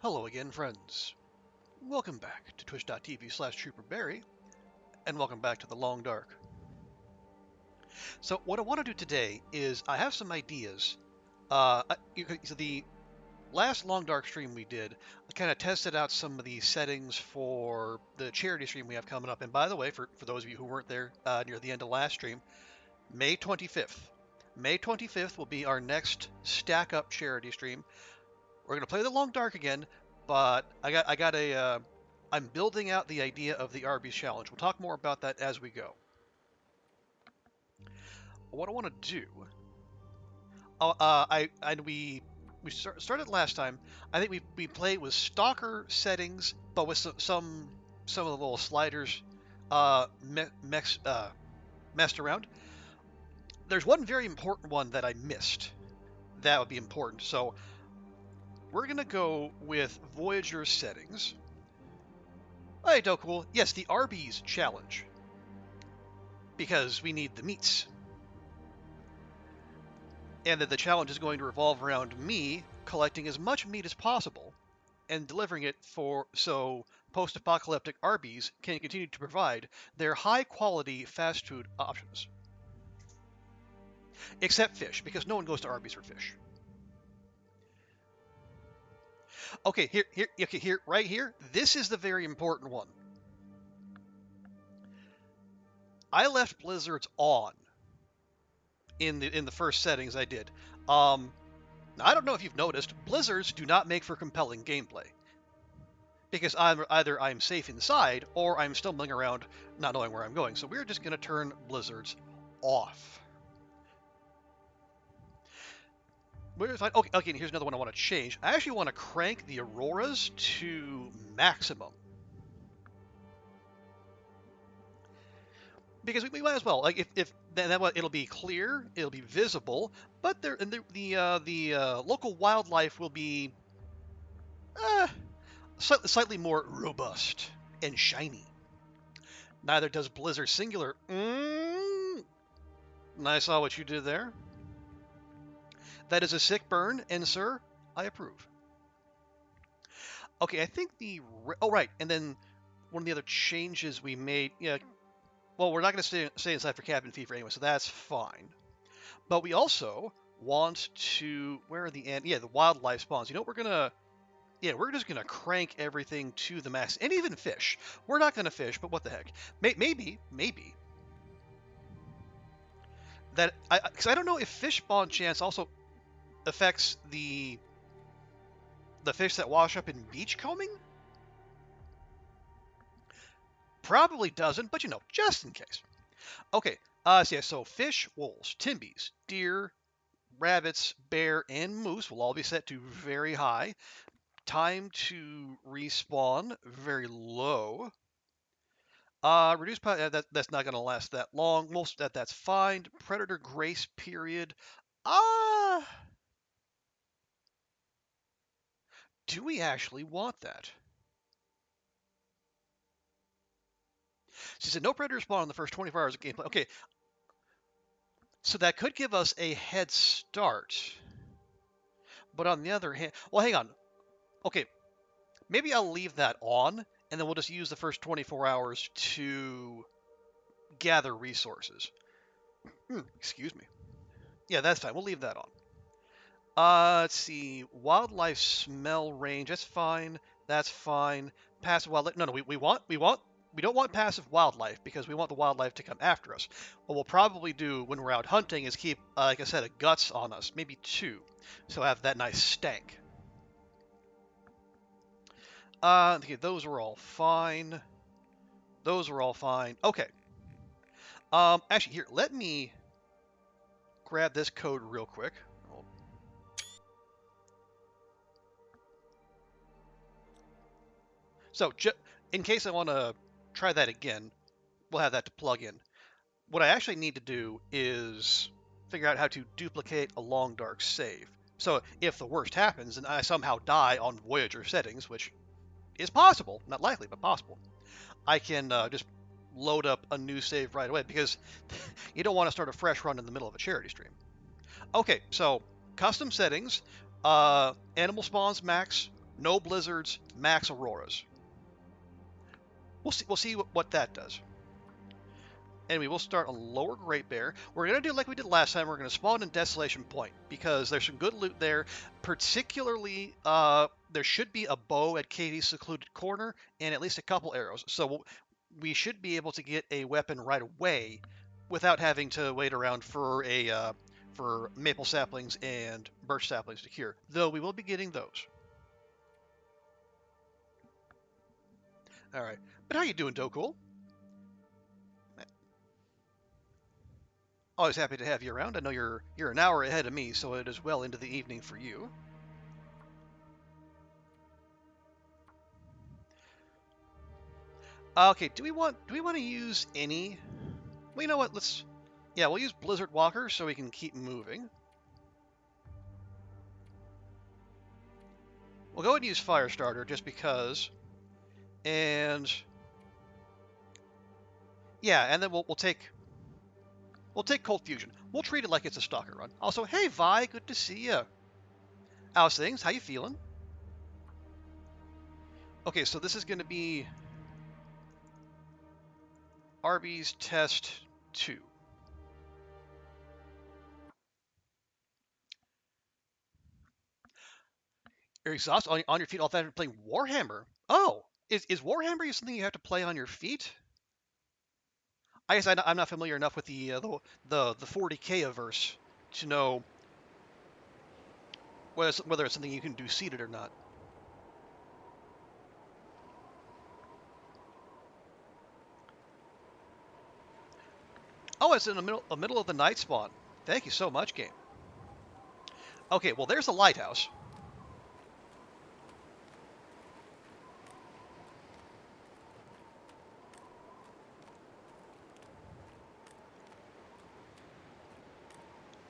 Hello again, friends. Welcome back to twitch.tv/TrooperBerry, and welcome back to The Long Dark. So what I want to do today is I have some ideas. So the last Long Dark stream we did, I kind of tested out some of the settings for the charity stream we have coming up. And by the way, for those of you who weren't there near the end of last stream, May 25th. May 25th will be our next Stack Up charity stream. We're going to play The Long Dark again, but I'm building out the idea of the Arby's challenge. We'll talk more about that as we go. What I want to do, we started last time. I think we played with Stalker settings, but with some of the little sliders messed around. There's one very important one that I missed. That would be important. So we're gonna go with Voyager settings. Hey, Dokul. Yes, the Arby's challenge. Because we need the meats. And that the challenge is going to revolve around me collecting as much meat as possible and delivering it so post-apocalyptic Arby's can continue to provide their high-quality fast food options. Except fish, because no one goes to Arby's for fish. Okay, right here, this is the very important one. I left blizzards on in the first settings I did. Now, I don't know if you've noticed, blizzards do not make for compelling gameplay. Because either I'm safe inside, or I'm stumbling around not knowing where I'm going. So we're just going to turn blizzards off. Okay, here's another one I want to change. I actually want to crank the auroras to maximum. Because we might as well. Like if it'll be clear, it'll be visible, but the local wildlife will be slightly more robust and shiny. Neither does Blizzard Singular. And I saw what you did there. That is a sick burn, and sir, I approve. Okay, I think oh right, and then one of the other changes we made, yeah. Well, we're not going to stay inside for Cabin Fever anyway, so that's fine. But we also want to, where are the wildlife spawns. You know what we're gonna, we're just gonna crank everything to the max, and even fish. We're not gonna fish, but what the heck? Maybe. That because I don't know if fish spawn chance also affects the fish that wash up in beachcombing. Probably doesn't, but just in case. Okay, so fish, wolves, timbies, deer, rabbits, bear, and moose will all be set to very high. Time to respawn, very low. Reduce power, that's not going to last that long. That's fine. Predator grace period. Do we actually want that? She said, no predators spawn in the first 24 hours of gameplay. Okay. So that could give us a head start. But on the other hand, well, hang on. Okay. Maybe I'll leave that on, and then we'll just use the first 24 hours to gather resources. Excuse me. Yeah, that's fine. We'll leave that on. Let's see. Wildlife smell range. That's fine. That's fine. Passive wildlife. No, we don't want passive wildlife because we want the wildlife to come after us. What we'll probably do when we're out hunting is keep, like I said, a guts on us, maybe 2, so have that nice stank. Okay, those are all fine. Okay. Actually, here, let me grab this code real quick. So, in case I want to try that again, we'll have that to plug in. What I actually need to do is figure out how to duplicate a Long Dark save. So if the worst happens and I somehow die on Voyager settings, which is possible, not likely, but possible, I can just load up a new save right away, because you don't want to start a fresh run in the middle of a charity stream. Okay, so custom settings, animal spawns max, No blizzards, max auroras. We'll see what that does. And we will start on Lower Great Bear. We're going to do like we did last time. We're going to spawn in Desolation Point because there's some good loot there. Particularly, there should be a bow at Katie's secluded corner and at least a couple arrows. So we should be able to get a weapon right away without having to wait around for for maple saplings and birch saplings to cure. Though we will be getting those. All right. But how you doing, Dokul? Always happy to have you around. I know you're an hour ahead of me, so it is well into the evening for you. Okay, do we want to use any? Well, you know what? We'll use Blizzard Walker so we can keep moving. We'll go ahead and use Firestarter just because. And yeah, and then we'll take Cold Fusion. We'll treat it like it's a stalker run. Also, hey Vi, good to see you. How's things? How you feeling? Okay, so this is going to be Arby's test 2. You're exhausted on your feet all the time playing Warhammer. Oh, is Warhammer something you have to play on your feet? I guess I'm not familiar enough with the 40K averse to know whether it's something you can do seated or not. Oh, it's in the middle of the night spawn. Thank you so much, game. Okay, well there's a lighthouse.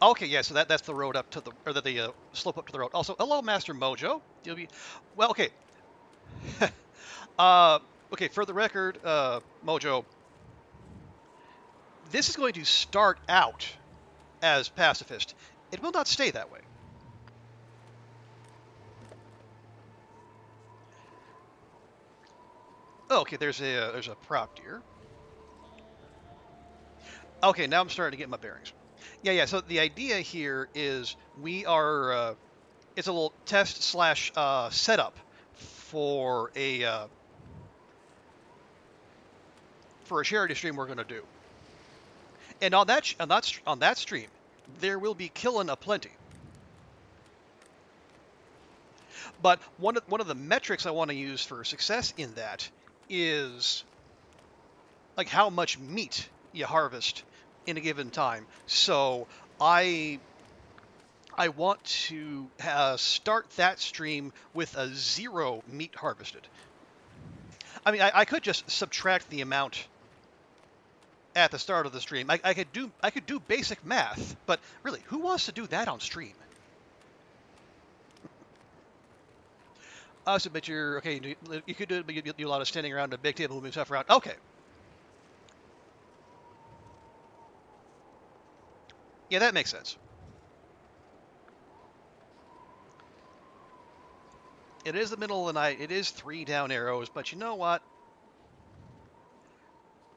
Okay, yeah, so that's the road up to the slope up to the road. Also, hello, Master Mojo. You'll be well. Okay. Okay. For the record, Mojo, this is going to start out as pacifist. It will not stay that way. Oh, okay, there's a prop deer. Okay, now I'm starting to get my bearings. Yeah. So the idea here is we are. It's a little test slash setup for a charity stream we're going to do. And on that stream, there will be killing aplenty. But one of the metrics I want to use for success in that is like how much meat you harvest in a given time. So I want to start that stream with a 0 meat harvested. I mean, I could just subtract the amount at the start of the stream. I could do basic math, but really, who wants to do that on stream? So, but you're okay. You could do it, but you do a lot of standing around a big table, moving stuff around. Okay. Yeah, that makes sense. It is the middle of the night. It is 3 down arrows, but you know what?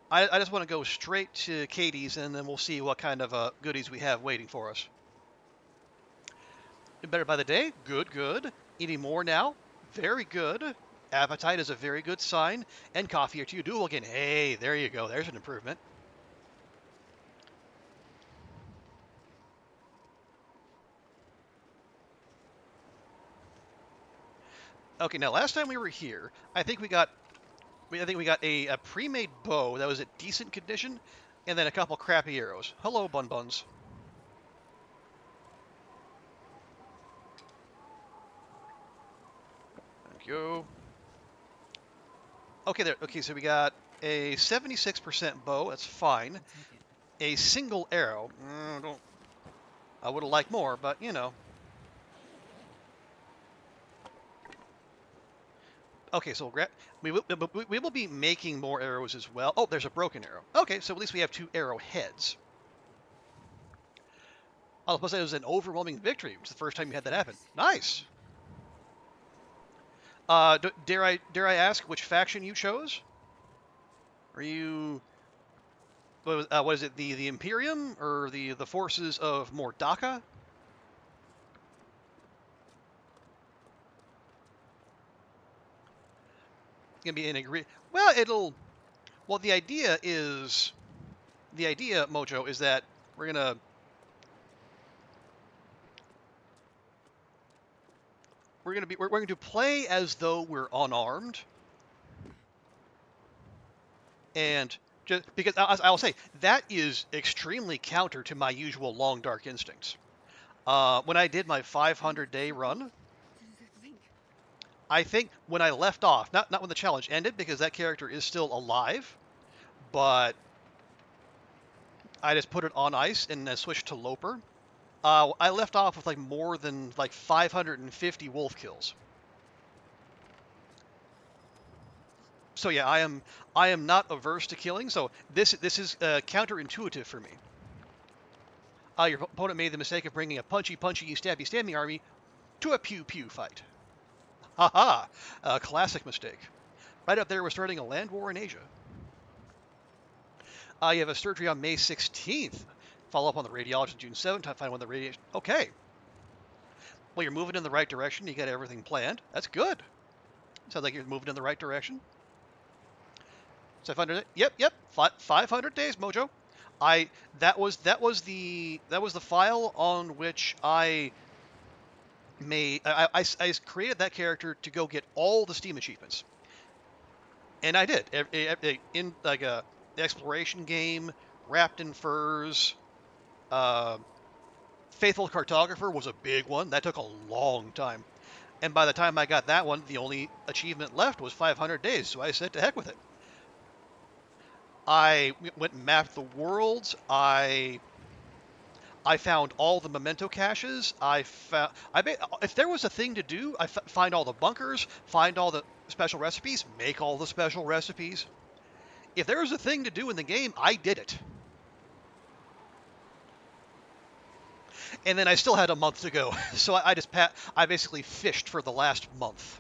I just want to go straight to Katie's, and then we'll see what kind of goodies we have waiting for us. Better by the day? Good. Eating more now? Very good. Appetite is a very good sign. And coffee or two doable again. Hey, there you go. There's an improvement. Okay, now last time we were here, I think we got a pre-made bow that was at decent condition, and then a couple crappy arrows. Hello, Bun Buns. Thank you. Okay, there. Okay, so we got a 76% bow. That's fine. A single arrow. I would have liked more, but you know. Okay, so we will be making more arrows as well. Oh, there's a broken arrow. Okay, so at least we have 2 arrow heads. I was supposed to say it was an overwhelming victory. It's the first time you had that happen. Nice. Dare I ask which faction you chose? Are you what is it? The Imperium or the forces of Mordaka? Gonna be an agree. Well, it'll. Well, the idea, Mojo, is that we're gonna we're going to play as though we're unarmed, and just because I'll say that is extremely counter to my usual long dark instincts. When I did my 500-day run, I think when I left off, not when the challenge ended, because that character is still alive, but I just put it on ice and then switched to Loper. I left off with like more than like 550 wolf kills. So yeah, I am not averse to killing. So this is counterintuitive for me. Your opponent made the mistake of bringing a punchy, stabby army to a pew fight. Haha, a classic mistake. Right up there with starting a land war in Asia. You have a surgery on May 16th. Follow up on the radiologist on June 7th to find when the radiation. Okay. Well, you're moving in the right direction. You got everything planned. That's good. Sounds like you're moving in the right direction. 500. Yep. 500 days, Mojo. That was the file on which I made. I created that character to go get all the Steam achievements, and I did. In like a exploration game, wrapped in furs. Uh, Faithful Cartographer was a big one. That took a long time. And by the time I got that one, the only achievement left was 500 days. So I said, to heck with it. I went and mapped the worlds. I found all the memento caches. If there was a thing to do, find all the bunkers, find all the special recipes, make all the special recipes. If there was a thing to do in the game, I did it. And then I still had a month to go, so I basically fished for the last month.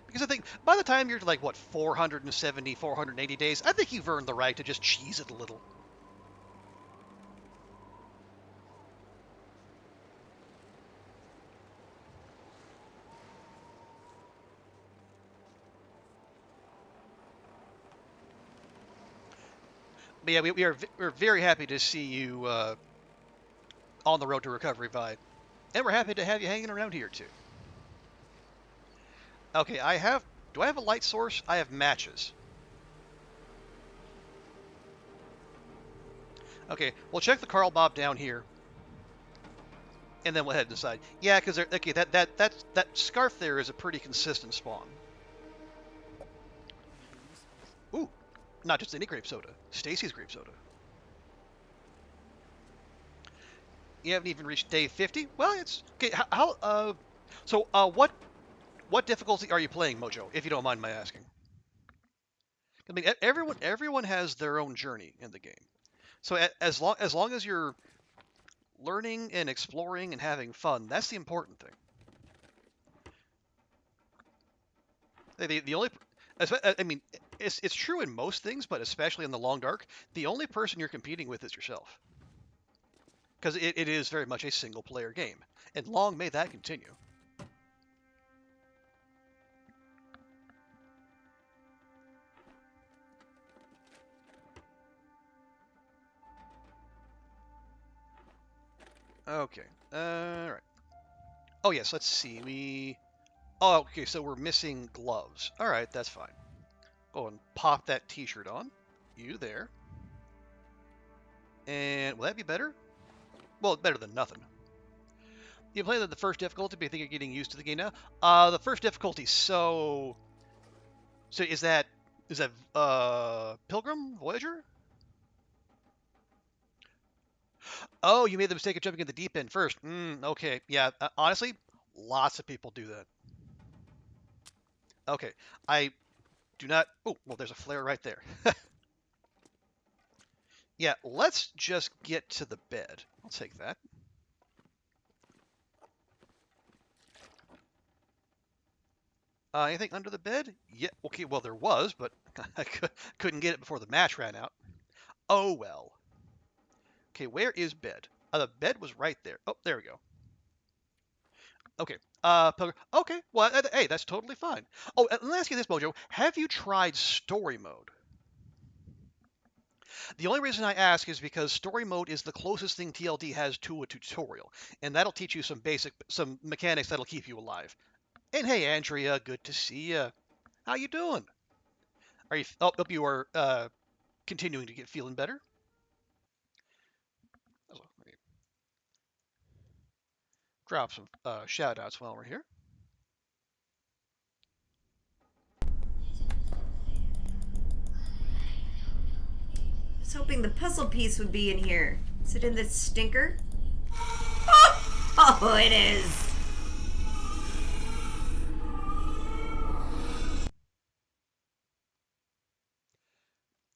Because I think by the time you're like, what, 470, 480 days, I think you've earned the right to just cheese it a little. But yeah, we're very happy to see you on the road to recovery, Vi. And we're happy to have you hanging around here, too. Okay, do I have a light source? I have matches. Okay, we'll check the Carl Bob down here. And then we'll head inside. Yeah, because okay, that scarf there is a pretty consistent spawn. Ooh, not just any grape soda. Stacy's grape soda. You haven't even reached day 50? Well, it's okay. What difficulty are you playing, Mojo? If you don't mind my asking. I mean, everyone has their own journey in the game. So as long as you're learning and exploring and having fun, that's the important thing. The only, I mean, it's true in most things, but especially in the long dark, the only person you're competing with is yourself, because it is very much a single player game, and long may that continue. Okay. All right. Oh yes. Let's see. Oh, okay. So we're missing gloves. All right. That's fine. Go and pop that T-shirt on. You there? And will that be better? Well, better than nothing. You play the first difficulty, but I think you're getting used to the game now. The first difficulty. So is that Pilgrim Voyager? Oh, you made the mistake of jumping in the deep end first. Okay. Yeah. Honestly, lots of people do that. Okay. I do not. Oh, well, there's a flare right there. Yeah. Let's just get to the bed. I'll take that. Anything under the bed? Yeah. Okay. Well, there was, but I couldn't get it before the match ran out. Oh well. Okay. Where is bed? The bed was right there. Oh, there we go. Okay. Okay. Well, hey, that's totally fine. Oh, let me ask you this, Mojo. Have you tried story mode? The only reason I ask is because story mode is the closest thing TLD has to a tutorial, and that'll teach you some mechanics that'll keep you alive. And hey, Andrea, good to see you. How you doing? Are you? Oh, hope you are continuing to get feeling better. Let me drop some shout outs while we're here. I was hoping the puzzle piece would be in here. Is it in this stinker? Oh, it is.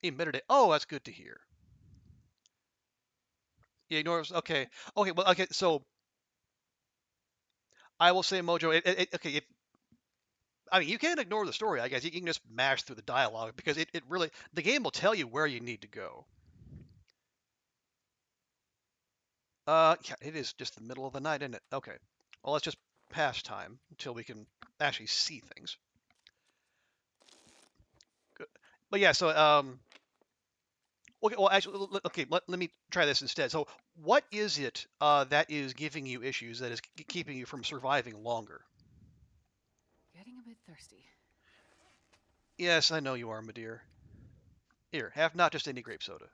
Embedded it. Oh, that's good to hear. Yeah, ignore. Okay. Okay. Well. Okay. So I will say, Mojo. Okay. I mean, you can't ignore the story. I guess you can just mash through the dialogue because it really the game will tell you where you need to go. Yeah, it is just the middle of the night, isn't it? Okay. Well, let's just pass time until we can actually see things. Good. But yeah, so okay. Well, actually, okay. Let me try this instead. So, what is it that is giving you issues that is keeping you from surviving longer? Getting a bit thirsty. Yes, I know you are, my dear. Here, have not just any grape soda.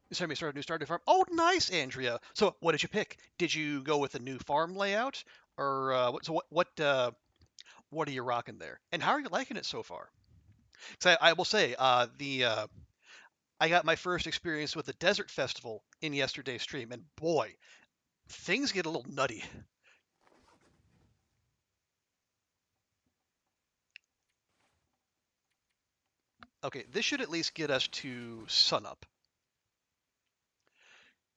This time you started a new starting farm. Oh, nice, Andrea. So, what did you pick? Did you go with a new farm layout, or what are you rocking there? And how are you liking it so far? So I will say, I got my first experience with the Desert Festival in yesterday's stream, and boy, things get a little nutty. Okay, this should at least get us to sunup.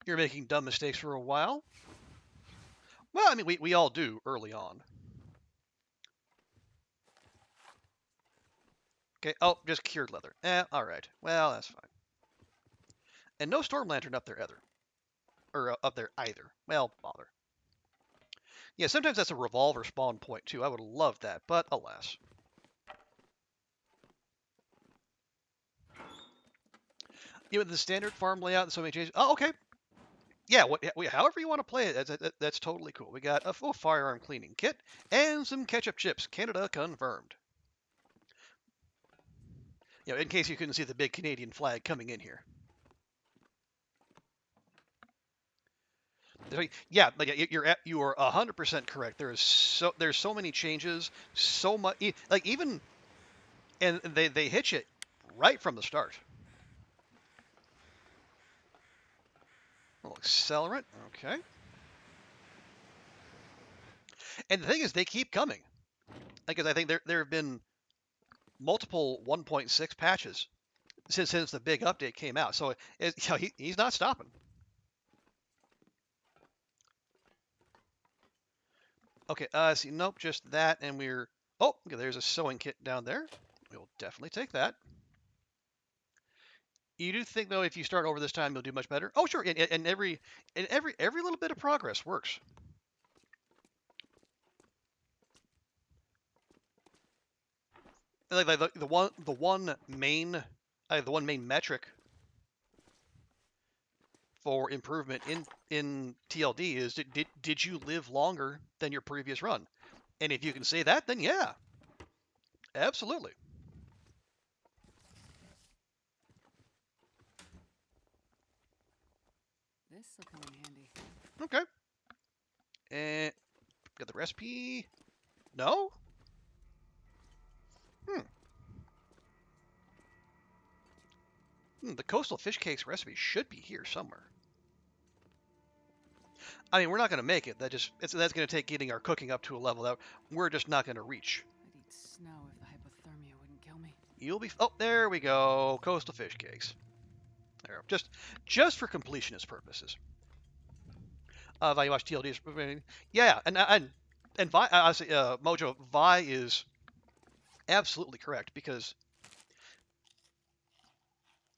You're making dumb mistakes for a while. Well, I mean, we all do early on. Okay, oh, just cured leather. All right. Well, that's fine. And no storm lantern up there either. Or up there either. Well, bother. Yeah, sometimes that's a revolver spawn point too. I would love that, but alas. You know, the standard farm layout and so many changes. Oh, okay. Yeah, however you want to play it, that's totally cool. We got a full firearm cleaning kit and some ketchup chips. Canada confirmed. You know, in case you couldn't see the big Canadian flag coming in here. Yeah, like you are 100% correct. There's so many changes, so much like even and they hit you right from the start. Little accelerant, okay. And the thing is, they keep coming. Because I think there have been multiple 1.6 patches since the big update came out. So he's not stopping. Okay, see, nope, just that, and we're... Oh, okay, there's a sewing kit down there. We'll definitely take that. You do think, though, if you start over this time, you'll do much better? Oh, sure, and every little bit of progress works. Like the one main metric for improvement in TLD is did you live longer than your previous run? And if you can say that, then yeah, absolutely. This will come in handy. Okay. And got the recipe. No. The coastal fish cakes recipe should be here somewhere. I mean, we're not going to make it. That's going to take getting our cooking up to a level that we're just not going to reach. I'd eat snow if the hypothermia wouldn't kill me. You'll be. Oh, there we go. Coastal fish cakes. There, just for completionist purposes. Value watch TLDs. Yeah, and and Vi, I say, Mojo, Vi is absolutely correct because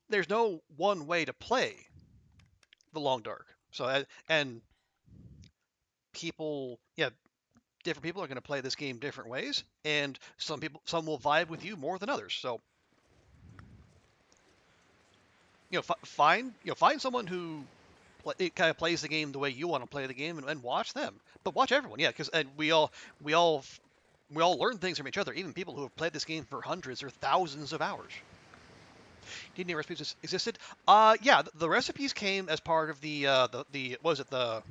there's no one way to play the Long Dark. So and people, yeah, different people are going to play this game different ways, and some will vibe with you more than others. So find someone who it kind of plays the game the way you want to play the game, and watch them. But watch everyone, yeah, because and we all we all learn things from each other, even people who have played this game for hundreds or thousands of hours. Did any recipes existed? Yeah, the recipes came as part of the what was it the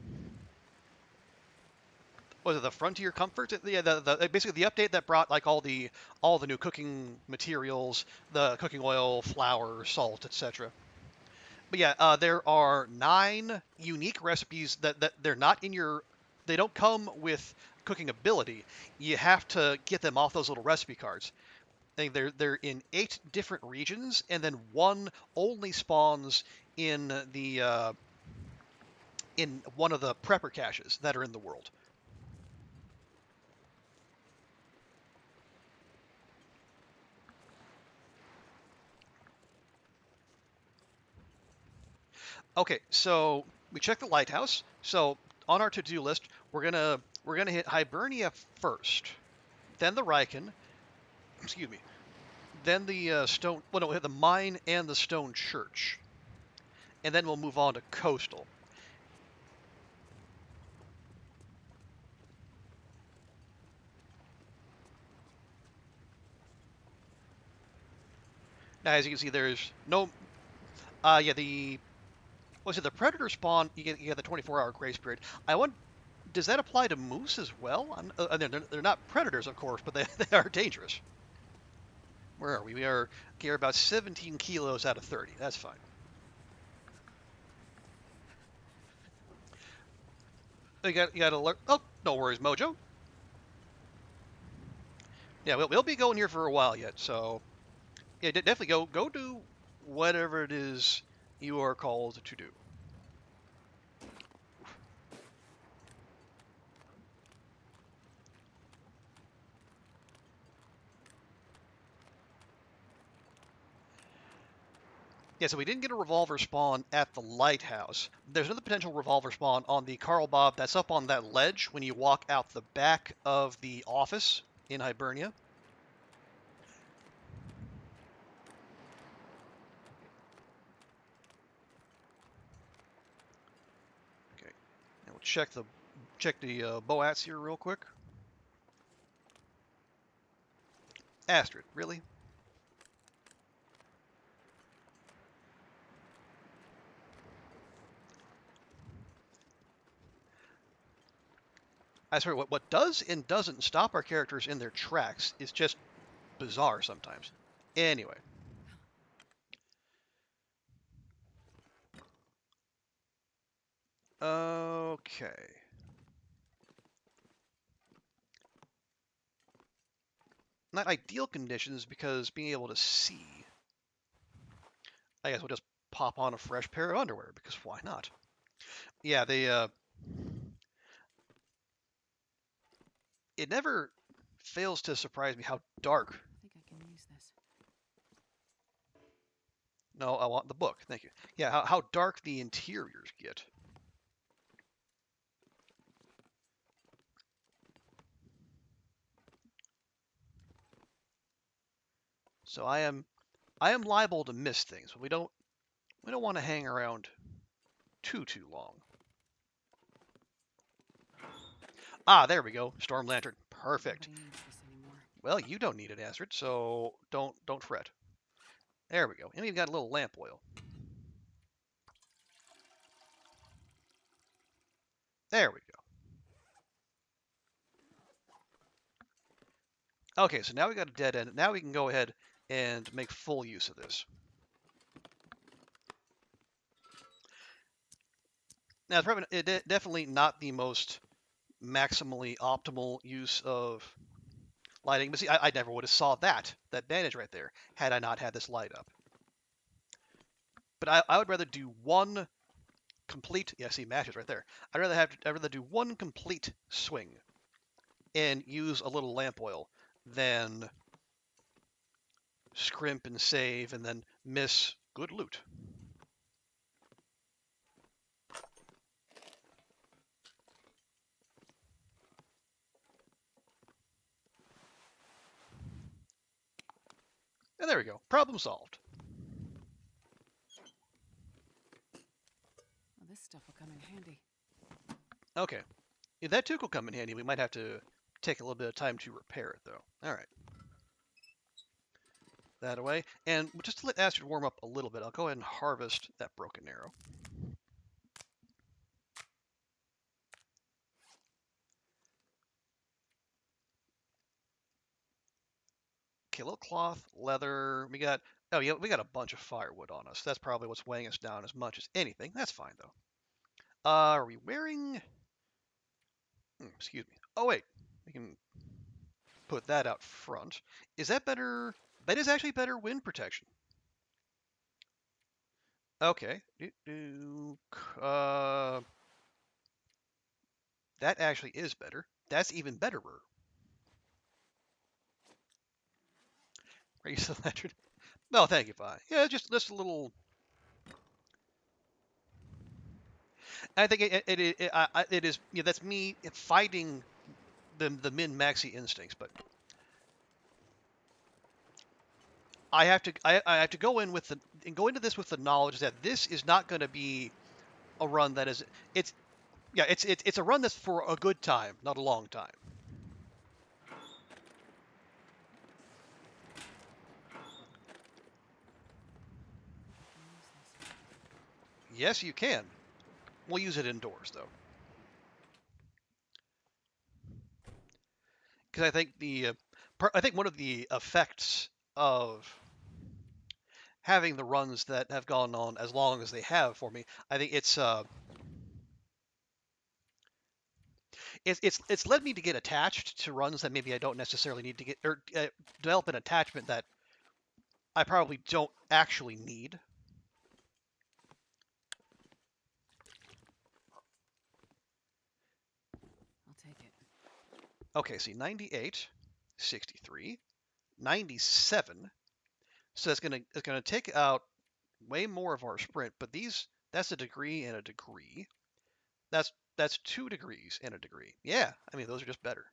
Frontier Comfort? Yeah, the basically the update that brought like all the new cooking materials, the cooking oil, flour, salt, etc. But yeah, there are 9 unique recipes that they're not in your. They don't come with cooking ability. You have to get them off those little recipe cards. I think they're in 8 different regions, and then one only spawns in the in one of the prepper caches that are in the world. Okay, so we checked the lighthouse. So on our to-do list, we're gonna hit Hibernia first, then the Riken, excuse me, then the stone. Well, no, we hit the mine and the stone church, and then we'll move on to coastal. Now, as you can see, there's no. Yeah, the was it the predator spawn? You get the 24-hour grace period. I want. Does that apply to moose as well? They're not predators, of course, but they, they are dangerous. Where are we? We're about 17 kilos out of 30. That's fine. You got to learn. Oh, no worries, Mojo. Yeah, we'll be going here for a while yet. So yeah, definitely go do whatever it is you are called to do. Yeah, so we didn't get a revolver spawn at the lighthouse. There's another potential revolver spawn on the Carl Bob that's up on that ledge when you walk out the back of the office in Hibernia. Okay, and we'll check the Boats here real quick. Astrid, really? I swear, what does and doesn't stop our characters in their tracks is just bizarre sometimes. Anyway, okay. Not ideal conditions because being able to see. I guess we'll just pop on a fresh pair of underwear because why not? Yeah, it never fails to surprise me how dark. I think I can use this. No, I want the book. Thank you. Yeah, how dark the interiors get. So I am liable to miss things, but we don't want to hang around too long. Ah, there we go. Storm lantern. Perfect. Nobody needs this anymore. Well, you don't need it, Astrid, so don't fret. There we go. And we've got a little lamp oil. There we go. Okay, so now we got a dead end. Now we can go ahead and make full use of this. Now, it's probably definitely not the most maximally optimal use of lighting, but see, I never would have saw that bandage right there had I not had this light up. But I would rather do one complete. Yeah, see, matches right there. I'd rather do one complete swing and use a little lamp oil than scrimp and save and then miss good loot. And there we go. Problem solved. Well, this stuff will come in handy. Okay. Yeah, that too will come in handy. We might have to take a little bit of time to repair it, though. All right. That away. And just to let Astrid warm up a little bit, I'll go ahead and harvest that broken arrow. Okay, a little cloth, leather. We got, oh yeah, we got a bunch of firewood on us. That's probably what's weighing us down as much as anything. That's fine, though. Are we wearing, excuse me. Oh, wait. We can put that out front. Is that better? That is actually better wind protection. Okay. Uh, that actually is better. That's even betterer. Are you still Astrid? No, thank you, bye. Yeah, just a little. I think it is. Yeah, that's me fighting the min maxi instincts, but I have to go in with the and go into this with the knowledge that this is not going to be a run that is it's yeah it's a run that's for a good time, not a long time. I can use this. Yes, you can. We'll use it indoors though, because I think I think one of the effects of having the runs that have gone on as long as they have for me, I think it's led me to get attached to runs that maybe I don't necessarily need to get or develop an attachment that I probably don't actually need. I'll take it. Okay, see 98, 63, 97. So it's gonna take out way more of our sprint, but that's a degree and a degree. That's 2 degrees and a degree. Yeah, I mean those are just better.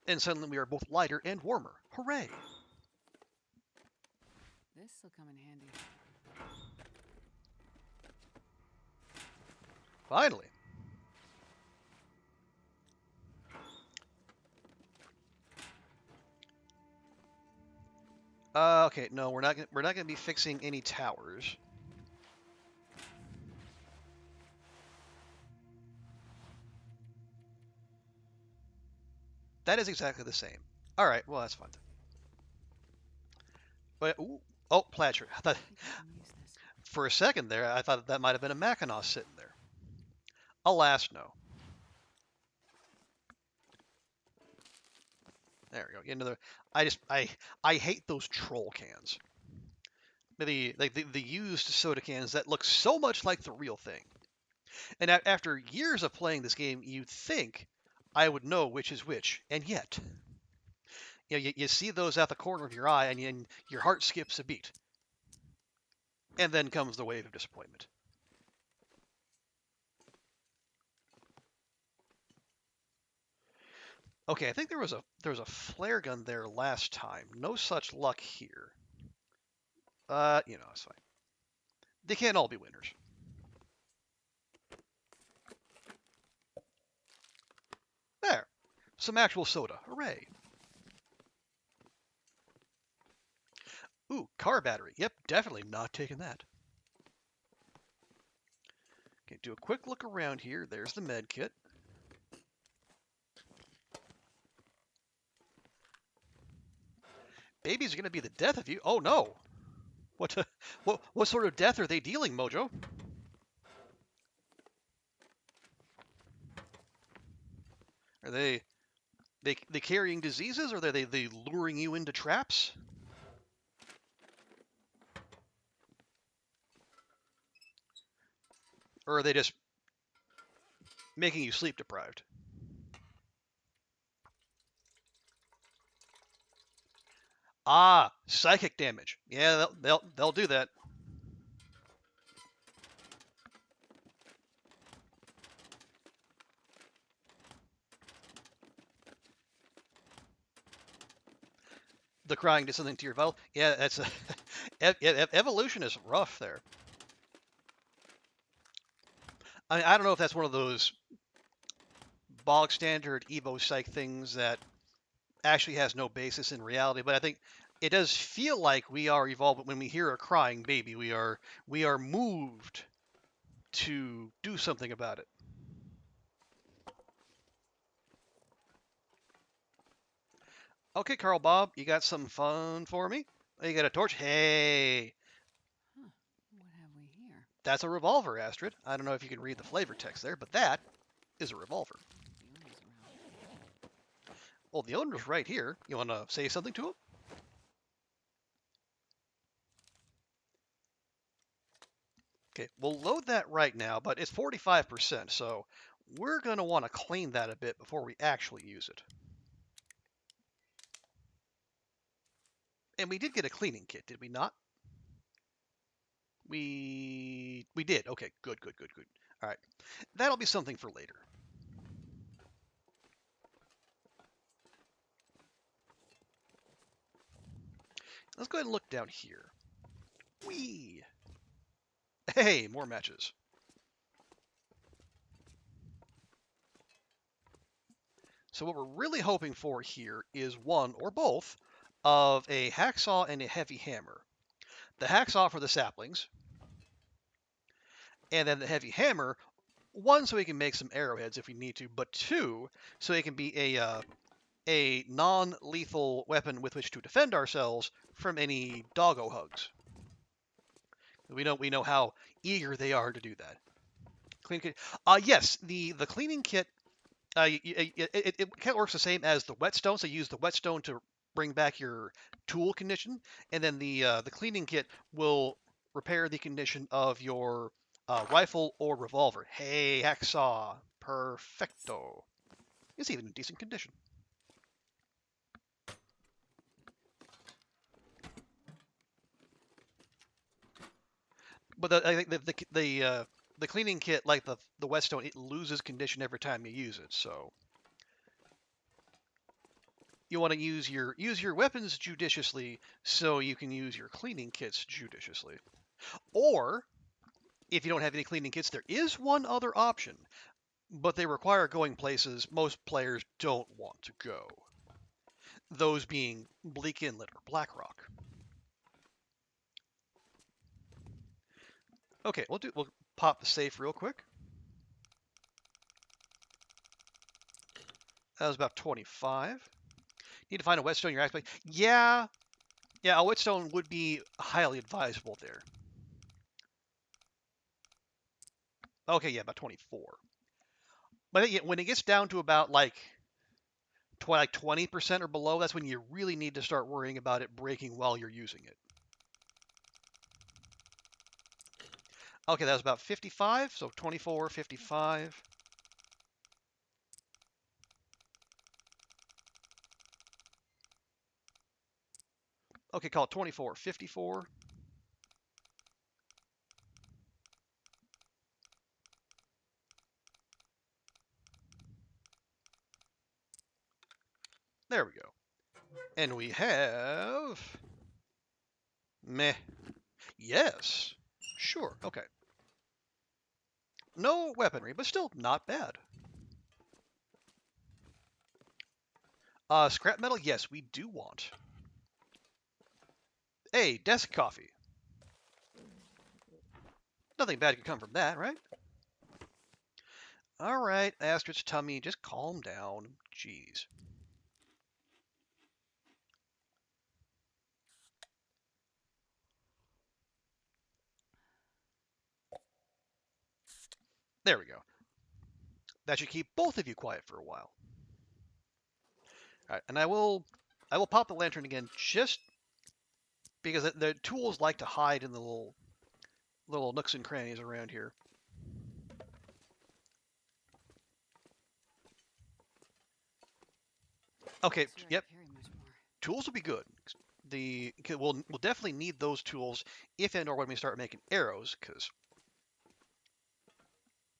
And suddenly we are both lighter and warmer. Hooray! This will come in handy. Finally. Okay, no, we're not gonna be fixing any towers. That is exactly the same. All right, well that's fine. But ooh, oh, Platcher. I thought I think I can use this. for a second there, I thought that might have been a Mackinac sitting there. Alas, no. There we go. Get another. I hate those troll cans. The used soda cans that look so much like the real thing. And after years of playing this game, you'd think I would know which is which, and yet, you see those at the corner of your eye, and your heart skips a beat, and then comes the wave of disappointment. Okay, I think there was a flare gun there last time. No such luck here. It's fine. They can't all be winners. There, some actual soda. Hooray! Ooh, car battery. Yep, definitely not taking that. Okay, do a quick look around here. There's the med kit. Babies are going to be the death of you. Oh no! What sort of death are they dealing, Mojo? Are they carrying diseases, or are they luring you into traps? Or are they just making you sleep deprived? Ah, psychic damage. Yeah, they'll do that. The crying did something to your vital. Yeah, that's evolution is rough there. I don't know if that's one of those bog standard Evo psych things that actually has no basis in reality, but I think it does feel like we are evolved. When we hear a crying baby, we are moved to do something about it. Okay, Carl Bob, you got some fun for me? Oh, you got a torch? Hey, Huh. What have we here? that's a revolver, Astrid. I don't know if you can read the flavor text there, but that is a revolver. The owner's around. Well, the owner's right here. You want to say something to him? Okay, we'll load that right now, but it's 45%, so we're going to want to clean that a bit before we actually use it. And we did get a cleaning kit, did we not? We did. Okay, good, good, good, good. All right, that'll be something for later. Let's go ahead and look down here. Whee! Hey, more matches. So what we're really hoping for here is one or both of a hacksaw and a heavy hammer. The hacksaw for the saplings, and then the heavy hammer, one so we can make some arrowheads if we need to, but two so it can be a non-lethal weapon with which to defend ourselves from any doggo hugs. We know how eager they are to do that. Clean kit. Yes, the cleaning kit. It kind of works the same as the whetstone. So you use the whetstone to bring back your tool condition, and then the cleaning kit will repair the condition of your rifle or revolver. Hey, hacksaw, perfecto. It's even in decent condition. But I think the cleaning kit, like the whetstone, it loses condition every time you use it. So you want to use your weapons judiciously, so you can use your cleaning kits judiciously. Or if you don't have any cleaning kits, there is one other option, but they require going places most players don't want to go. Those being Bleak Inlet or Blackrock. Okay, we'll pop the safe real quick. That was about 25. Need to find a whetstone in your axe. Yeah, a whetstone would be highly advisable there. Okay, yeah, about 24. But when it gets down to about like 20% or below, that's when you really need to start worrying about it breaking while you're using it. Okay, that was about 55, so 24, 55. Okay, call it 24, 54. There we go. And we have... Meh. Yes. Sure, okay. No weaponry, but still not bad. Scrap metal, yes, we do want. Hey, desk coffee. Nothing bad could come from that, right? All right, Astrid's tummy, just calm down. Jeez. There we go. That should keep both of you quiet for a while. All right, and I will pop the lantern again just because the tools like to hide in the little nooks and crannies around here. Okay, Not sure I yep, carry much more. tools will be good. We'll definitely need those tools if and or when we start making arrows, because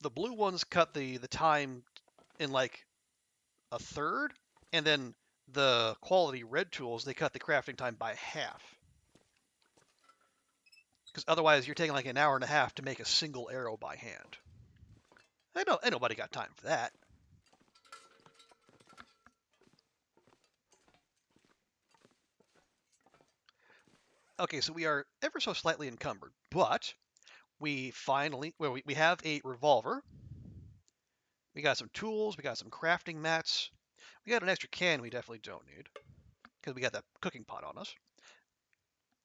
the blue ones cut the time in like a third, and then the quality red tools, they cut the crafting time by half. Because otherwise, you're taking like an hour and a half to make a single arrow by hand. Ain't nobody got time for that. Okay, so we are ever so slightly encumbered, but we have a revolver. We got some tools. We got some crafting mats. We got an extra can we definitely don't need because we got that cooking pot on us.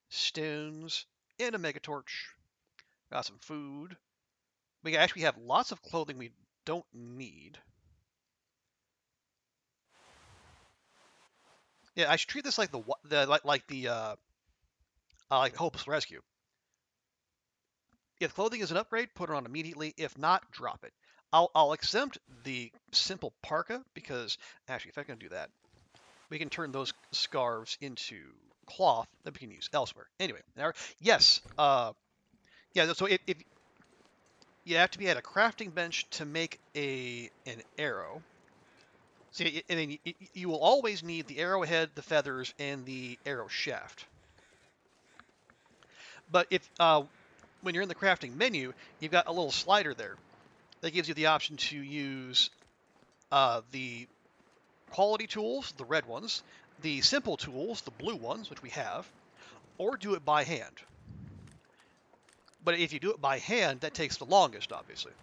Stones and a mega torch. Got some food. We actually have lots of clothing we don't need. Yeah, I should treat this like like Hopeless Rescue. If clothing is an upgrade, put it on immediately. If not, drop it. I'll exempt the simple parka because actually, if I can do that, we can turn those scarves into cloth that we can use elsewhere. Anyway, yes, yeah. So if you have to be at a crafting bench to make an arrow. See, and then you will always need the arrowhead, the feathers, and the arrow shaft. But if when you're in the crafting menu, you've got a little slider there that gives you the option to use the quality tools, the red ones, the simple tools, the blue ones, which we have, or do it by hand. But if you do it by hand, that takes the longest, obviously.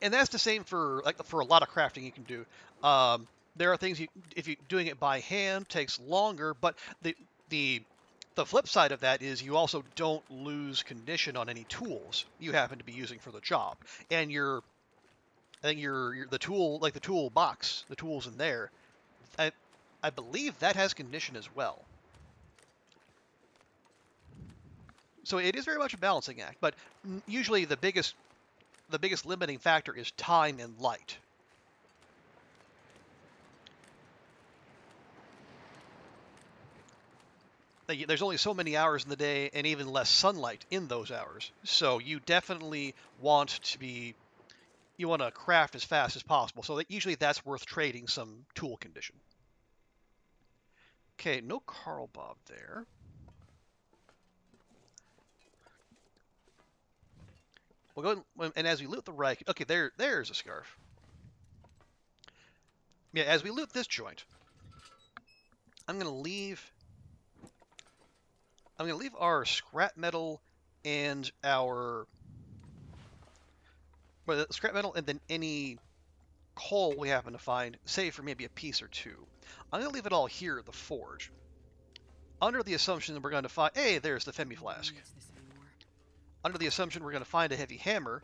And that's the same for a lot of crafting you can do. There are things if you're doing it by hand takes longer, but the the flip side of that is you also don't lose condition on any tools you happen to be using for the job. And I think the tool like the tool box, the tools in there, I I believe that has condition as well. So it is very much a balancing act, but usually the biggest limiting factor is time and light. There's only so many hours in the day and even less sunlight in those hours. So you definitely you want to craft as fast as possible. So usually that's worth trading some tool condition. Okay, no Carl Bob there. We'll go and as we loot the right. Okay, there's a scarf. Yeah, as we loot this joint, I'm gonna leave I'm gonna leave our scrap metal and our scrap metal and then any coal we happen to find, save for maybe a piece or two. I'm going to leave it all here at the forge, under the assumption that we're going to find. Hey, there's the Femi Nobody flask. needs this anymore. Under the assumption we're going to find a heavy hammer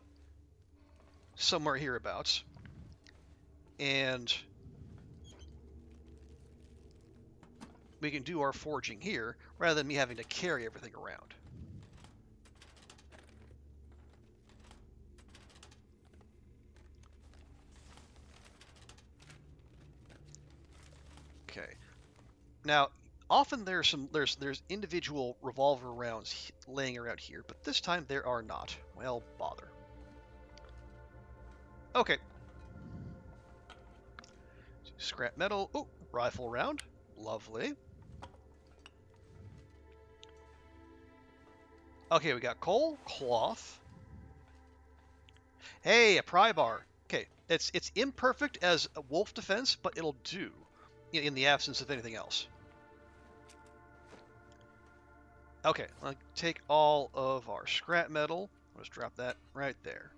somewhere hereabouts, and we can do our forging here rather than me having to carry everything around. Okay. Now, often there's individual revolver rounds laying around here, but this time there are not. Well, bother. Okay. Scrap metal. Oh, rifle round. Lovely. Okay, we got coal, cloth. Hey, a pry bar. Okay, it's imperfect as a wolf defense, but it'll do in the absence of anything else. Okay, I'll take all of our scrap metal. I'll just drop that right there.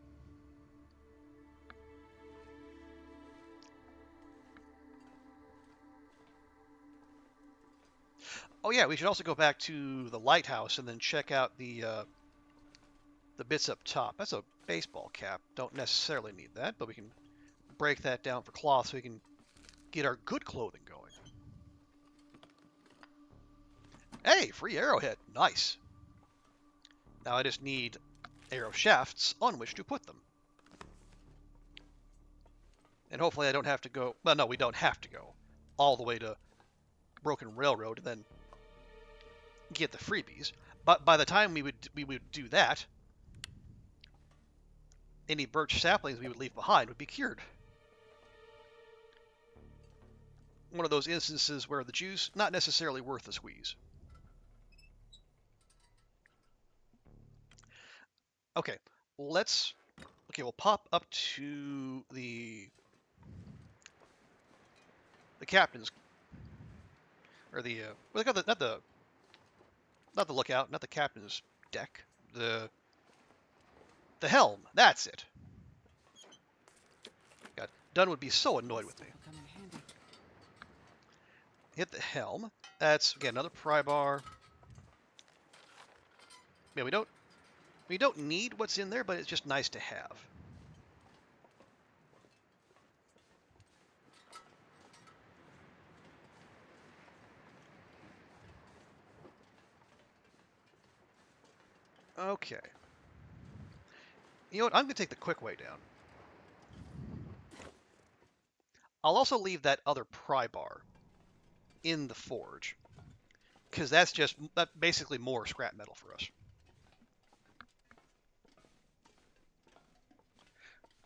Oh yeah, we should also go back to the lighthouse and then check out the bits up top. That's a baseball cap. Don't necessarily need that, but we can break that down for cloth so we can get our good clothing going. Hey, free arrowhead. Nice. Now I just need arrow shafts on which to put them. And hopefully I don't have to go, well, no, we don't have to go all the way to Broken Railroad and then get the freebies. But by the time we would do that, any birch saplings we would leave behind would be cured. One of those instances where the juice not necessarily worth the squeeze. Okay, we'll pop up to the captain's, or the not the lookout, not the captain's deck, the helm. That's it. God, Dunn would be so annoyed with me. Come in handy. Hit the helm. That's again another pry bar. Yeah, we don't need what's in there, but it's just nice to have. Okay. You know what? I'm going to take the quick way down. I'll also leave that other pry bar in the forge, because that's basically more scrap metal for us.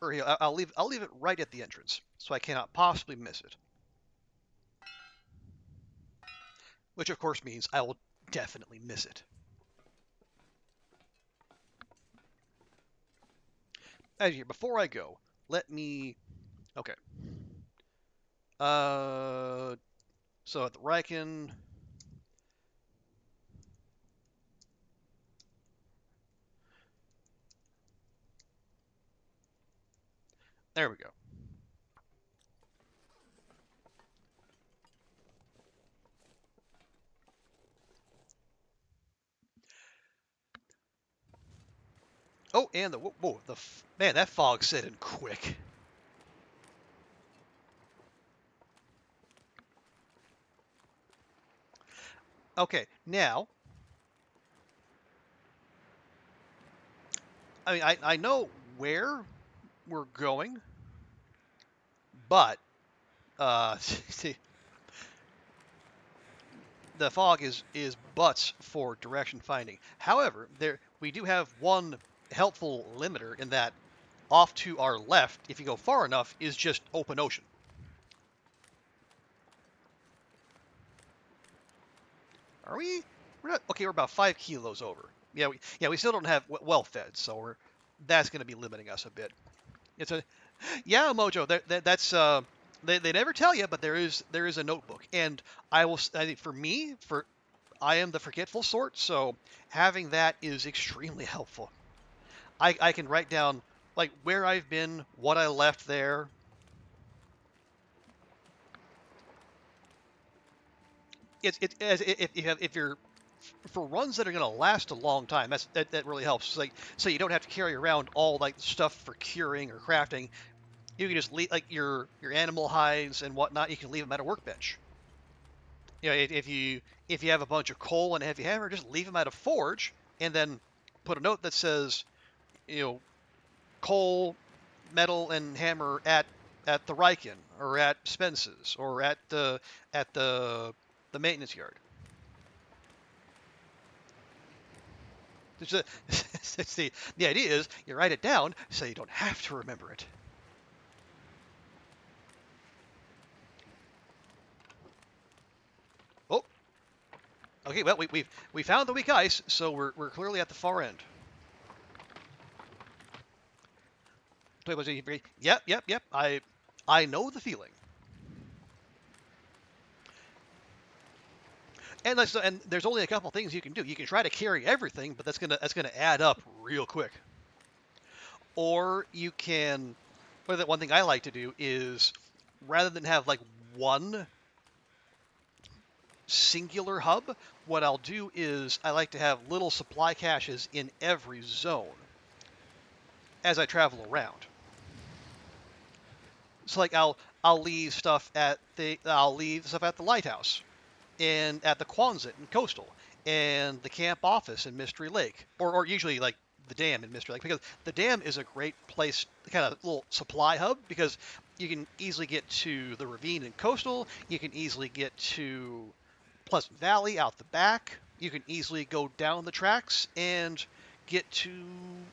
Or here, I'll leave it right at the entrance, so I cannot possibly miss it. Which of course means I will definitely miss it. Before I go, let me. Okay. So at the Riken. There we go. Oh, and man, that fog set in quick. Okay, now, I mean, I know where we're going, but see, the fog is butts for direction finding. However, we do have one helpful limiter in that off to our left, if you go far enough, is just open ocean. Are we? We're not. Okay, we're about 5 kilos over. Yeah, we still don't have well fed, so that's going to be limiting us a bit. Yeah, Mojo. That's they never tell you, but there is a notebook, and I think I am the forgetful sort, so having that is extremely helpful. I can write down like where I've been, what I left there. If you're for runs that are going to last a long time, that really helps. It's like so you don't have to carry around all like stuff for curing or crafting. You can just leave like your animal hides and whatnot. You can leave them at a workbench. You know, if you have a bunch of coal and a heavy hammer, just leave them at a forge, and then put a note that says, coal, metal, and hammer at the Riken or at Spence's or at the maintenance yard. It's the idea is you write it down so you don't have to remember it. Oh, okay. Well, we found the weak ice, so we're clearly at the far end. Yep. I know the feeling. And there's only a couple things you can do. You can try to carry everything, but that's gonna add up real quick. Or you can. Well, the one thing I like to do is rather than have like one singular hub, what I'll do is I like to have little supply caches in every zone as I travel around. So like I'll leave stuff at the lighthouse, and at the Quonset and Coastal, and the camp office in Mystery Lake, or usually like the dam in Mystery Lake, because the dam is a great place, kind of little supply hub, because you can easily get to the ravine and coastal. You can easily get to Pleasant Valley out the back. You can easily go down the tracks and get to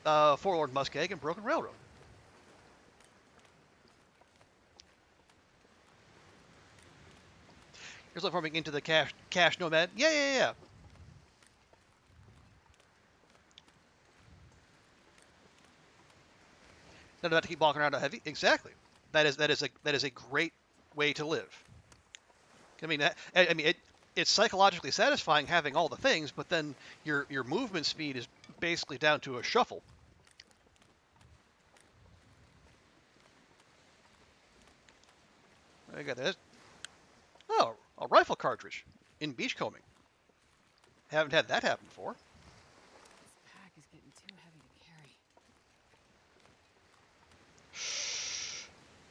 Forlorn Muskeg and Broken Railroad. Here's farming into the cash nomad. Yeah. Not about to keep walking around a heavy. Exactly. That is a great way to live. I mean, it's psychologically satisfying having all the things, but then your movement speed is basically down to a shuffle. I got this. Oh, a rifle cartridge in beachcombing. Haven't had that happen before. This pack is getting too heavy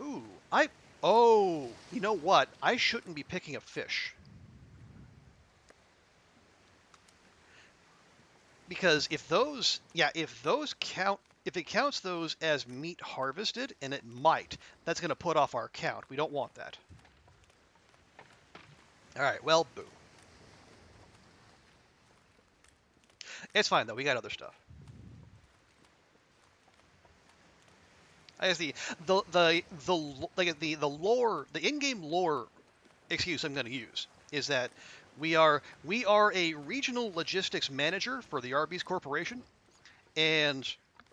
to carry. Ooh, oh, you know what? I shouldn't be picking up fish. Because if it counts those as meat harvested, and it might, that's going to put off our count. We don't want that. All right, well, boo. It's fine though. We got other stuff. I guess the lore, the in-game lore excuse I'm going to use is that we are a regional logistics manager for the Arby's Corporation, and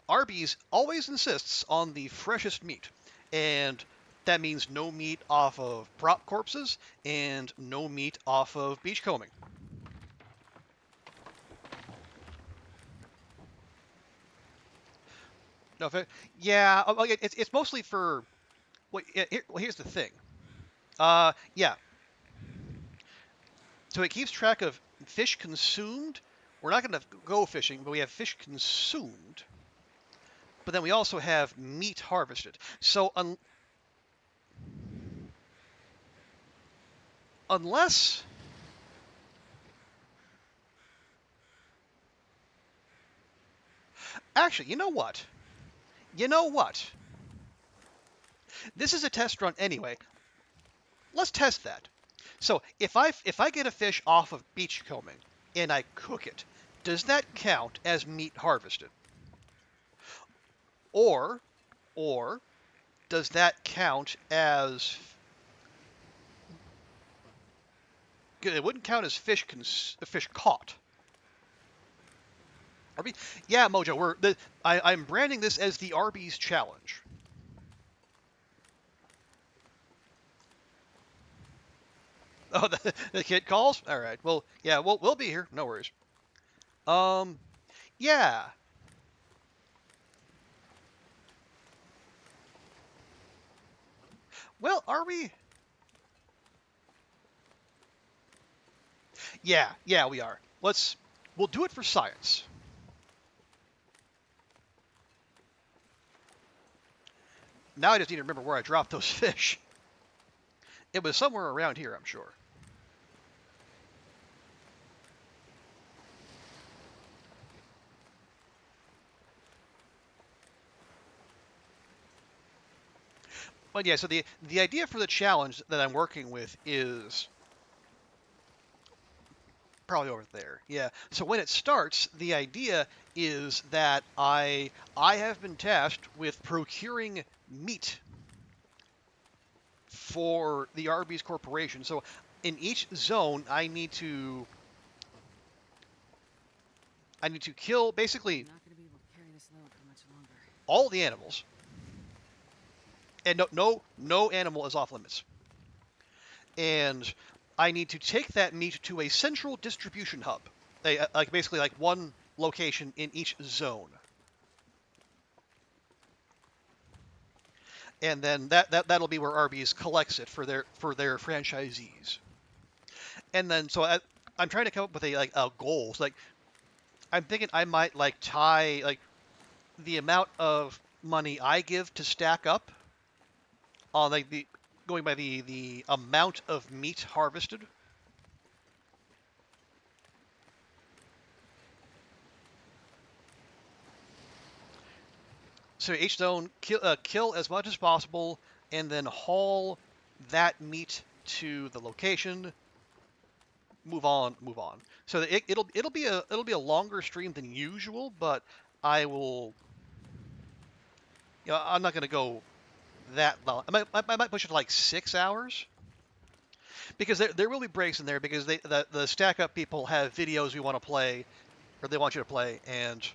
Arby's always insists on the freshest meat, and that means no meat off of prop corpses and no meat off of beachcombing. No, yeah, it's mostly for. Well, here's the thing. Yeah. So it keeps track of fish consumed. We're not going to go fishing, but we have fish consumed. But then we also have meat harvested. So unless. Actually, you know what? This is a test run anyway. Let's test that. So if I get a fish off of beachcombing and I cook it, does that count as meat harvested? Or does that count as? It wouldn't count as fish caught. Arby? Yeah, Mojo. I'm branding this as the Arby's challenge. Oh, the kid calls. All right. Well, yeah, we'll be here. No worries. Yeah. Well, are we? Yeah, we are. We'll do it for science. Now I just need to remember where I dropped those fish. It was somewhere around here, I'm sure. But yeah, so the idea for the challenge that I'm working with is probably over there. Yeah. So when it starts, the idea is that I have been tasked with procuring meat for the Arby's Corporation. So in each zone, I need to kill basically I'm not going to be able to carry this load for much longer. all the animals, and no animal is off limits. And I need to take that meat to a central distribution hub, basically like one location in each zone. And then that'll be where Arby's collects it for their franchisees. And then so I'm trying to come up with a goal. So, I'm thinking I might tie the amount of money I give to stack up on going by the amount of meat harvested. So each zone, kill as much as possible, and then haul that meat to the location. Move on, move on. So it'll be a longer stream than usual, but I will. I'm not gonna go that long. I might push it to like 6 hours because there will be breaks in there because the stack up people have videos we want to play or they want you to play, and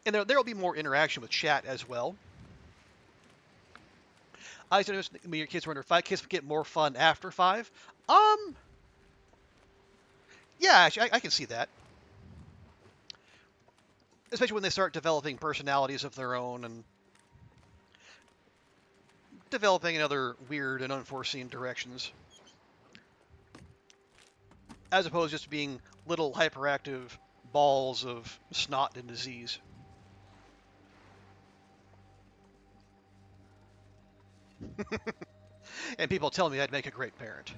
there will be more interaction with chat as well. I noticed when your kids were under 5, kids get more fun after 5. Um, yeah, actually, I can see that, especially when they start developing personalities of their own and developing in other weird and unforeseen directions, as opposed to just being little hyperactive balls of snot and disease. And people tell me I'd make a great parent.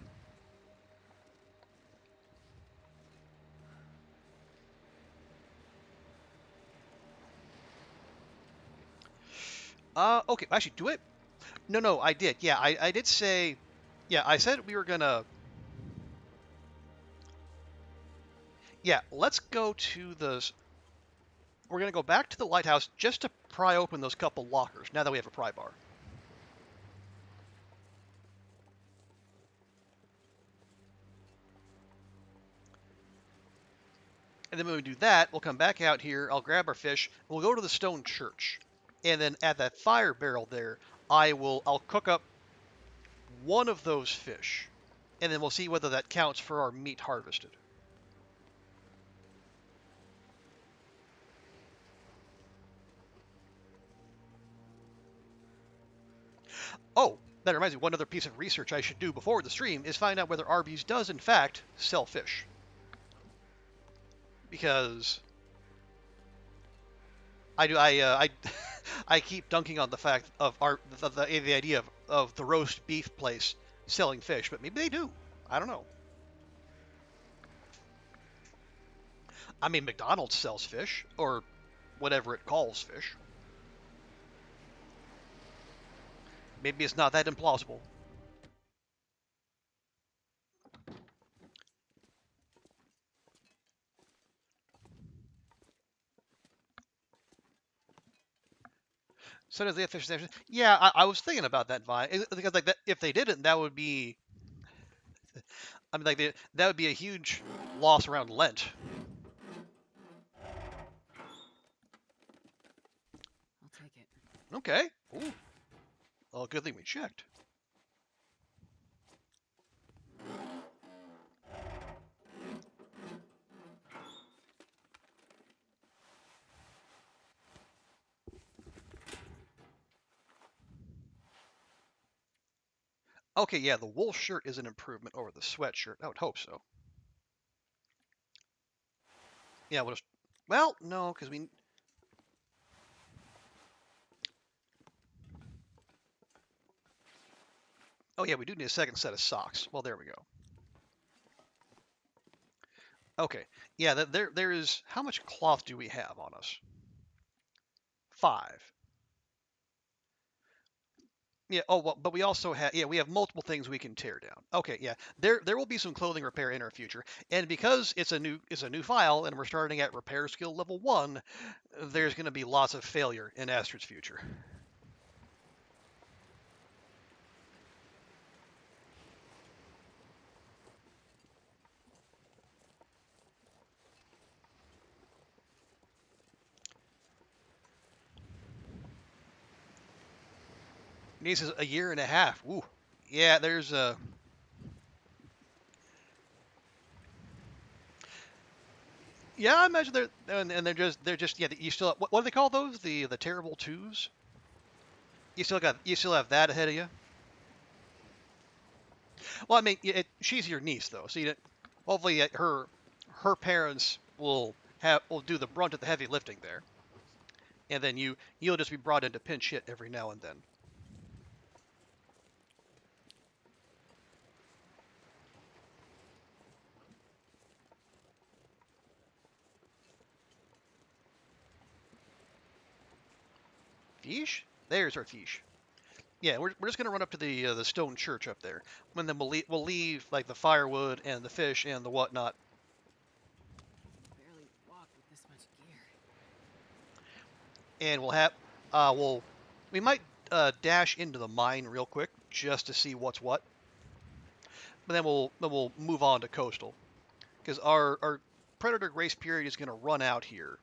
Okay, actually, do it. No, I did. Yeah, I did say. Yeah, I said we were gonna. Yeah, let's go to the. We're gonna go back to the lighthouse just to pry open those couple lockers. Now that we have a pry bar. And then when we do that, we'll come back out here. I'll grab our fish. We'll go to the stone church, and then at that fire barrel there, I'll cook up one of those fish, and then we'll see whether that counts for our meat harvested. Oh, that reminds me, one other piece of research I should do before the stream is find out whether Arby's does in fact sell fish. Because I I keep dunking on the fact of the idea of the roast beef place selling fish, but maybe they do. I don't know. I mean, McDonald's sells fish, or whatever it calls fish. Maybe it's not that implausible. So does the fish station? Yeah, I was thinking about that, Vi, because like that, if they didn't, that would be. I mean, that would be a huge loss around Lent. I'll take it. Okay. Ooh. Well, good thing we checked. Okay, yeah, the wool shirt is an improvement over the sweatshirt. I would hope so. Yeah, we'll just. Well, no, because we. Oh yeah, we do need a second set of socks. Well, there we go. Okay. Yeah, there is. How much cloth do we have on us? 5. Yeah. Oh well, but we also have. Yeah, we have multiple things we can tear down. Okay. Yeah. There will be some clothing repair in our future, and because it's a new file, and we're starting at repair skill level 1, there's going to be lots of failure in Astrid's future. Niece is a year and a half. Ooh. Yeah. There's a. Yeah, I imagine and they're just yeah. You still what do they call those? The terrible twos. You still have that ahead of you. Well, I mean, she's your niece though, so hopefully her parents will do the brunt of the heavy lifting there, and then you'll just be brought into pinch hit every now and then. fish? There's our fish. Yeah, we're just gonna run up to the stone church up there, and then we'll leave like the firewood and the fish and the whatnot. Barely walk with this much gear. And we might dash into the mine real quick just to see what's what, but then we'll move on to coastal, because our predator grace period is gonna run out here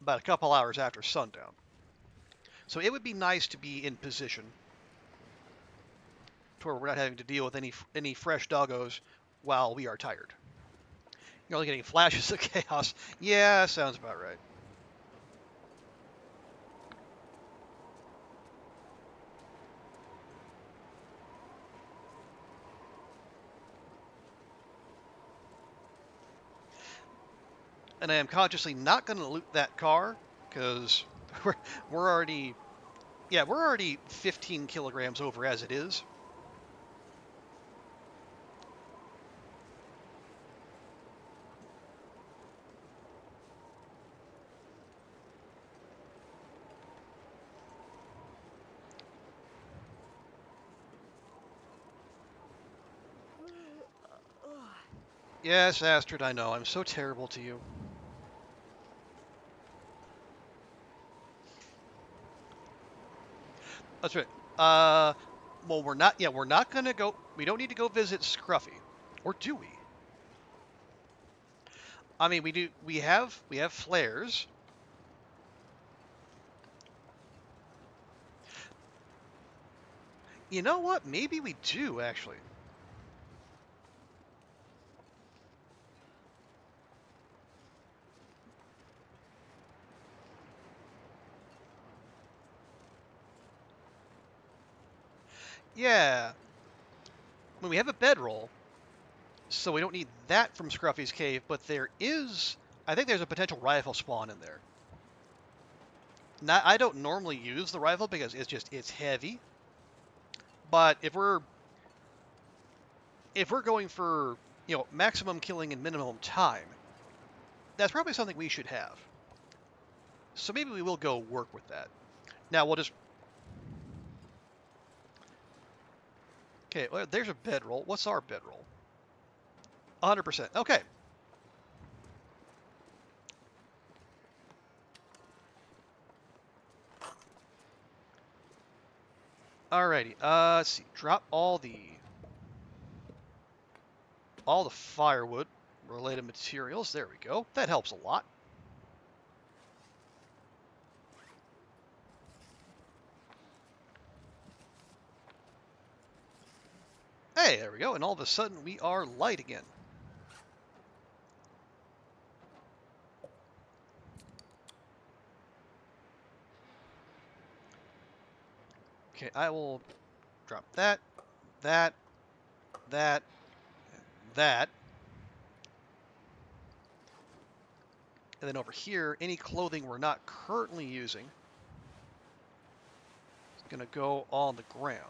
about a couple hours after sundown. So it would be nice to be in position to where we're not having to deal with any fresh doggos while we are tired. You're only getting flashes of chaos. Yeah, sounds about right. And I am consciously not going to loot that car because we're already, yeah, we're already 15 kilograms over as it is. Yes, Astrid, I know. I'm so terrible to you. That's right. Well, we're not. Yeah, we're not gonna go. We don't need to go visit Scruffy, or do we? I mean, we do. We have flares. You know what? Maybe we do actually. Yeah. I mean, we have a bedroll, so we don't need that from Scruffy's cave. But there is. I think there's a potential rifle spawn in there. Not, I don't normally use the rifle because it's heavy. But if we're going for maximum killing and minimum time, that's probably something we should have. So maybe we will go work with that. Now we'll just. Okay, well, there's a bedroll. What's our bedroll? 100%. Okay. Alrighty. Let's see. Drop all the firewood related materials. There we go. That helps a lot. Hey, there we go. And all of a sudden we are light again. Okay, I will drop that, that, that, that. And then over here, any clothing we're not currently using is going to go on the ground.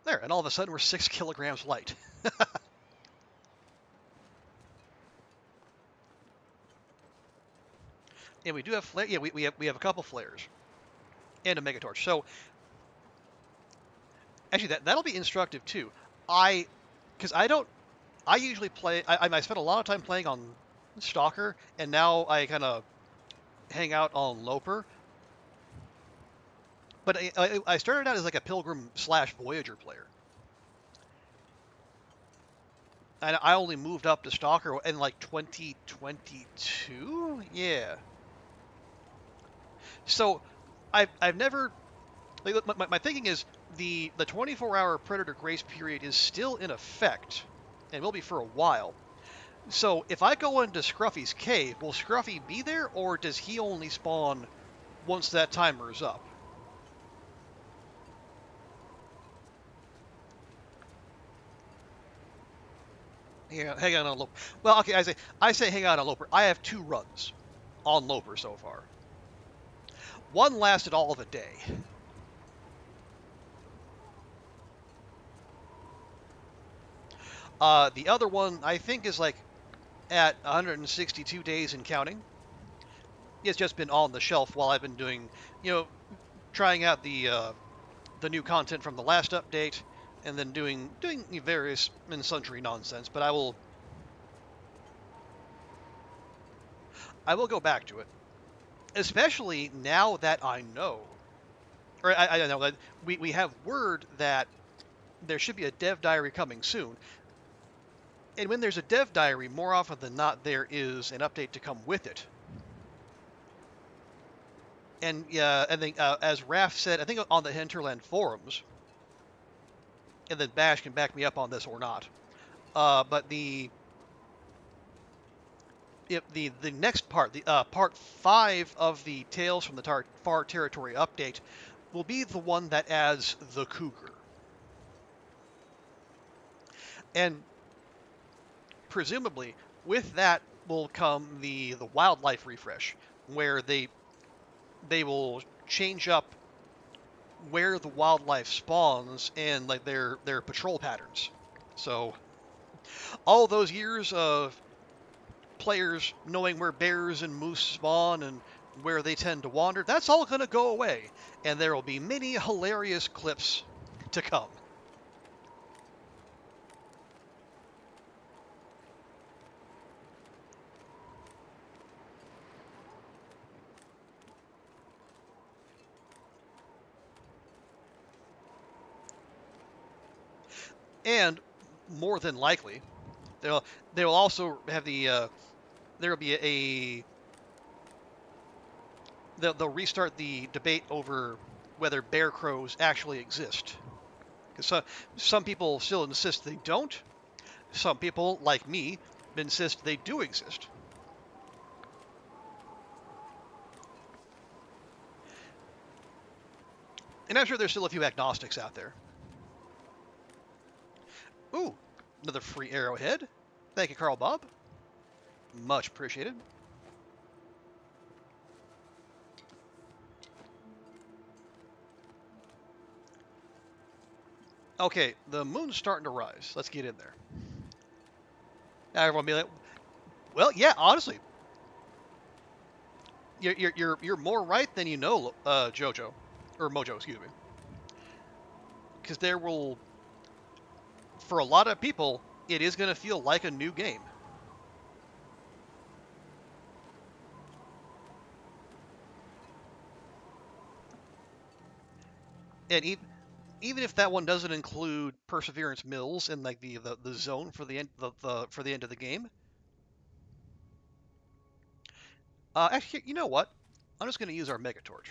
There, and all of a sudden we're 6 kilograms light. And we do have flare. Yeah, we have a couple flares and a mega torch. So actually, that'll be instructive too. Because I usually play. I spend a lot of time playing on Stalker, and now I kind of hang out on Loper. But I started out as like a Pilgrim / Voyager player. And I only moved up to Stalker in like 2022? Yeah. So I've never. Like, my thinking is the 24-hour Predator grace period is still in effect and will be for a while. So if I go into Scruffy's cave, will Scruffy be there, or does he only spawn once that timer is up? Yeah, hang on Loper. Well, okay, I say hang on Loper. I have 2 runs on Loper so far. One lasted all of a day. The other one I think is like at 162 days and counting. It's just been on the shelf while I've been doing, trying out the new content from the last update, and then doing various and sundry nonsense. But I will go back to it, especially now that I know, or I don't know that we have word that there should be a dev diary coming soon. And when there's a dev diary, more often than not, there is an update to come with it. And I think, as Raph said, I think on the Hinterland forums, and then Bash can back me up on this or not. But the next part, the part 5 of the Tales from the Far Territory update, will be the one that adds the cougar. And presumably, with that will come the wildlife refresh, where they will change up where the wildlife spawns and like their patrol patterns. So all those years of players knowing where bears and moose spawn and where they tend to wander, that's all going to go away, and there will be many hilarious clips to come. And more than likely, they'll also have there will be they'll restart the debate over whether bear crows actually exist. Because some people still insist they don't. Some people, like me, insist they do exist. And I'm sure there's still a few agnostics out there. Ooh, another free arrowhead. Thank you, Carl Bob. Much appreciated. Okay, the moon's starting to rise. Let's get in there. Everyone be like, well, yeah, honestly, you're more right than you know, Jojo, or Mojo, excuse me. Because there will, for a lot of people, it is going to feel like a new game. And even if that one doesn't include Perseverance Mills in like the zone for the end for the end of the game. Actually, you know what? I'm just going to use our Mega Torch.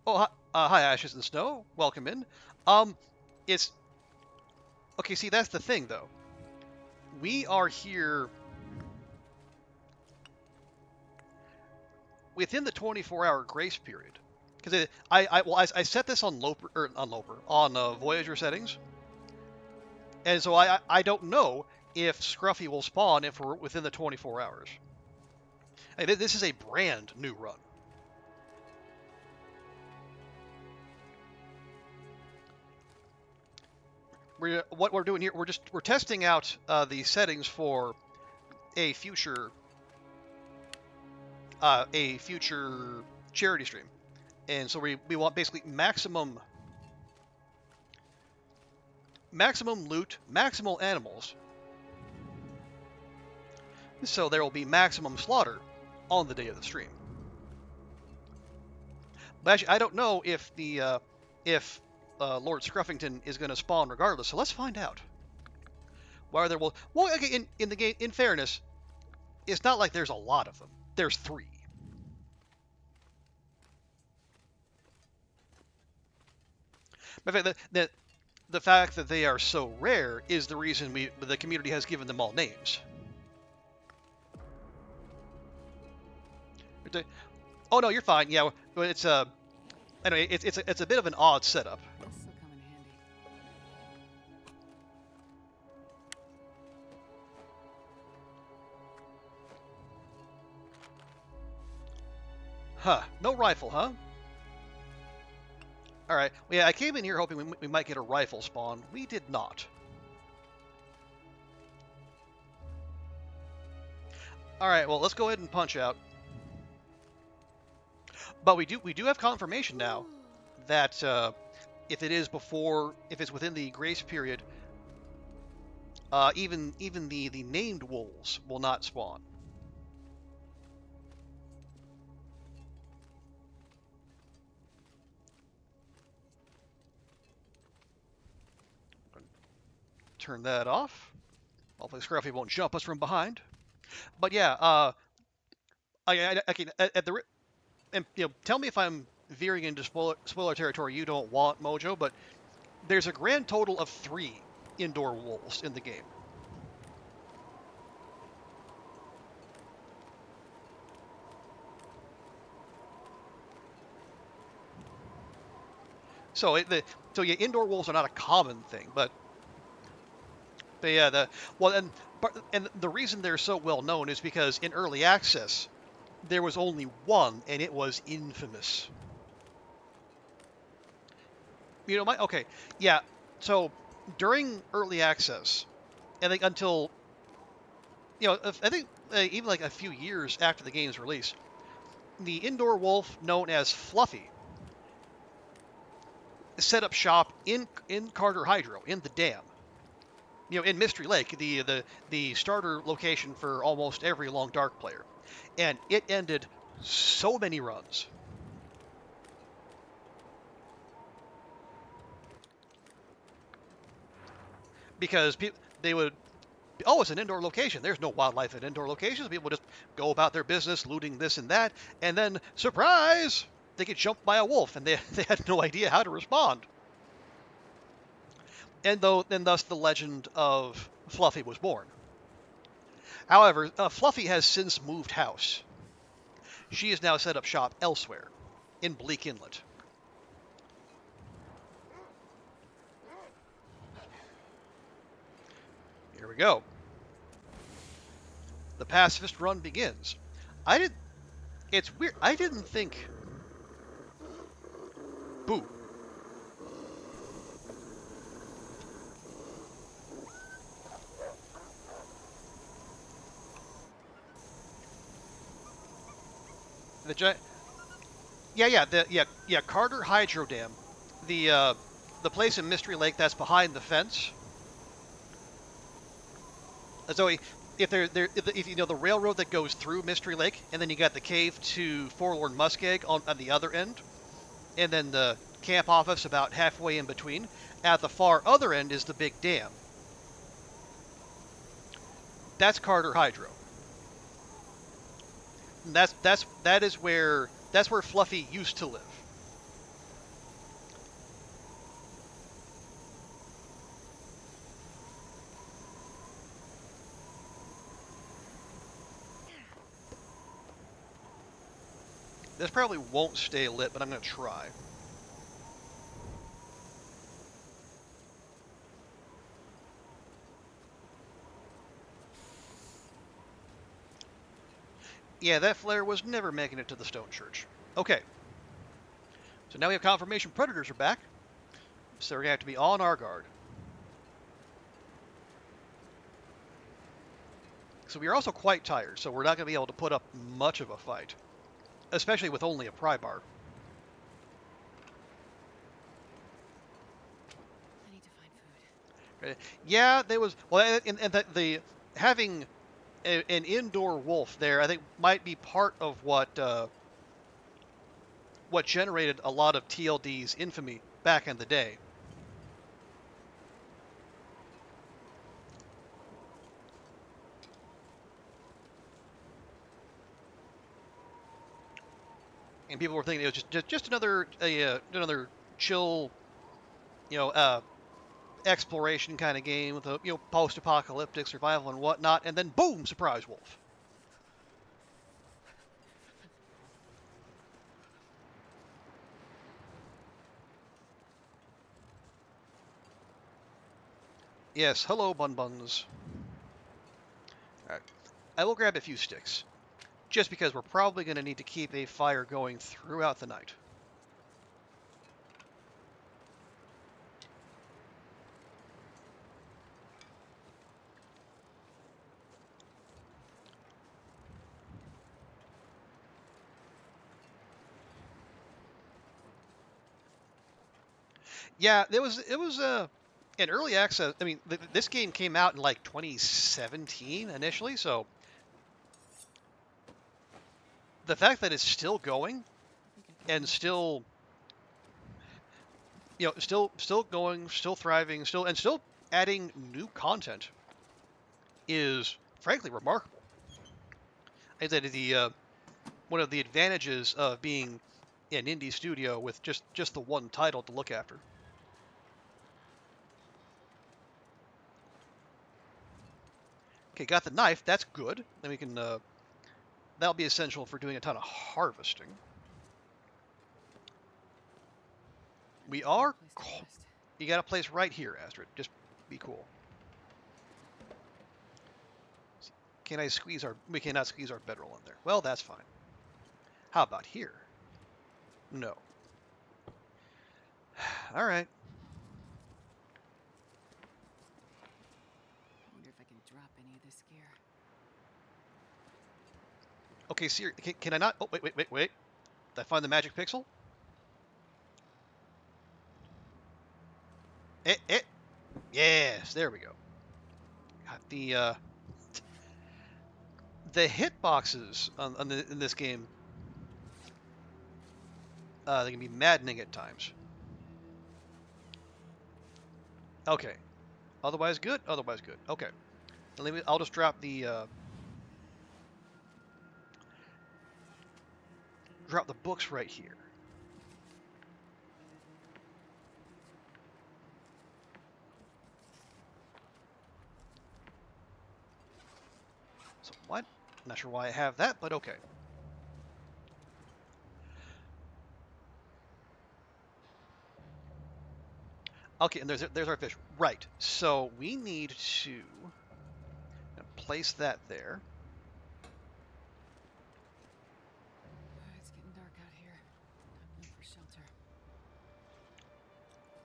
Oh, hi, Ashes and Snow. Welcome in. It's okay. See, that's the thing, though. We are here within the 24-hour grace period, because I set this on Voyager settings, and so I don't know if Scruffy will spawn if we're within the 24 hours. Hey, this is a brand new run. What we're doing here, we're testing out the settings for a future charity stream, and so we want basically maximum loot, maximal animals. So there will be maximum slaughter on the day of the stream. But actually, I don't know if Lord Scruffington is going to spawn regardless. So let's find out. Why there will okay, in the game. In fairness, it's not like there's a lot of them. There's 3. In fact, the fact that they are so rare is the reason the community has given them all names. Oh no, you're fine. Yeah, it's anyway, it's a bit of an odd setup. This'll come in handy. Huh. No rifle, huh? Alright. Well, yeah, I came in here hoping we might get a rifle spawn. We did not. Alright, well, let's go ahead and punch out. But we do have confirmation now that if it's within the grace period, even the named wolves will not spawn. Turn that off. Hopefully Scruffy won't jump us from behind. But yeah, I can at the and tell me if I'm veering into spoiler territory you don't want, Mojo. But there's a grand total of 3 indoor wolves in the game. So yeah, indoor wolves are not a common thing, but yeah, and the reason they're so well known is because in early access there was only one, and it was infamous. Okay, yeah. So during early access, I think until I think even like a few years after the game's release, the indoor wolf known as Fluffy set up shop in Carter Hydro in the dam. In Mystery Lake, the starter location for almost every Long Dark player, and it ended so many runs. Because they would, oh, it's an indoor location. There's no wildlife at indoor locations. People would just go about their business, looting this and that, and then, surprise, they get jumped by a wolf, and they had no idea how to respond. And thus the legend of Fluffy was born. However, Fluffy has since moved house. She has now set up shop elsewhere, in Bleak Inlet. Here we go. The Pacifist run begins. It's weird. I didn't think. Boo. The giant. Yeah. Carter Hydro Dam, the place in Mystery Lake that's behind the fence. So if you know the railroad that goes through Mystery Lake, and then you got the cave to Forlorn Muskeg on the other end, and then the camp office about halfway in between. At the far other end is the big dam. That's Carter Hydro. And that's where Fluffy used to live. This probably won't stay lit, but I'm going to try. Yeah, that flare was never making it to the Stone Church. Okay. So now we have confirmation predators are back. So we're going to have to be on our guard. So we are also quite tired, so we're not going to be able to put up much of a fight. Especially with only a pry bar. I need to find food. Yeah, there was. Well, and the having an indoor wolf there, I think, might be part of what generated a lot of TLD's infamy back in the day. And people were thinking it was just another chill, exploration kind of game with a post-apocalyptic survival and whatnot, and then boom, surprise wolf. Yes, hello, Bun Buns. All right, I will grab a few sticks, just because we're probably going to need to keep a fire going throughout the night. Yeah, it was an early access. I mean, this game came out in like 2017 initially, so the fact that it's still going I think I can and use still, still going, still thriving, still adding new content is frankly remarkable. I think that the one of the advantages of being an indie studio with just the one title to look after. Okay, got the knife. That's good. Then we can. That'll be essential for doing a ton of harvesting. We this. Find a are. place to rest. You got a place right here, Astrid. Just be cool. Can I squeeze our? We cannot squeeze our bedroll in there. Well, that's fine. How about here? No. All right. I wonder if I can drop any of this gear. Okay, Siri, can I not? Oh, wait. Did I find the magic pixel? Eh. Yes, there we go. Got the hitboxes in this game. They can be maddening at times. Okay. Otherwise good. Otherwise good. Okay. I'll just drop the books right here. So what? Not sure why I have that, but okay. Okay, and there's our fish. Right. So we need to place that there. It's getting dark out here. Time to look for shelter.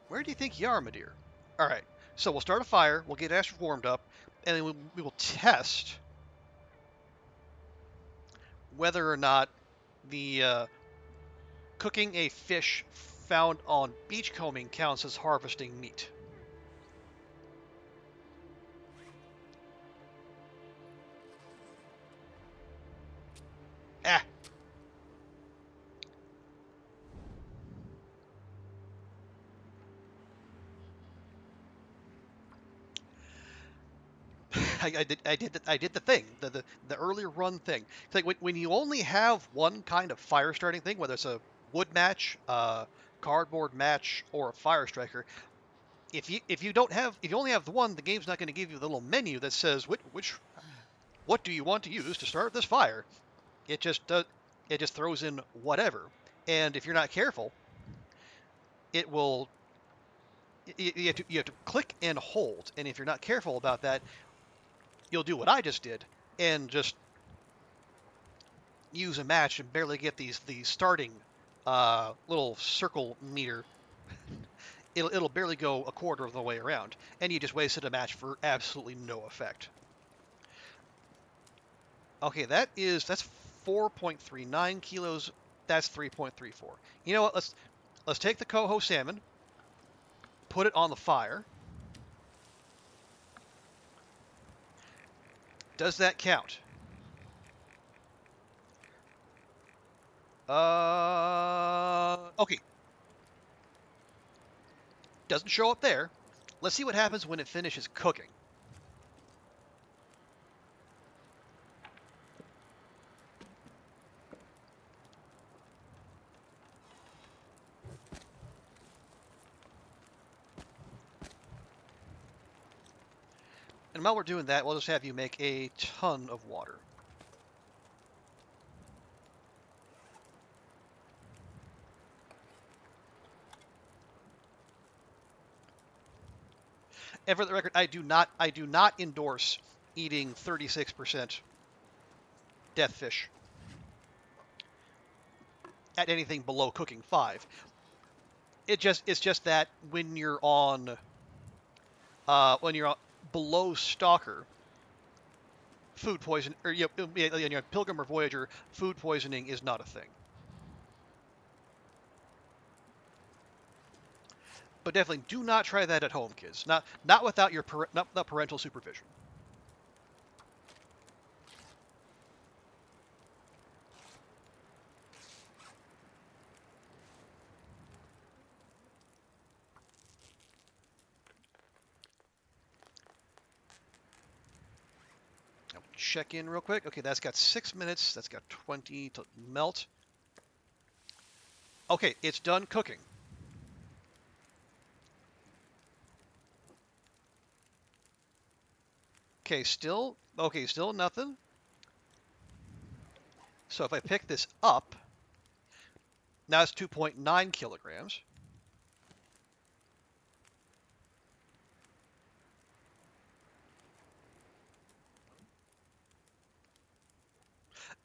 Where do you think you are, my dear? All right. So we'll start a fire. We'll get Astrid warmed up, and then we will test whether or not the cooking a fish found on beachcombing counts as harvesting meat. Ah. I did the thing, the earlier run thing. It's like when you only have one kind of fire starting thing, whether it's a wood match, cardboard match, or a fire striker. If you only have the one, the game's not going to give you the little menu that says what do you want to use to start this fire. It just does. It just throws in whatever, and if you're not careful, it will. You have to click and hold, and if you're not careful about that, you'll do what I just did and just use a match and barely get the starting little circle meter. It'll barely go a quarter of the way around, and you just wasted a match for absolutely no effect. Okay, that's 4.39 kilos. That's 3.34. You know what? Let's take the coho salmon, put it on the fire. Does that count? Okay. Doesn't show up there. Let's see what happens when it finishes cooking. And while we're doing that, we'll just have you make a ton of water. And for the record, I do not endorse eating 36% death fish. at anything below cooking 5. It's just that when you're on below Stalker, food poison or Pilgrim or Voyager, food poisoning is not a thing. But definitely do not try that at home, kids. Not without your not parental supervision. I'll check in real quick. Okay, that's got 6 minutes. That's got 20 to melt. Okay, it's done cooking. Okay, still nothing. So if I pick this up, now it's 2.9 kilograms.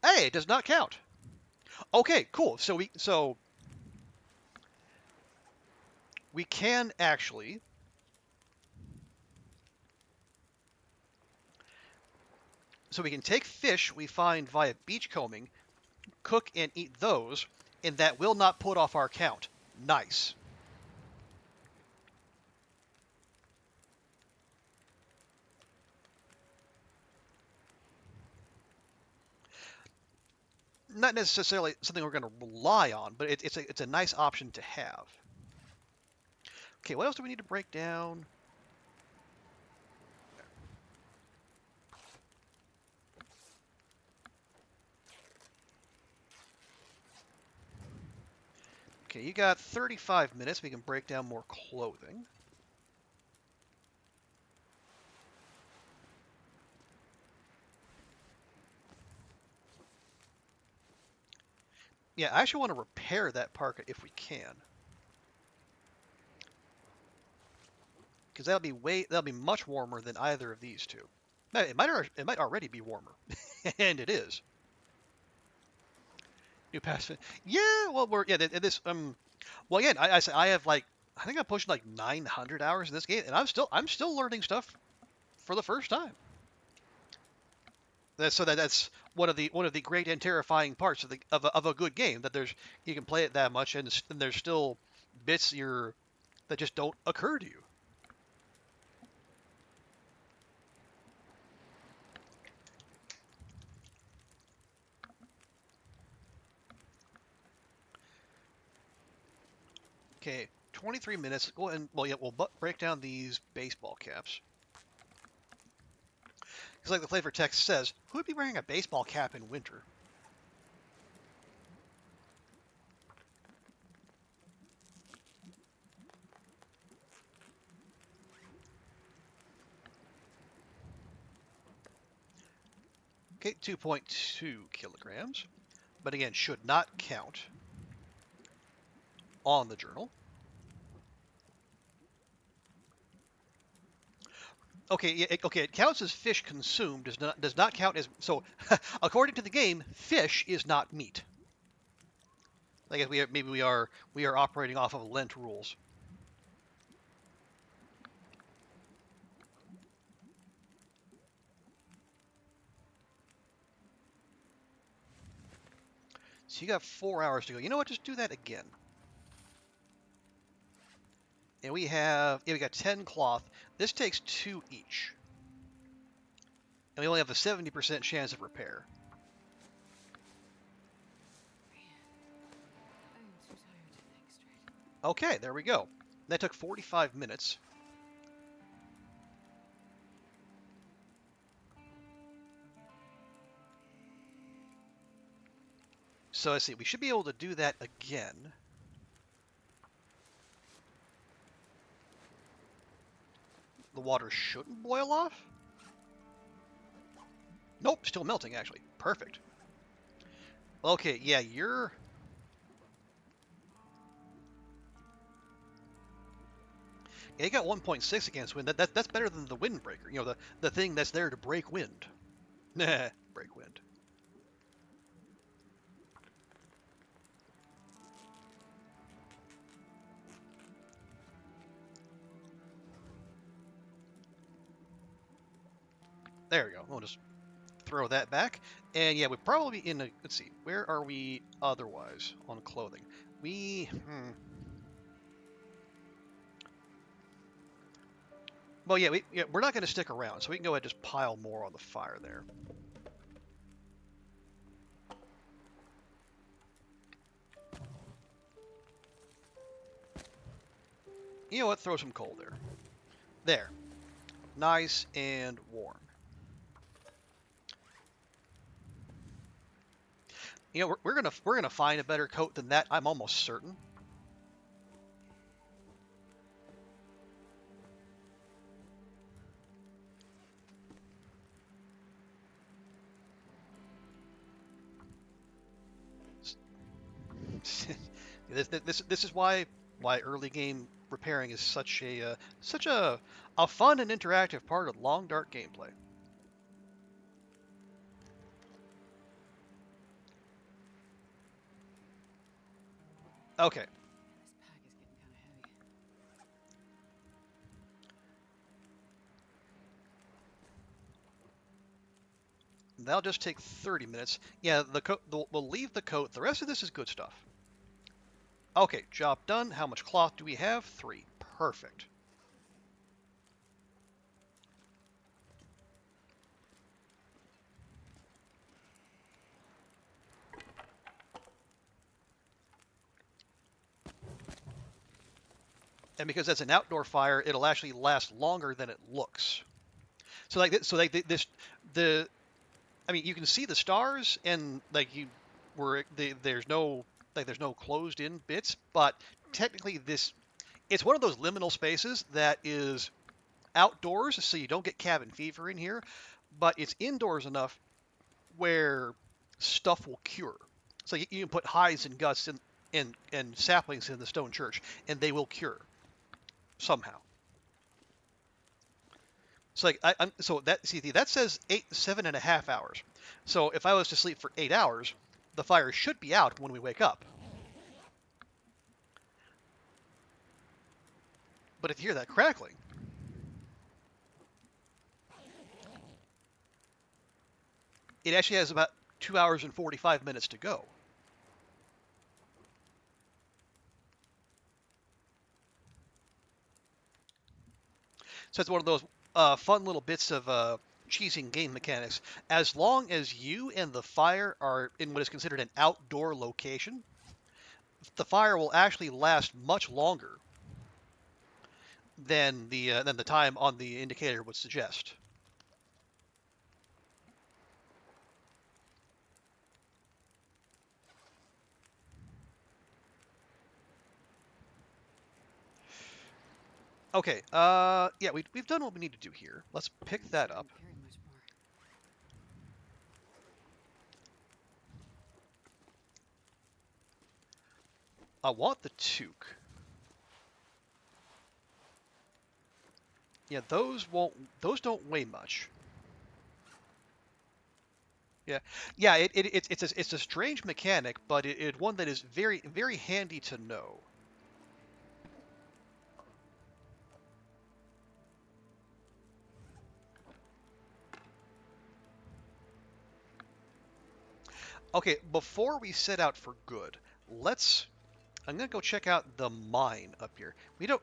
Hey, it does not count. Okay, cool. So we can actually we can take fish we find via beachcombing, cook and eat those, and that will not put off our count. Nice. Not necessarily something we're going to rely on, but it's a nice option to have. Okay, what else do we need to break down? Okay, you got 35 minutes. We can break down more clothing. Yeah, I actually want to repair that parka if we can. Because that'll be much warmer than either of these two. It might already be warmer, and it is. New Pacifist. Yeah, well, this well, again, I have like I think I'm pushing like 900 hours in this game, and I'm still learning stuff for the first time. That's one of the great and terrifying parts of a good game, that you can play it that much, and there's still bits that just don't occur to you. Okay, 23 minutes. Go ahead and, well, yeah, we'll break down these baseball caps. Because like the flavor text says, who would be wearing a baseball cap in winter? Okay, 2.2 kilograms. But again, should not count on the journal. Okay, it counts as fish consumed. Does not count as so. According to the game, fish is not meat. I guess we are operating off of Lent rules. So you got 4 hours to go. You know what? Just do that again. And we got 10 cloth. This takes 2 each. And we only have a 70% chance of repair. I am too tired to think straight. Okay, there we go. That took 45 minutes. So let's see, we should be able to do that again. The water shouldn't boil off? Nope, still melting actually. Perfect. Okay, yeah, you got 1.6 against wind. That's better than the windbreaker. You know, the thing that's there to break wind. Nah, break wind. There we go. We'll just throw that back. And yeah, we'd probably be in a. Let's see. Where are we otherwise on clothing? Well, yeah, we're not going to stick around, so we can go ahead and just pile more on the fire there. You know what? Throw some coal there. There. Nice and warm. You know, we're gonna find a better coat than that. I'm almost certain. This is why early game repairing is such a fun and interactive part of long dark gameplay. Okay. This pack is getting kind of heavy. That'll just take 30 minutes. Yeah, we'll leave the coat. The rest of this is good stuff. Okay, job done. How much cloth do we have? 3. Perfect. And because that's an outdoor fire, it'll actually last longer than it looks. So I mean, you can see the stars, and like there's no closed in bits, but technically it's one of those liminal spaces that is outdoors, so you don't get cabin fever in here, but it's indoors enough where stuff will cure. So you can put hides and guts and saplings in the stone church, and they will cure somehow. So like so that says 7.5 hours. So if I was to sleep for 8 hours, the fire should be out when we wake up. But if you hear that crackling, it actually has about 2 hours and 45 minutes to go. So it's one of those fun little bits of cheesing game mechanics. As long as you and the fire are in what is considered an outdoor location, the fire will actually last much longer than the time on the indicator would suggest. Okay, yeah, we've done what we need to do here. Let's pick that up. Carry much more. I want the toque. Yeah, those don't weigh much. Yeah, yeah, it's a strange mechanic, but one that is very very handy to know. Okay, before we set out for good, I'm gonna go check out the mine up here. We don't.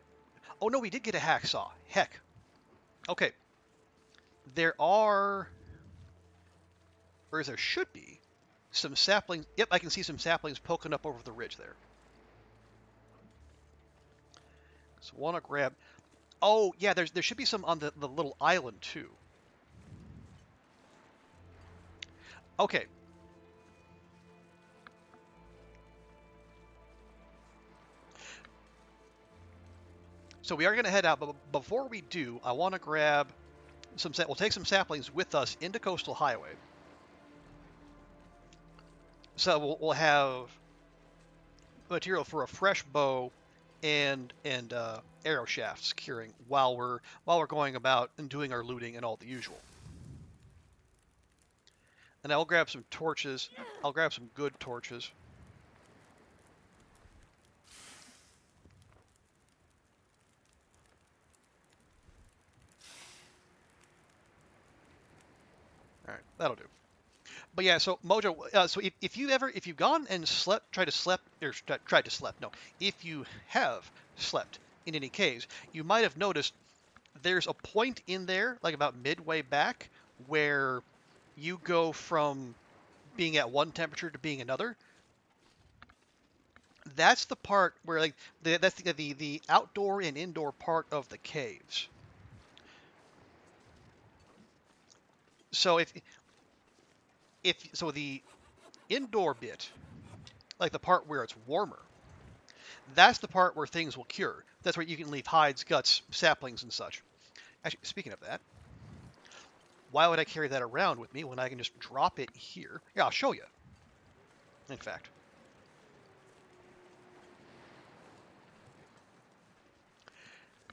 Oh no, we did get a hacksaw. Heck. Okay. There are, or there should be, some saplings. Yep, I can see some saplings poking up over the ridge there. So want to grab. Oh yeah, there should be some on the little island too. Okay. So we are going to head out, but before we do, I want to grab we'll take some saplings with us into Coastal Highway. So we'll have material for a fresh bow and arrow shafts curing while we're going about and doing our looting and all the usual. And I'll grab some torches. I'll grab some good torches. But yeah, so Mojo. So if you've gone and tried to slept or tried to slept, no, if you have slept in any caves, you might have noticed there's a point in there, like about midway back, where you go from being at one temperature to being another. That's the part where like that's the outdoor and indoor part of the caves. So if so the indoor bit, like the part where it's warmer, that's the part where things will cure. That's where you can leave hides, guts, saplings, and such. Actually, speaking of that, why would I carry that around with me when I can just drop it here? Yeah, I'll show you. In fact.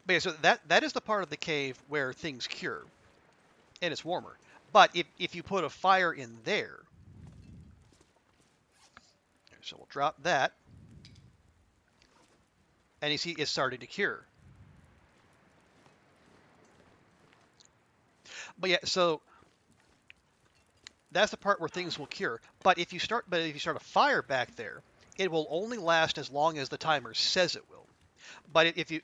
But yeah, so that is the part of the cave where things cure, and it's warmer. But if you put a fire in there, so we'll drop that, and you see it's starting to cure. But yeah, so that's the part where things will cure. But if you start a fire back there, it will only last as long as the timer says it will. But if you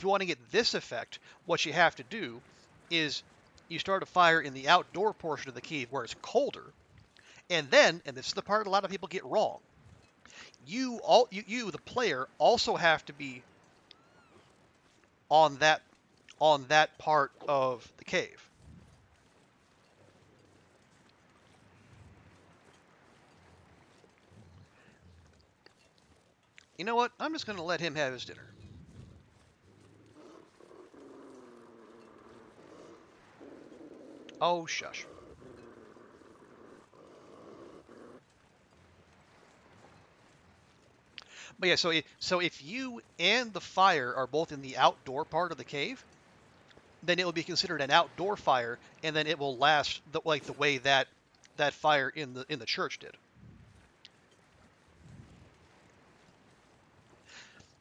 want to get this effect, what you have to do is you start a fire in the outdoor portion of the cave where it's colder, and then, and this is the part a lot of people get wrong, you the player also have to be on that part of the cave. You know what? I'm just going to let him have his dinner. Oh, shush. But yeah, so if you and the fire are both in the outdoor part of the cave, then it will be considered an outdoor fire, and then it will last like the way that fire in the church did.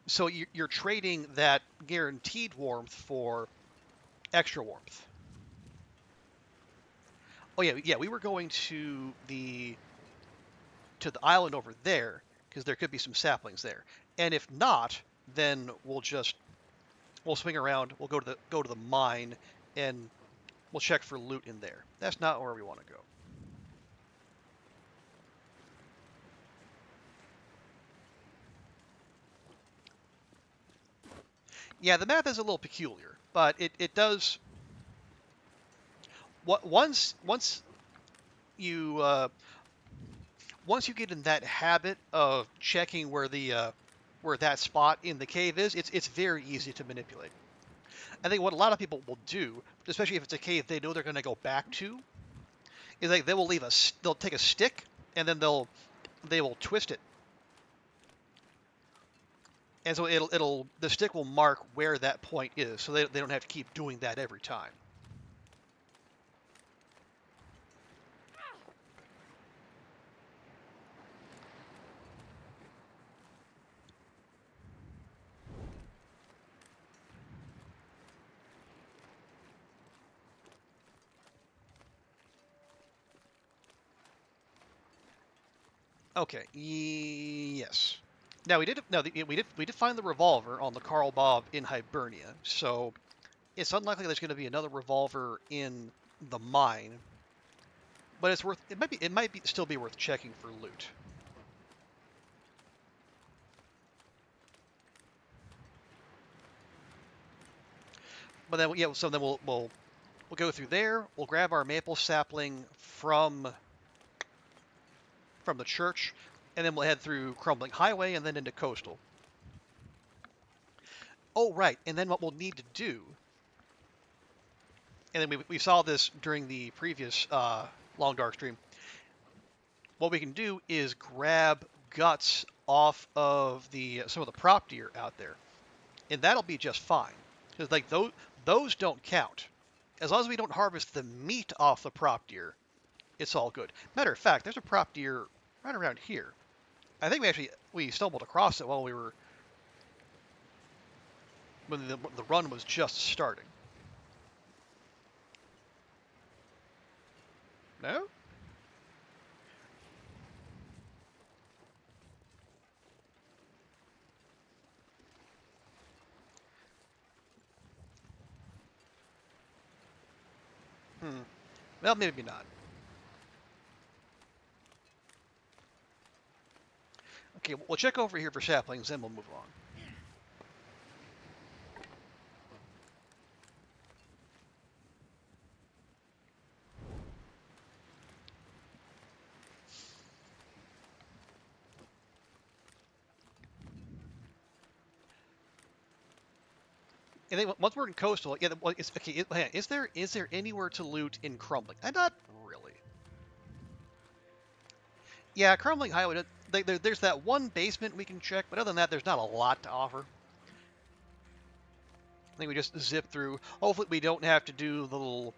So you're trading that guaranteed warmth for extra warmth. Oh yeah, yeah. We were going to the island over there because there could be some saplings there, and if not, then we'll swing around. We'll go to the mine, and we'll check for loot in there. That's not where we want to go. Yeah, the map is a little peculiar, but it does. Once you once you get in that habit of checking where that spot in the cave is, it's very easy to manipulate. I think what a lot of people will do, especially if it's a cave they know they're going to go back to, is like they'll take a stick and then they will twist it, and so the stick will mark where that point is, so they don't have to keep doing that every time. Okay. Yes. Now we did no we did find the revolver on the Carl Bob in Hibernia, so it's unlikely there's going to be another revolver in the mine, but it might be still be worth checking for loot. But then yeah, so then we'll go through there. We'll grab our maple sapling from the church, and then we'll head through Crumbling Highway and then into Coastal. Oh right, and then what we'll need to do, and then we saw this during the previous Long Dark stream. What we can do is grab guts off of some of the prop deer out there, and that'll be just fine because like those don't count. As long as we don't harvest the meat off the prop deer, it's all good. Matter of fact, there's a prop deer right around here. I think we stumbled across it while when the run was just starting. No? Well, maybe not. Okay, we'll check over here for saplings, then we'll move on. And then once we're in coastal, yeah. Well, okay. Hang on, is there anywhere to loot in Crumbling? Not really. Yeah, Crumbling Highway. There's that one basement we can check, but other than that, there's not a lot to offer. I think we just zip through. Hopefully, we don't have to do the little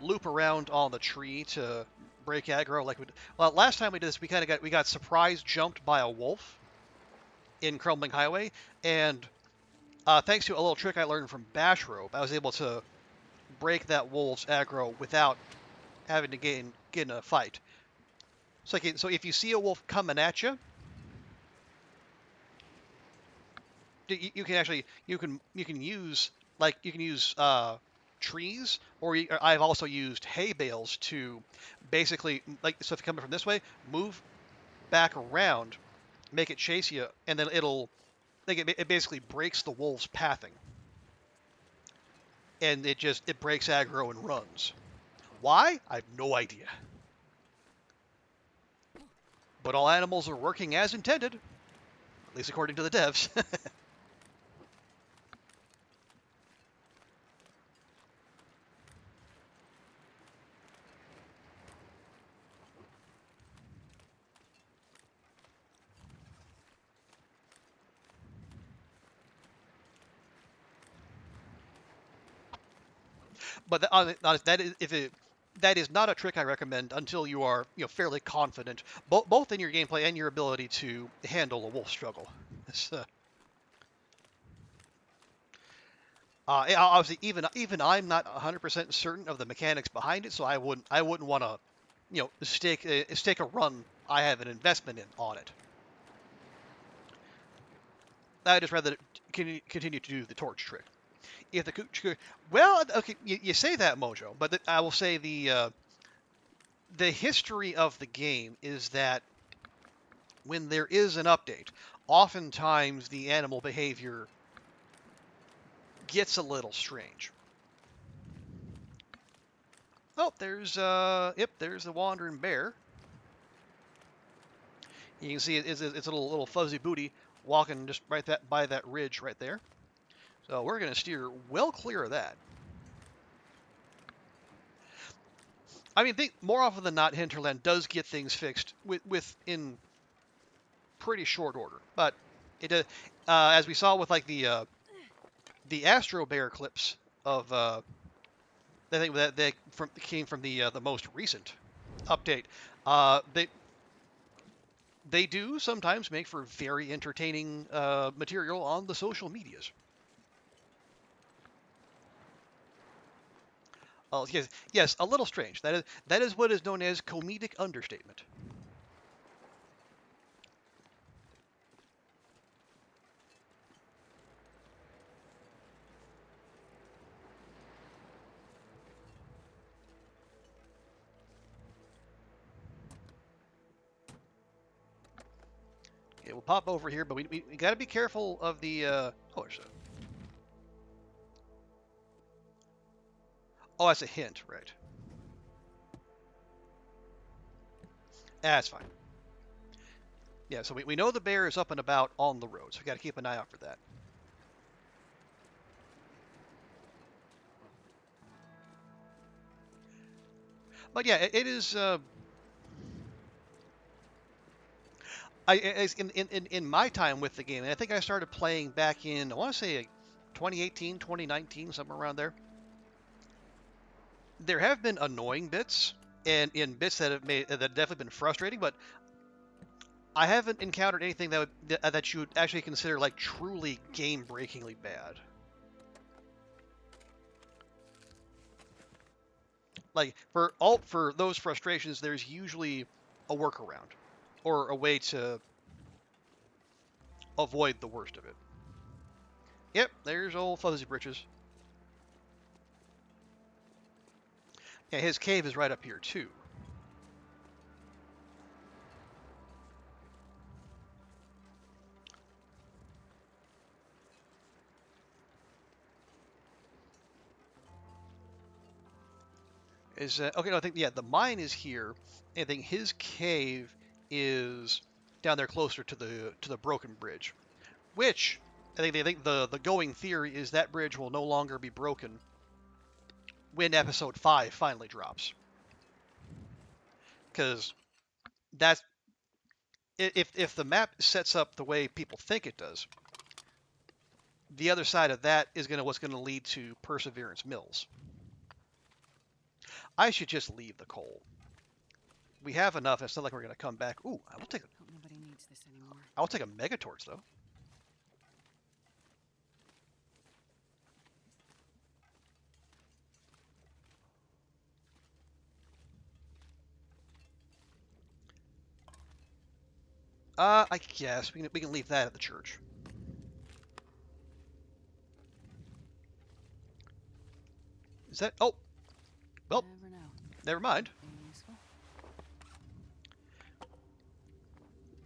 loop around on the tree to break aggro. Like well, last time we did this, we got surprise jumped by a wolf in Crumbling Highway, and thanks to a little trick I learned from Bash Rope, I was able to break that wolf's aggro without having to get in a fight. So if you see a wolf coming at you, you can actually you can use trees, or I've also used hay bales to basically, like, so if you're coming from this way, move back around, make it chase you, and then it basically breaks the wolf's pathing, and it breaks aggro and runs. Why? I have no idea. But all animals are working as intended, at least according to the devs. But that is not a trick I recommend until you are fairly confident, both in your gameplay and your ability to handle a wolf struggle. Obviously, even I'm not 100% certain of the mechanics behind it, so I wouldn't want to stake a run I have an investment in on it. I'd just rather continue to do the torch trick. If well, okay, you say that, Mojo, but I will say the history of the game is that when there is an update, oftentimes the animal behavior gets a little strange. Oh, there's the wandering bear. You can see it's a little fuzzy booty walking just right by that ridge right there. So we're going to steer well clear of that. I mean, more often than not, Hinterland does get things fixed within pretty short order. But it, as we saw with like the Astro Bear clips of, I think that they came from the most recent update. They do sometimes make for very entertaining material on the social medias. Oh, yes, a little strange. That is what is known as comedic understatement. Okay, we'll pop over here, but we got to be careful of the. Oh, that's a hint, right? That's fine. Yeah, so we know the bear is up and about on the road, so we got to keep an eye out for that. But yeah, it is. In my time with the game, and I think I started playing back in, I want to say 2018, 2019, somewhere around there. There have been annoying bits, and in bits that have definitely been frustrating, but I haven't encountered anything that you would actually consider like truly game-breakingly bad. Like for those frustrations, there's usually a workaround or a way to avoid the worst of it. Yep, there's old Fuzzy Britches. Yeah, his cave is right up here too. Is okay? No, I think yeah, the mine is here. I think his cave is down there closer to the broken bridge, which I think the going theory is that bridge will no longer be broken when episode 5 finally drops, because that's if the map sets up the way people think it does, the other side of that is what's gonna lead to Perseverance Mills. I should just leave the coal. We have enough. It's not like we're gonna come back. Ooh, I will take Hope nobody needs this anymore. I'll take a megatorch though. I guess we can leave that at the church. Is that? Oh, well, Never know. never mind. Being useful.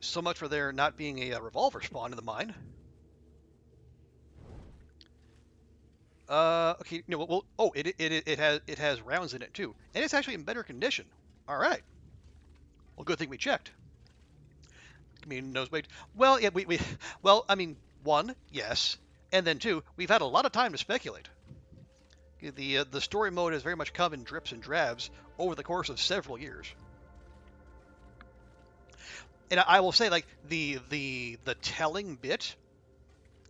So much for there not being a revolver spawn in the mine. Okay, no, well, oh, it has rounds in it too, and it's actually in better condition. All right. Well, good thing we checked. I mean, nosebleed. Well, yeah, well, I mean, one, yes, and then two, we've had a lot of time to speculate. The story mode has very much come in drips and drabs over the course of several years. And I will say, like the telling bit,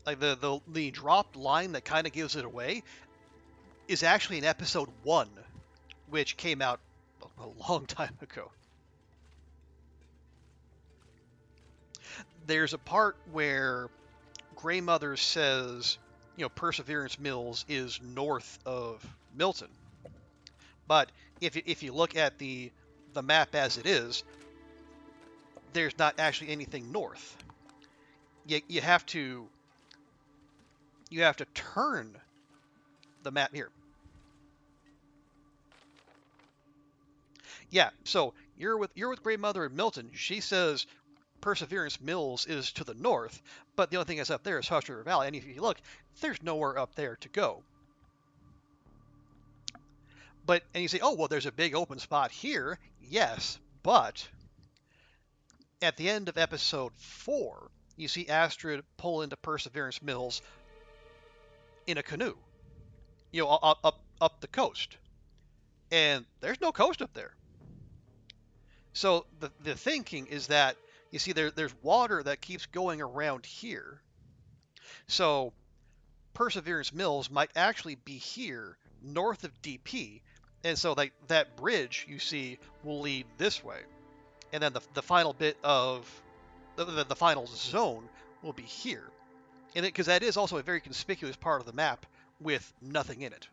like the dropped line that kind of gives it away, is actually in episode 1, which came out a long time ago. There's a part where Grey Mother says, Perseverance Mills is north of Milton. But if you look at the map as it is, there's not actually anything north. You have to turn the map here. Yeah, so you're with Grey Mother and Milton. She says Perseverance Mills is to the north, but the only thing that's up there is Hush River Valley. And if you look, there's nowhere up there to go. And you say, oh, well, there's a big open spot here. Yes, but at the end of episode 4, you see Astrid pull into Perseverance Mills in a canoe, up the coast. And there's no coast up there. So the thinking is that, you see, there's water that keeps going around here. So Perseverance Mills might actually be here, north of DP. And so that bridge, you see, will lead this way. And then the final bit of the final zone will be here. And because that is also a very conspicuous part of the map with nothing in it.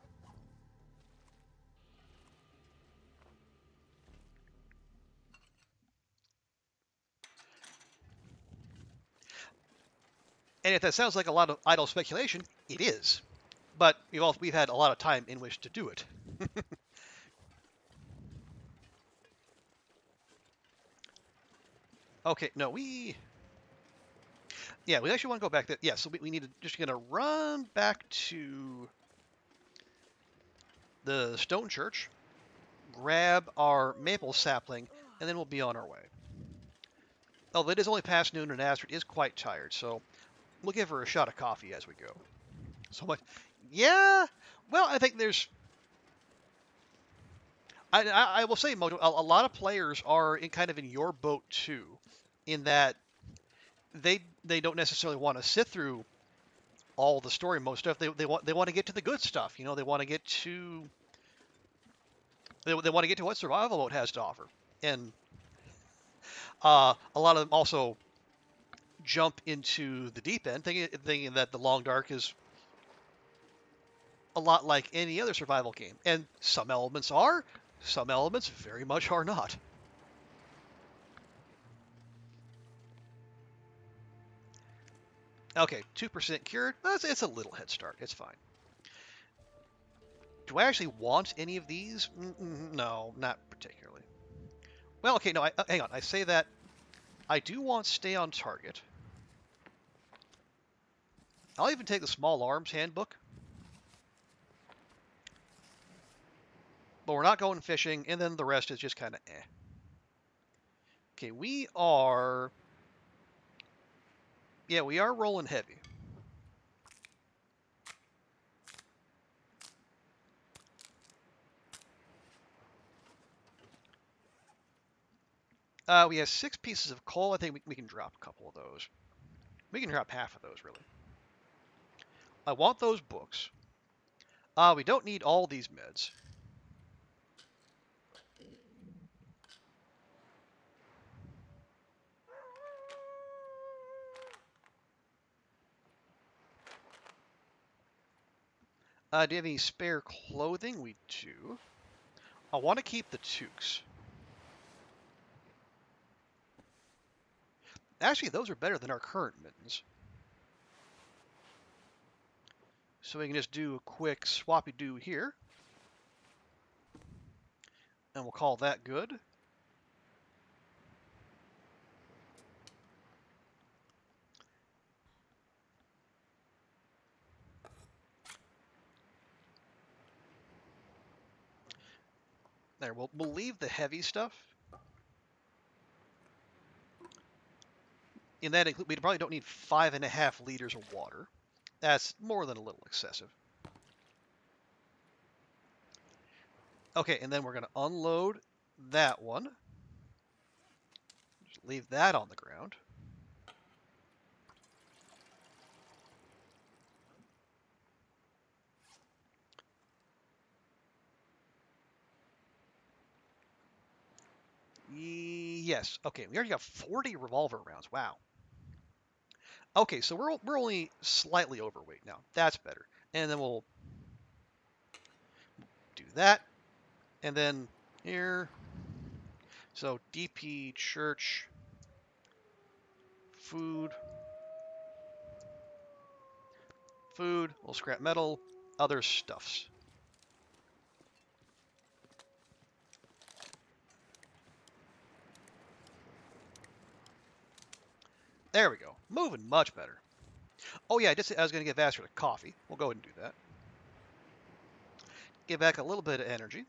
And if that sounds like a lot of idle speculation, it is. But we've had a lot of time in which to do it. Okay, no, we actually want to go back there. Yeah, so we need to just gonna run back to the stone church, grab our maple sapling, and then we'll be on our way. Although it is only past noon and Astrid is quite tired, so we'll give her a shot of coffee as we go. So much. Yeah, well, I think there's... I will say, Moto, a lot of players are kind of in your boat too, in that they don't necessarily want to sit through all the story mode stuff. They want to get to the good stuff. They want to get to what survival mode has to offer, and a lot of them also jump into the deep end, thinking that the Long Dark is a lot like any other survival game, and some elements are, some elements very much are not. Okay, 2% cured. It's a little head start. It's fine. Do I actually want any of these? No, not particularly. Well, okay, no, hang on. I say that I do want stay on target. I'll even take the small arms handbook. But we're not going fishing, and then the rest is just kind of eh. Okay, we are... Yeah, we are rolling heavy. We have 6 pieces of coal. I think we can drop a couple of those. We can drop half of those, really. I want those books. We don't need all these meds. Do you have any spare clothing? We do. I want to keep the toques. Actually, those are better than our current mittens. So we can just do a quick swappy-doo here. And we'll call that good. There, we'll leave the heavy stuff. In that, we probably don't need 5.5 liters of water. That's more than a little excessive. Okay, and then we're going to unload that one. Just leave that on the ground. Yes. Okay, we already got 40 revolver rounds. Wow. Okay, so we're only slightly overweight now. That's better. And then we'll do that. And then here. So DP, church, food, we'll scrap metal, other stuffs. There we go. Moving much better. Oh yeah, I was going to give Astrid a coffee. We'll go ahead and do that. Give back a little bit of energy.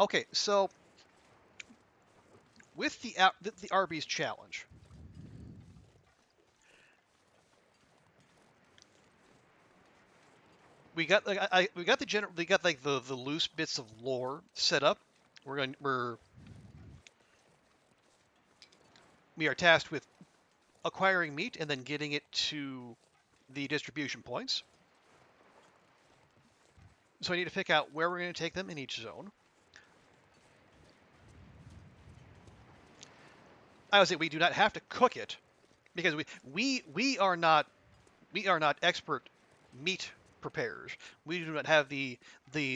Okay, so with the Arby's challenge, we got like we got the loose bits of lore set up. We are tasked with acquiring meat and then getting it to the distribution points. So I need to pick out where we're going to take them in each zone. I would say we do not have to cook it because we are not expert meat preparers. We do not have the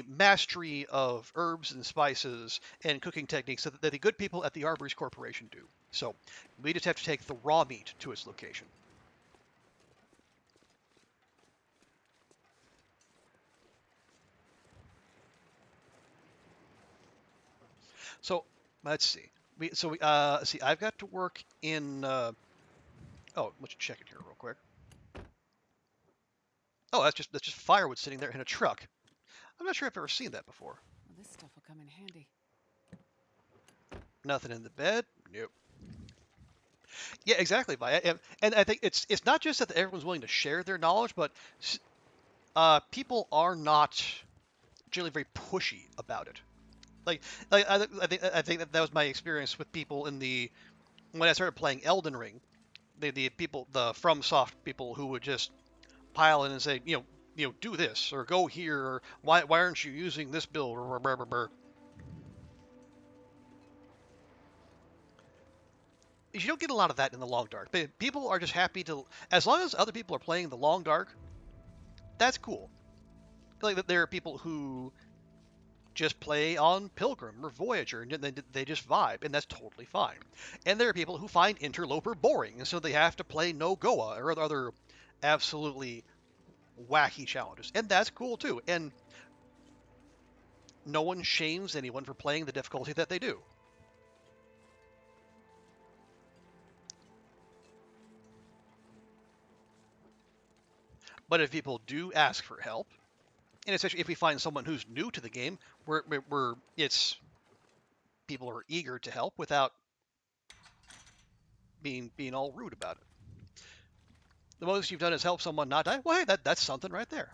mastery of herbs and spices and cooking techniques that the good people at the Arby's Corporation do. So we just have to take the raw meat to its location. So let's see. Let's see. I've got to work in. Oh, let's check it here real quick. Oh, that's just firewood sitting there in a truck. I'm not sure if I've ever seen that before. Well, this stuff will come in handy. Nothing in the bed. Nope. Yeah, exactly. And I think it's not just that everyone's willing to share their knowledge, but people are not generally very pushy about it. I think that was my experience with people when I started playing Elden Ring. The people, the FromSoft people who would just pile in and say, do this or go here, or why aren't you using this build, or blah, blah, blah. You don't get a lot of that in the Long Dark. People are just happy to, as long as other people are playing the Long Dark, that's cool. Like, there are people who just play on Pilgrim or Voyager, and they just vibe, and that's totally fine. And there are people who find Interloper boring, and so they have to play No Goa or other absolutely wacky challenges, and that's cool too. And no one shames anyone for playing the difficulty that they do. But if people do ask for help, and especially if we find someone who's new to the game, where it's people are eager to help without being all rude about it. The most you've done is help someone not die. Well, hey, that's something right there.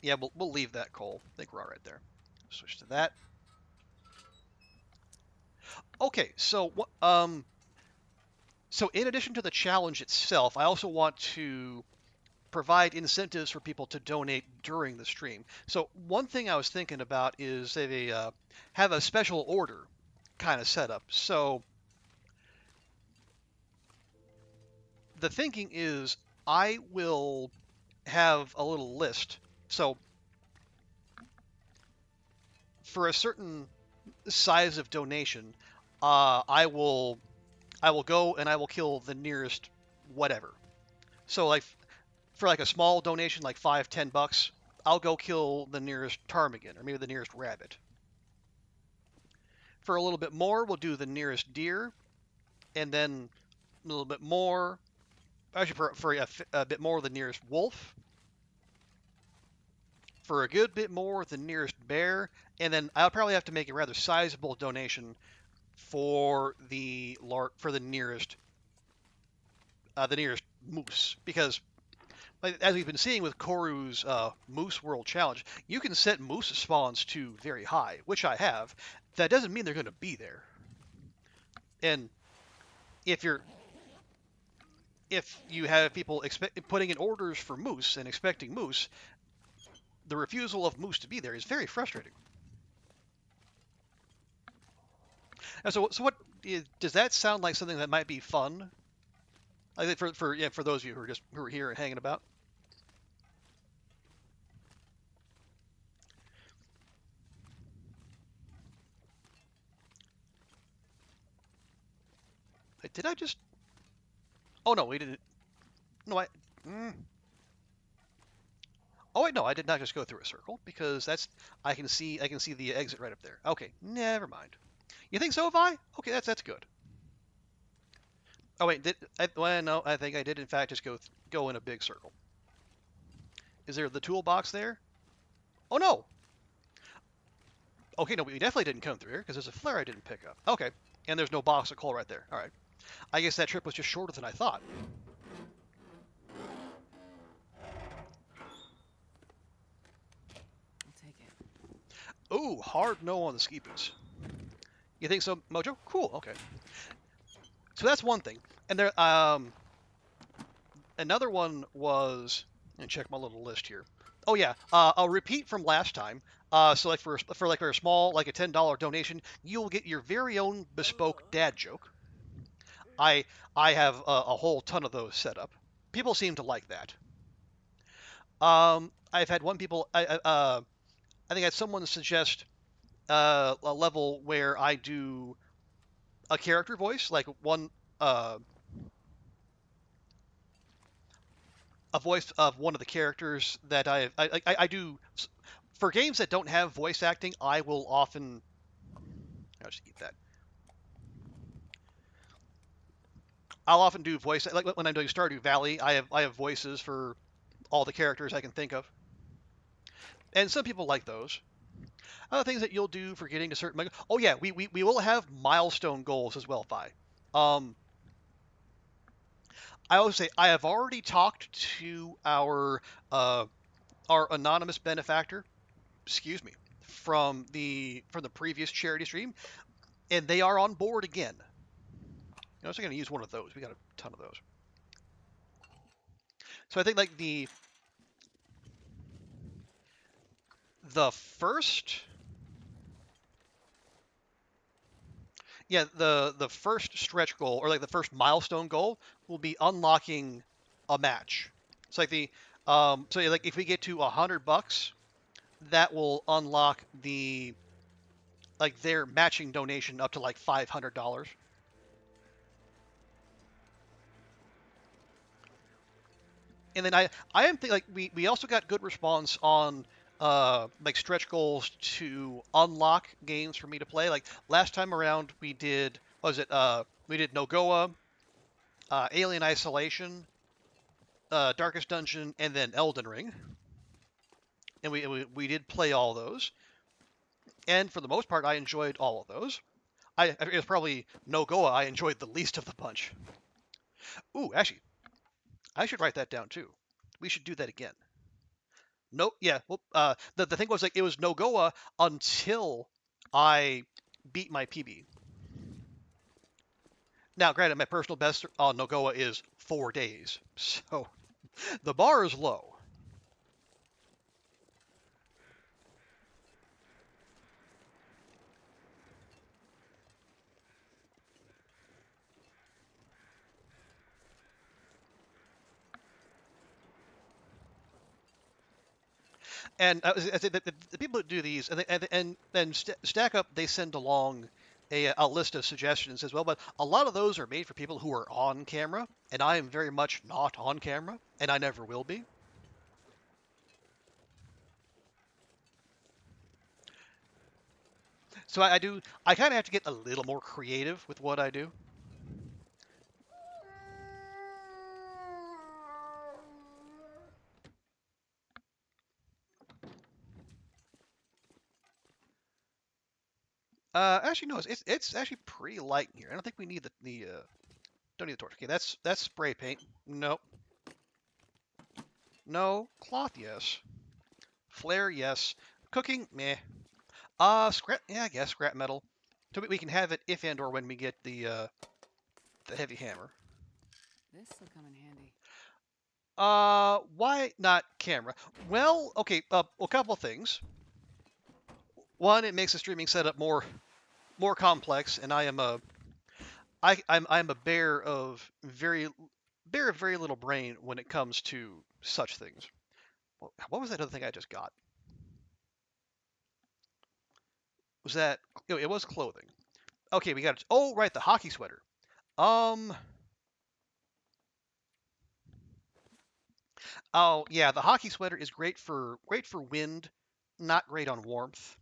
Yeah, we'll leave that coal. I think we're all right there. Switch to that. Okay, so so in addition to the challenge itself, I also want to provide incentives for people to donate during the stream. So one thing I was thinking about is have a special order kind of setup. So the thinking is I will have a little list. So for a certain size of donation, I will go and I will kill the nearest whatever. So like for like a small donation, like $5-10, I'll go kill the nearest ptarmigan or maybe the nearest rabbit. For a little bit more, we'll do the nearest deer, and then a little bit more. Actually, for a bit more, the nearest wolf. For a good bit more, the nearest bear, and then I'll probably have to make a rather sizable donation for the nearest moose, because as we've been seeing with Koru's Moose World Challenge, you can set moose spawns to very high, which I have. That doesn't mean they're going to be there. And if you have people putting in orders for moose and expecting moose, the refusal of moose to be there is very frustrating. And so what does that sound like something that might be fun? Like for those of you who are here and hanging about. Did I just? Oh no, we didn't. No, Mm. Oh wait, no, I did not just go through a circle because I can see the exit right up there. Okay, never mind. You think so, Vi? Okay, that's good. Oh wait, well, no, I think I did in fact just go in a big circle. Is there the toolbox there? Oh no. Okay, no, we definitely didn't come through here because there's a flare I didn't pick up. Okay, and there's no box of coal right there. All right. I guess that trip was just shorter than I thought. I'll take it. Ooh, hard no on the ski boots. You think so, Mojo? Cool. Okay. So that's one thing. And there, another one was. Let me check my little list here. Oh yeah, I'll repeat from last time. So like for a small like a $10 donation, you'll get your very own bespoke dad joke. I I have a whole ton of those set up. People seem to like that. I've had I think I had someone suggest a level where I do a character voice, like a voice of one of the characters that I do for games that don't have voice acting. I will often I'll just eat that. I'll often do voice like when I'm doing Stardew Valley. I have voices for all the characters I can think of, and some people like those. Other things that you'll do for getting to certain. Oh yeah, we will have milestone goals as well, Fi. Um, I always say I have already talked to our anonymous benefactor. Excuse me, from the previous charity stream, and they are on board again. I was going to use one of those. We got a ton of those. So I think like the first yeah, the first stretch goal or like the first milestone goal will be unlocking a match. It's like so like if we get to $100, that will unlock their matching donation up to like $500. And then I am thinking like we also got good response on like stretch goals to unlock games for me to play. Like last time around we did what was it we did Nogoa, Alien Isolation, Darkest Dungeon, and then Elden Ring. And we did play all those. And for the most part I enjoyed all of those. It was probably Nogoa I enjoyed the least of the bunch. Ooh, actually, I should write that down too. We should do that again. No, yeah. Well, the thing was like it was Nogoa until I beat my PB. Now, granted, my personal best on Nogoa is 4 days, so the bar is low. And I say that the people that do these and then Stack Up, they send along a list of suggestions as well. But a lot of those are made for people who are on camera, and I am very much not on camera, and I never will be. So I kind of have to get a little more creative with what I do. Actually, no, it's actually pretty light in here. I don't think we need the don't need the torch. Okay, that's spray paint. Nope. No. Cloth, yes. Flare, yes. Cooking, meh. Scrap, yeah, I guess scrap metal. So we can have it if and or when we get the heavy hammer. This will come in handy. Why not camera? Well, okay, a couple things. One, it makes the streaming setup more complex, and I'm a bear of very little brain when it comes to such things. What was that other thing I just got? Was that it was clothing? Okay, we got it. Oh, right, the hockey sweater. Um. Oh yeah, the hockey sweater is great for wind, not great on warmth.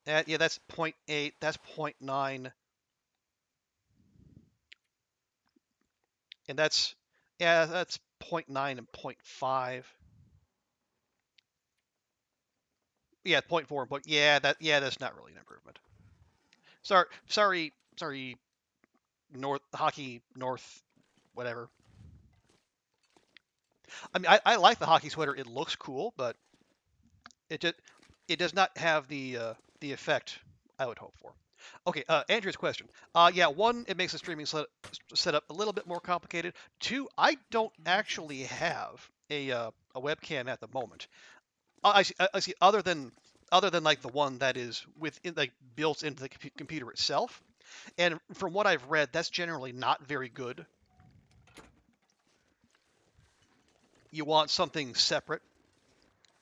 Yeah, that's point 0.8. That's point 0.9, and that's point 0.9 and point 0.5. Yeah, point 0.4 and point. Yeah, that's not really an improvement. Sorry. North hockey north, whatever. I mean, I like the hockey sweater. It looks cool, but it just it does not have the effect I would hope for. Okay, Andrew's question. Yeah, one, it makes the streaming setup a little bit more complicated. Two, I don't actually have a webcam at the moment. I see. Other than like the one that is within like built into the computer itself, and from what I've read, that's generally not very good. You want something separate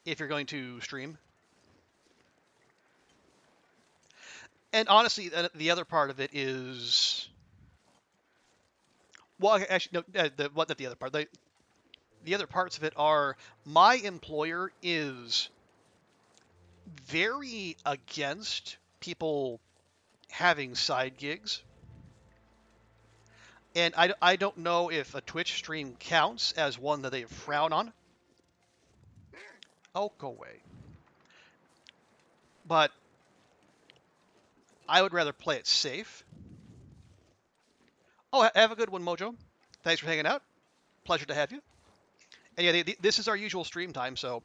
if you're going to stream. And honestly, the other part of it is, well, actually, no, not the other part. The other parts of it are my employer is very against people having side gigs. And I don't know if a Twitch stream counts as one that they frown on. Oh, go away. But I would rather play it safe. Oh, have a good one, Mojo. Thanks for hanging out. Pleasure to have you. And yeah, this is our usual stream time, so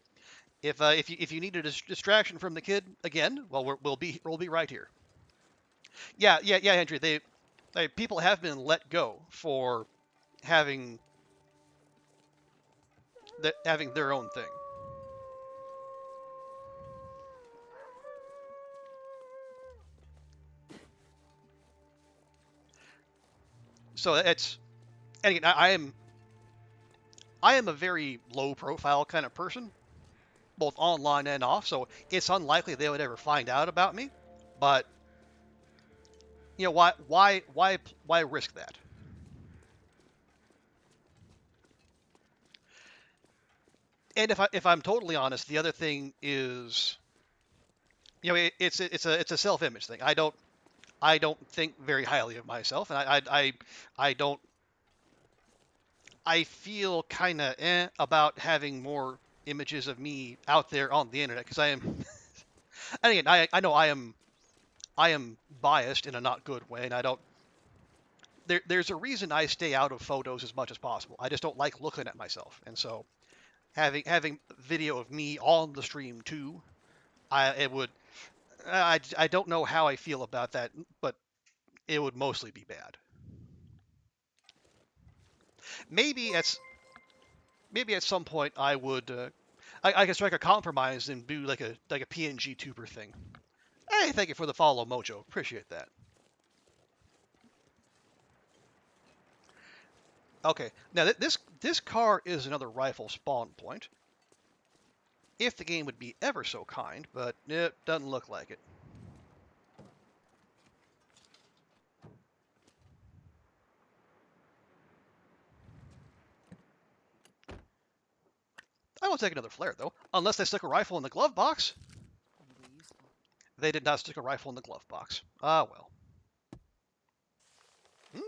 if you need a distraction from the kid again, well, we'll be right here. Yeah, Andrew. People have been let go for having having their own thing. So it's, and again, I am a very low profile kind of person, both online and off. So it's unlikely they would ever find out about me. But why risk that? And if I'm totally honest, the other thing is, it's a self image thing. I don't think very highly of myself, and I don't. I feel kind of about having more images of me out there on the internet because I am. And again, I know I am biased in a not good way, and I don't. There's a reason I stay out of photos as much as possible. I just don't like looking at myself, and so having video of me on the stream too, it would. I don't know how I feel about that, but it would mostly be bad. Maybe maybe at some point I would I could strike a compromise and do like a PNG tuber thing. Hey, thank you for the follow, Mojo. Appreciate that. Okay, now this car is another rifle spawn point. If the game would be ever so kind, but it doesn't look like it. I will take another flare though, unless they stick a rifle in the glove box. Probably useful. They did not stick a rifle in the glove box. Ah well. Hmm?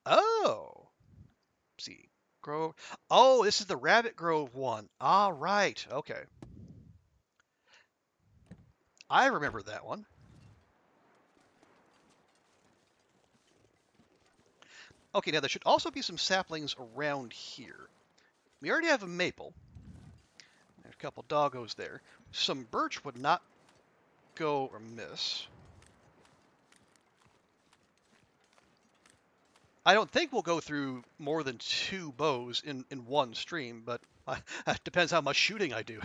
Oh. See. Grove. Oh, this is the Rabbit Grove one. Ah, right. Okay. I remember that one. Okay, now there should also be some saplings around here. We already have a maple. There's a couple doggos there. Some birch would not go amiss. I don't think we'll go through more than 2 bows in one stream, but it depends how much shooting I do.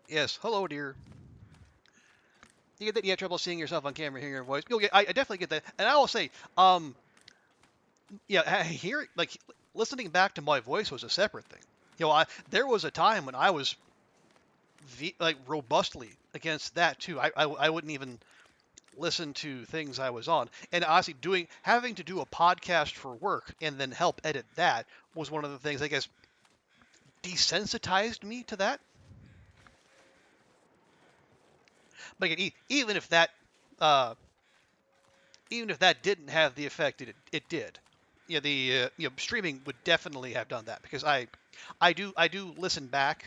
Yes, hello, dear. You get that you have trouble seeing yourself on camera, hearing your voice. You'll get, I definitely get that, and I will say, hearing like listening back to my voice was a separate thing. There was a time when I was like robustly against that too. I wouldn't even listen to things I was on, and honestly, having to do a podcast for work and then help edit that was one of the things I guess desensitized me to that. But again, uh, even if that didn't have the effect it did, streaming would definitely have done that because I do listen back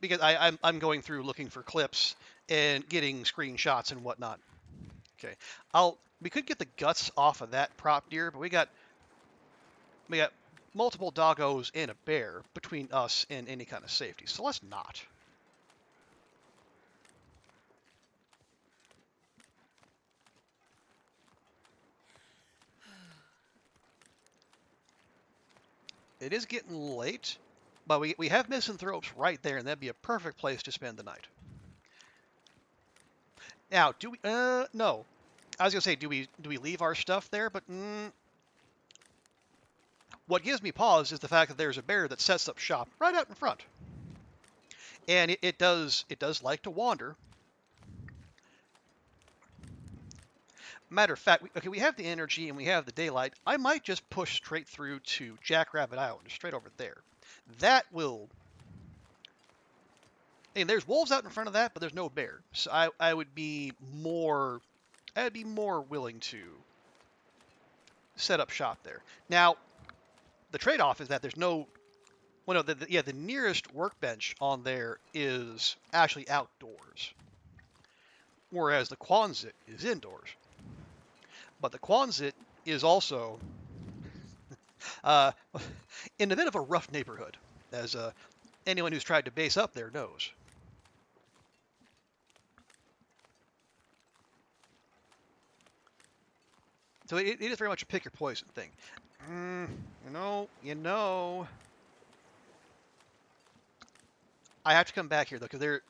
because I'm going through looking for clips and getting screenshots and whatnot. Okay, we could get the guts off of that prop deer, but we got multiple doggos and a bear between us and any kind of safety, so let's not. It is getting late, but we have misanthropes right there, and that'd be a perfect place to spend the night. Now, do we? No. I was gonna say, do we leave our stuff there? But what gives me pause is the fact that there's a bear that sets up shop right out in front, and it does like to wander. Matter of fact, we have the energy and we have the daylight. I might just push straight through to Jackrabbit Island, straight over there. That will. And there's wolves out in front of that, but there's no bear. So I would be more. I'd be more willing to set up shop there. Now, the trade-off is that there's no. Well, no, the nearest workbench on there is actually outdoors, whereas the Quonset is indoors. But the Quonset is also uh, in a bit of a rough neighborhood, as anyone who's tried to base up there knows. So it is very much a pick your poison thing. You know. I have to come back here though, because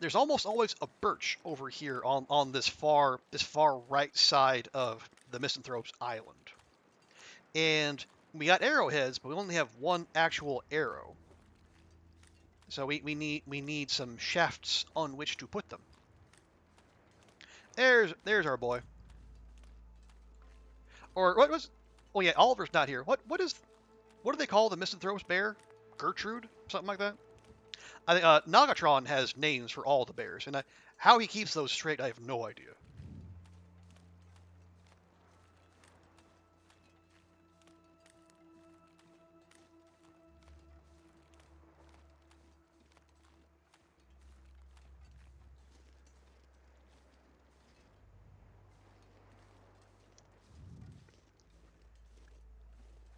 there's almost always a birch over here on this far right side of the Misanthrope's Island. And we got arrowheads, but we only have one actual arrow. So we need some shafts on which to put them. There's our boy. Or what was? Oh yeah, Oliver's not here. What do they call the Misanthrope's bear? Gertrude, something like that. I think Nagatron has names for all the bears, and how he keeps those straight, I have no idea.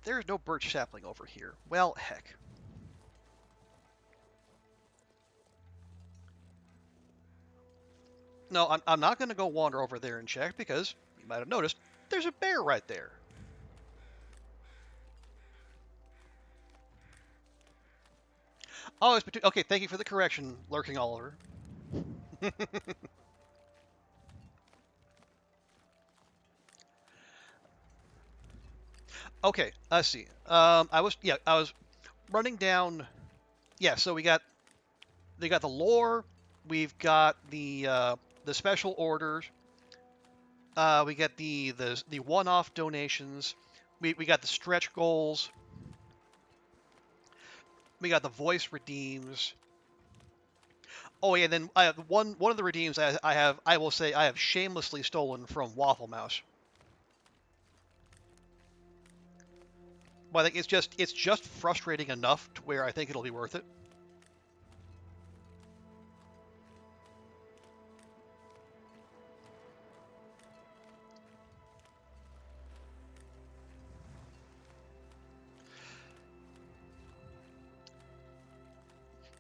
There's no birch sapling over here. Well, heck. No, I'm not going to go wander over there and check because you might have noticed there's a bear right there. Oh, it's between. Okay, thank you for the correction, Lurking Oliver. Okay, let's see. I was running down. Yeah, so they got the lore, we've got the special orders, we got the one-off donations, we got the stretch goals, we got the voice redeems. Oh yeah, and then one of the redeems I will say I have shamelessly stolen from Waffle Mouse. But I think it's just frustrating enough to where I think it'll be worth it.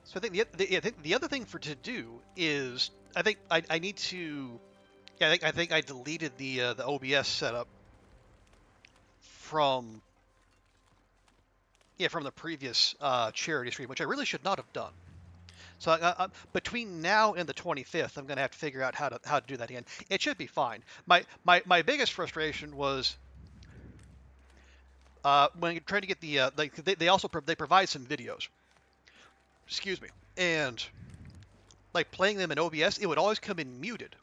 So I think the other thing to do is I think I need to. Yeah, I think I deleted the OBS setup from from the previous charity stream, which I really should not have done. So between now and the 25th, I'm going to have to figure out how to do that again. It should be fine. My biggest frustration was when trying to get the they also provide some videos. Excuse me, and like playing them in OBS, it would always come in muted,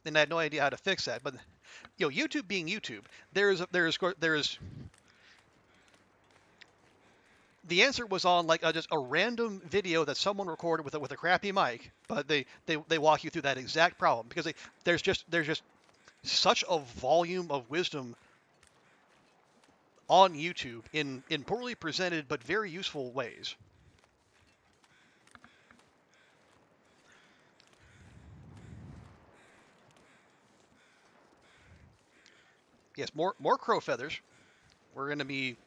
and I had no idea how to fix that. But YouTube being YouTube, there is the answer was on like just a random video that someone recorded with a crappy mic, but they walk you through that exact problem because there's just such a volume of wisdom on YouTube in poorly presented but very useful ways. Yes, more crow feathers. We're going to be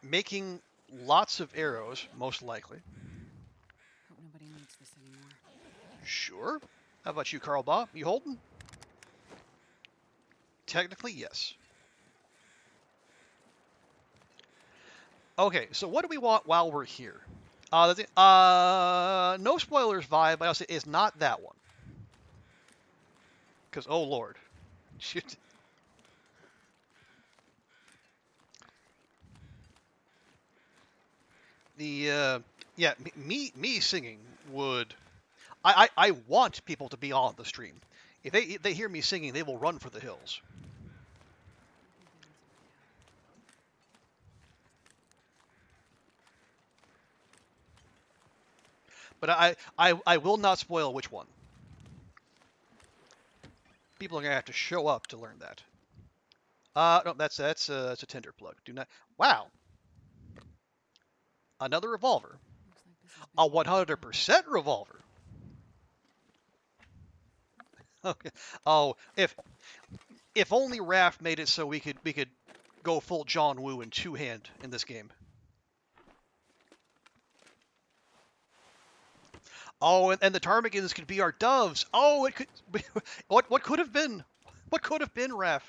making lots of arrows, most likely. Hope nobody needs this anymore. Sure. How about you, Carl Bob? You holding? Technically, yes. Okay, so what do we want while we're here? No spoilers vibe, but I'll say it's not that one. Because, oh lord. Shit. Me singing would. I want people to be on the stream. If they hear me singing, they will run for the hills. But I will not spoil which one. People are gonna have to show up to learn that. No, that's a Tinder plug. Do not. Wow. Another revolver. A 100% revolver. Okay. Oh, if only Raph made it so we could go full John Woo in two-hand in this game. Oh, and the ptarmigans could be our doves. Oh, it could. What could have been? What could have been, Raph?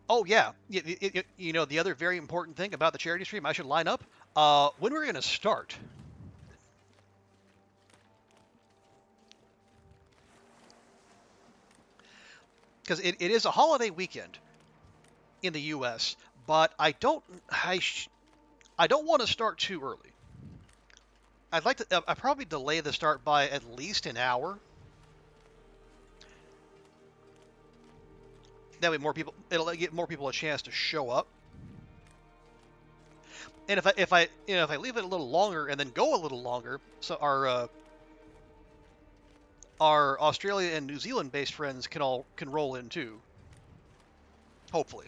Oh yeah, you know the other very important thing about the charity stream I should line up. When we're gonna start. Because it is a holiday weekend in the U.S., but I don't want to start too early. I'd probably delay the start by at least an hour. That way, it'll give more people a chance to show up. And if I leave it a little longer and then go a little longer, so our Australia and New Zealand based friends can roll in too. Hopefully.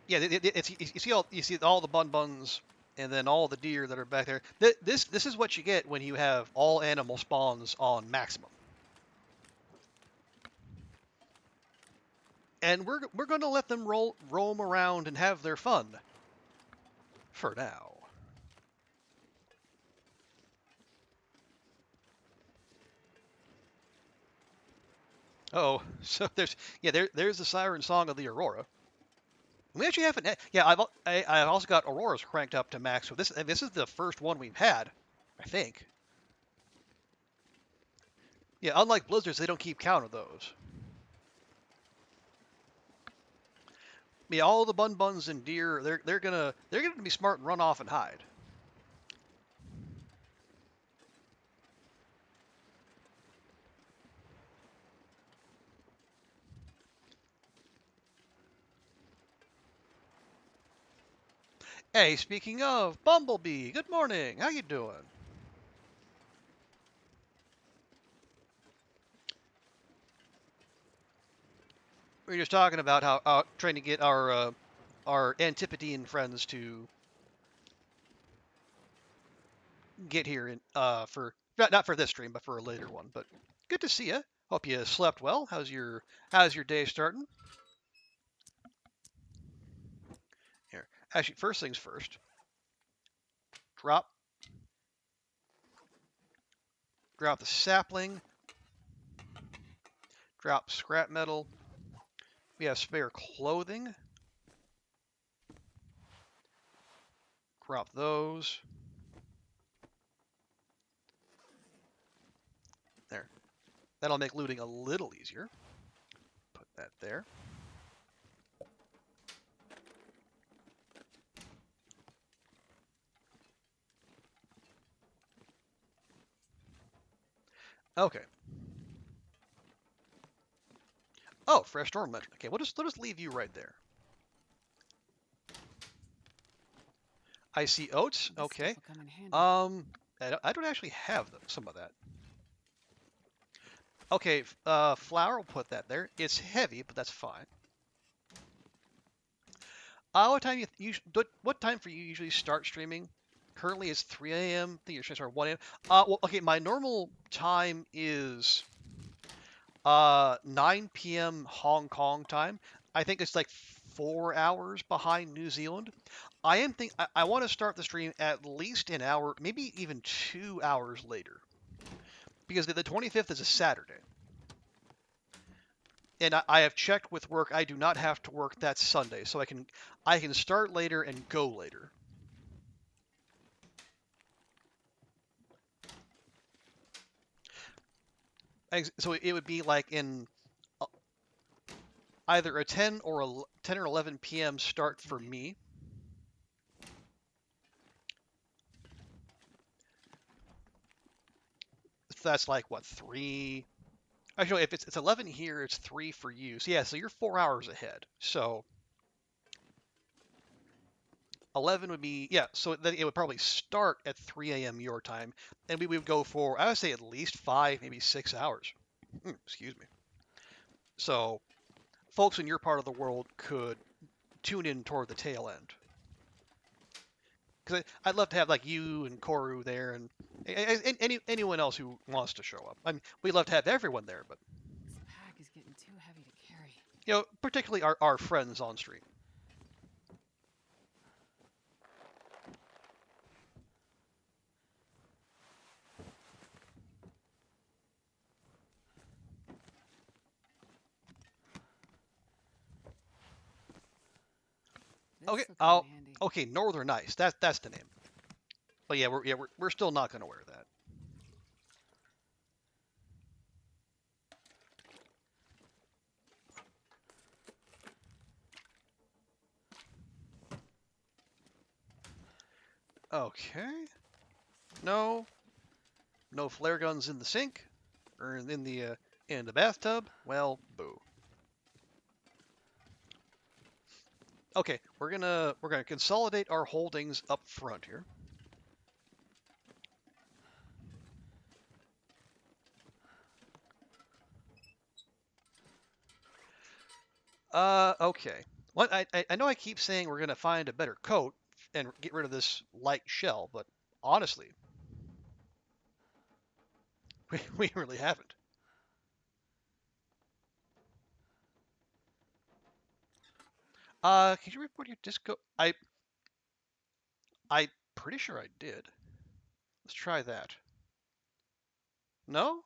Yeah, you see all the buns, and then all the deer that are back there. This is what you get when you have all animal spawns on maximum. And we're going to let them roam around and have their fun for now. Oh, so there's the siren song of the aurora. We actually haven't. Yeah, I've also got auroras cranked up to max. So this is the first one we've had, I think. Yeah, unlike blizzards, they don't keep count of those. Yeah, all the buns and deer, they're gonna be smart and run off and hide. Hey, speaking of Bumblebee, good morning. How you doing? We were just talking about how trying to get our Antipodean friends to get here in for not for this stream, but for a later one. But good to see you. Hope you slept well. How's your day starting? Here, actually, first things first. Drop drop the sapling. Drop scrap metal. We have spare clothing. Drop those. There. That'll make looting a little easier. Put that there. Okay. Oh, fresh storm mention. Okay, let us leave you right there. I see oats. This stuff Okay. will come in handy. I don't actually have some of that. Okay, flour. We'll put that there. It's heavy, but that's fine. What time for you usually start streaming? Currently it's 3 a.m. I think you're streaming start 1 a.m. Well, okay, my normal time is 9 p.m. Hong Kong time. I think it's like 4 hours behind New Zealand. I want to start the stream at least an hour, maybe even 2 hours later, because the 25th is a Saturday. And I have checked with work. I do not have to work that Sunday, so I can start later and go later. So it would be like in either a 10 or 11 p.m. start for me. So that's like what, 3? Actually, if it's 11 here, it's 3 for you. So yeah, so you're 4 hours ahead. So 11 would be, yeah, so then it would probably start at 3 a.m. your time, and we would go for, I would say, at least 5, maybe 6 hours. Excuse me. So folks in your part of the world could tune in toward the tail end. Because I'd love to have like you and Koru there, and anyone else who wants to show up. I mean, we'd love to have everyone there, but This pack is getting too heavy to carry. Particularly our friends on stream. This Okay, will come in handy. okay, Northern Ice. That's the name. But yeah, we're still not gonna wear that. Okay. No, no flare guns in the sink or in the bathtub. Well, boo. Okay, we're gonna consolidate our holdings up front here. Okay. What I know I keep saying we're gonna find a better coat and get rid of this light shell, but honestly, we really haven't. Can you report your disco? I pretty sure I did. Let's try that. No?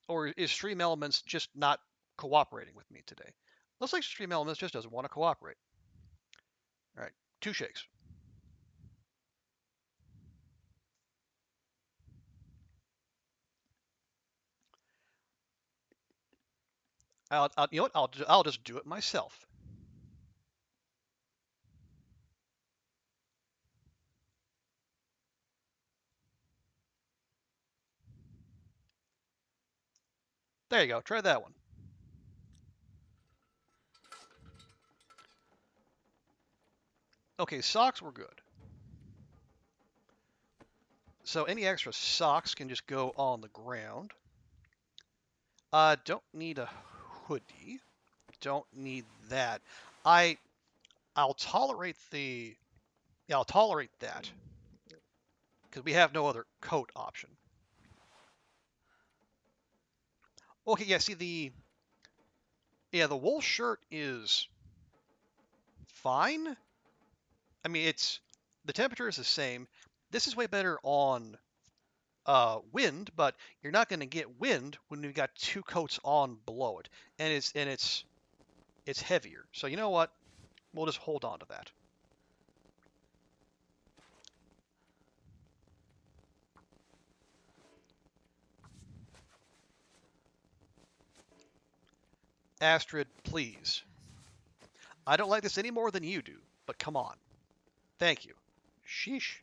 Or is Stream Elements just not cooperating with me today? Looks like Stream Elements just doesn't want to cooperate. All right, 2 shakes. You know what? I'll just do it myself. There you go. Try that one. Okay, socks were good. So any extra socks can just go on the ground. Don't need a hoodie. Don't need that. I I'll tolerate the yeah, I'll tolerate that because we have no other coat option. Okay, yeah. See the wool shirt is fine. I mean, the temperature is the same. This is way better on wind, but you're not going to get wind when you've got 2 coats on below it, and it's heavier. So you know what? We'll just hold on to that. Astrid, please. I don't like this any more than you do, but come on. Thank you. Sheesh.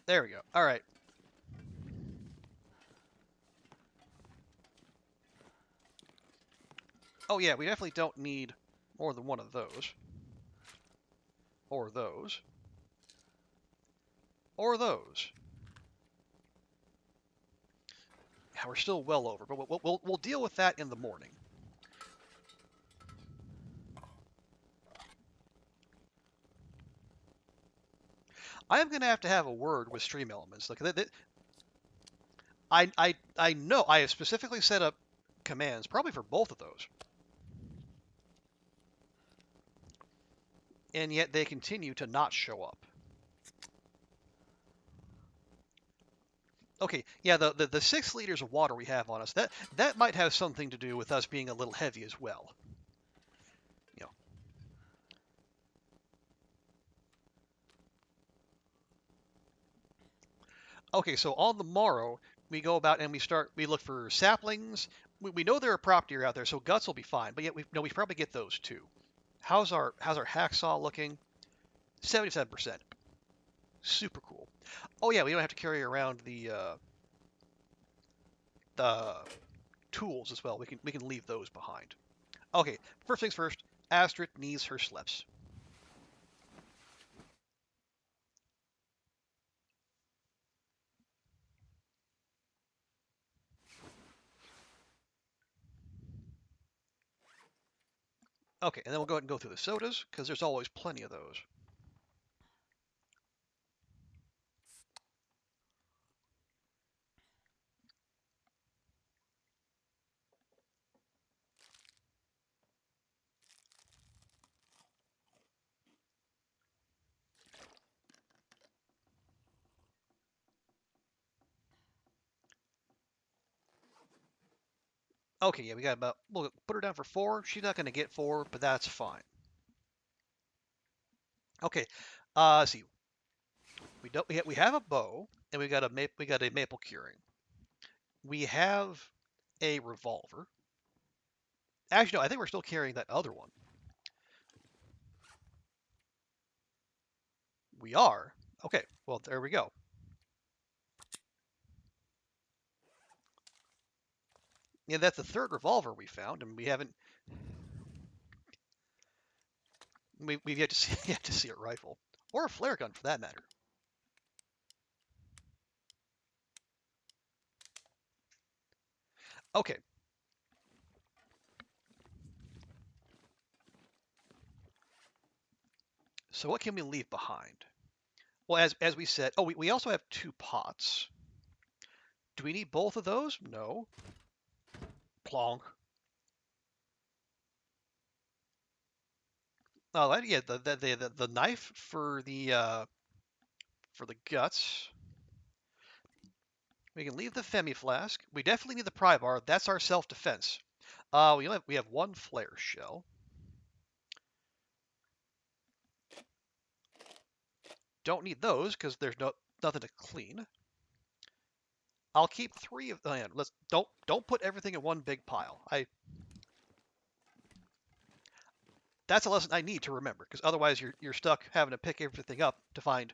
There we go. All right. Oh yeah, we definitely don't need more than one of those. Or those. Or those. Yeah, we're still well over, but we'll deal with that in the morning. I am going to have a word with Stream Elements. Look, I know I have specifically set up commands, probably for both of those, and yet they continue to not show up. Okay, yeah, the 6 liters of water we have on us, that might have something to do with us being a little heavy as well. You know. Okay, so on the morrow, we go about and we look for saplings. We know there are prop deer out there, so guts will be fine. But yet we probably get those too. How's our hacksaw looking? 77%. Super cool. Oh yeah, we don't have to carry around the tools as well. We can leave those behind. Okay, first things first. Astrid needs her slips. Okay, and then we'll go ahead and go through the sodas, because there's always plenty of those. Okay, yeah, we got about, we'll put her down for 4. She's not going to get 4, but that's fine. Okay, let's see. We have a bow, and we got a maple curing. We have a revolver. Actually, no, I think we're still carrying that other one. We are. Okay, well, there we go. Yeah, that's the third revolver we found, and we haven't. We've yet to see yet to see a rifle or a flare gun for that matter. Okay. So what can we leave behind? Well, as we said, oh, we also have 2 pots. Do we need both of those? No. Plonk. Oh, yeah, the knife for the guts. We can leave the Femi flask. We definitely need the pry bar. That's our self-defense. We have 1 flare shell. Don't need those because there's nothing to clean. I'll keep 3 of them. Let's don't put everything in one big pile. That's a lesson I need to remember because otherwise you're stuck having to pick everything up to find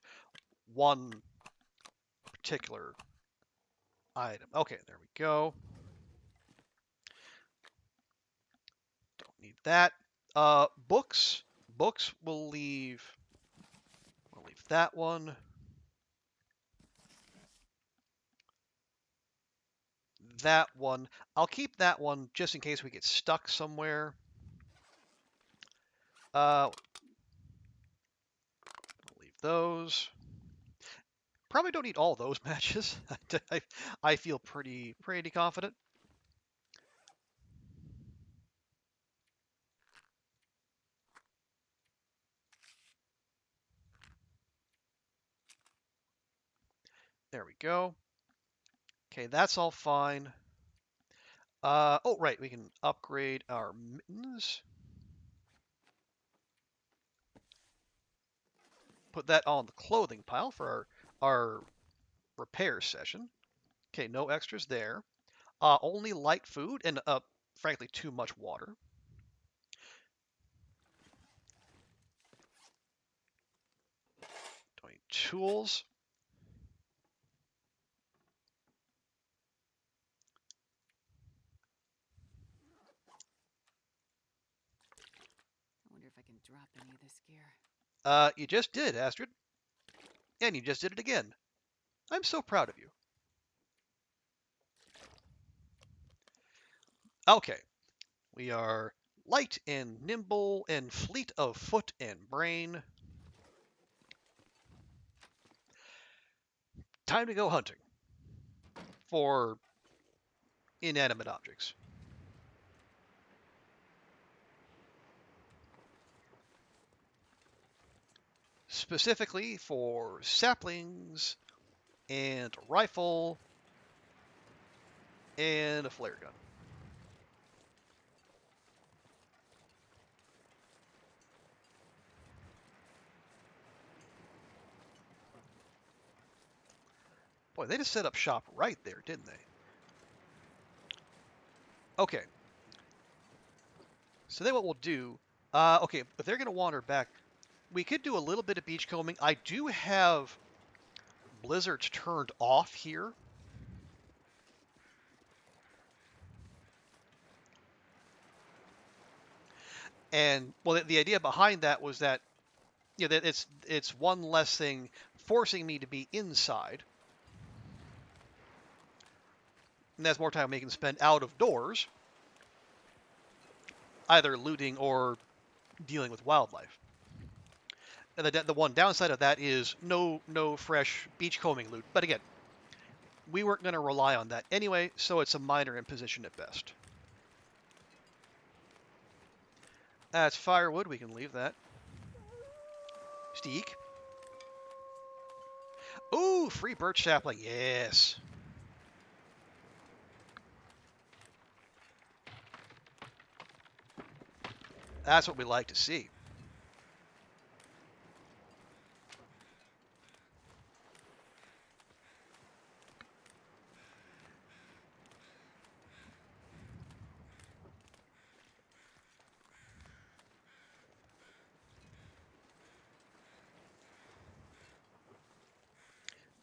one particular item. Okay, there we go. Don't need that. Books. Books we'll leave. We'll leave that one. That one. I'll keep that one just in case we get stuck somewhere. We'll leave those. Probably don't need all those matches. I feel pretty confident. There we go. Okay, that's all fine. Oh, right, we can upgrade our mittens. Put that on the clothing pile for our repair session. Okay, no extras there. Only light food and, frankly, too much water. Don't need tools. I wonder if I can drop any of this gear. You just did, Astrid. And you just did it again. I'm so proud of you. Okay. We are light and nimble and fleet of foot and brain. Time to go hunting for inanimate objects. Specifically for saplings and a rifle and a flare gun. Boy, they just set up shop right there, didn't they? Okay. So then what we'll do, okay, if they're going to wander back, we could do a little bit of beachcombing. I do have blizzards turned off here. And, well, the idea behind that was that, you know, that it's one less thing forcing me to be inside. And that's more time we can spend out of doors, either looting or dealing with wildlife. And the one downside of that is no fresh beachcombing loot. But again, we weren't going to rely on that anyway, so it's a minor imposition at best. That's firewood. We can leave that. Steak. Ooh, free birch sapling. Yes. That's what we like to see.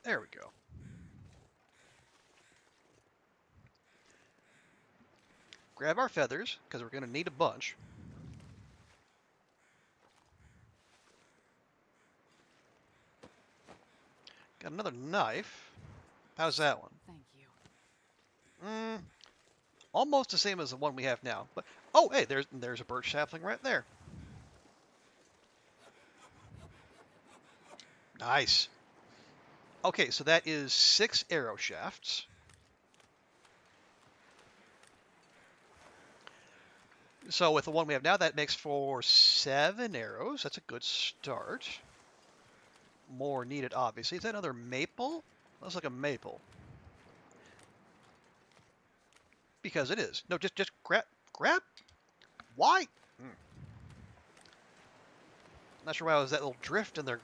There we go. Grab our feathers, because we're going to need a bunch. Got another knife. How's that one? Thank you. Almost the same as the one we have now. But oh, hey, there's a birch sapling right there. Nice. Okay, so that is 6 arrow shafts. So with the one we have now, that makes for 7 arrows. That's a good start. More needed, obviously. Is that another maple? Looks like a maple. Because it is. No, just grab. Why? Not sure why it was that little drift in their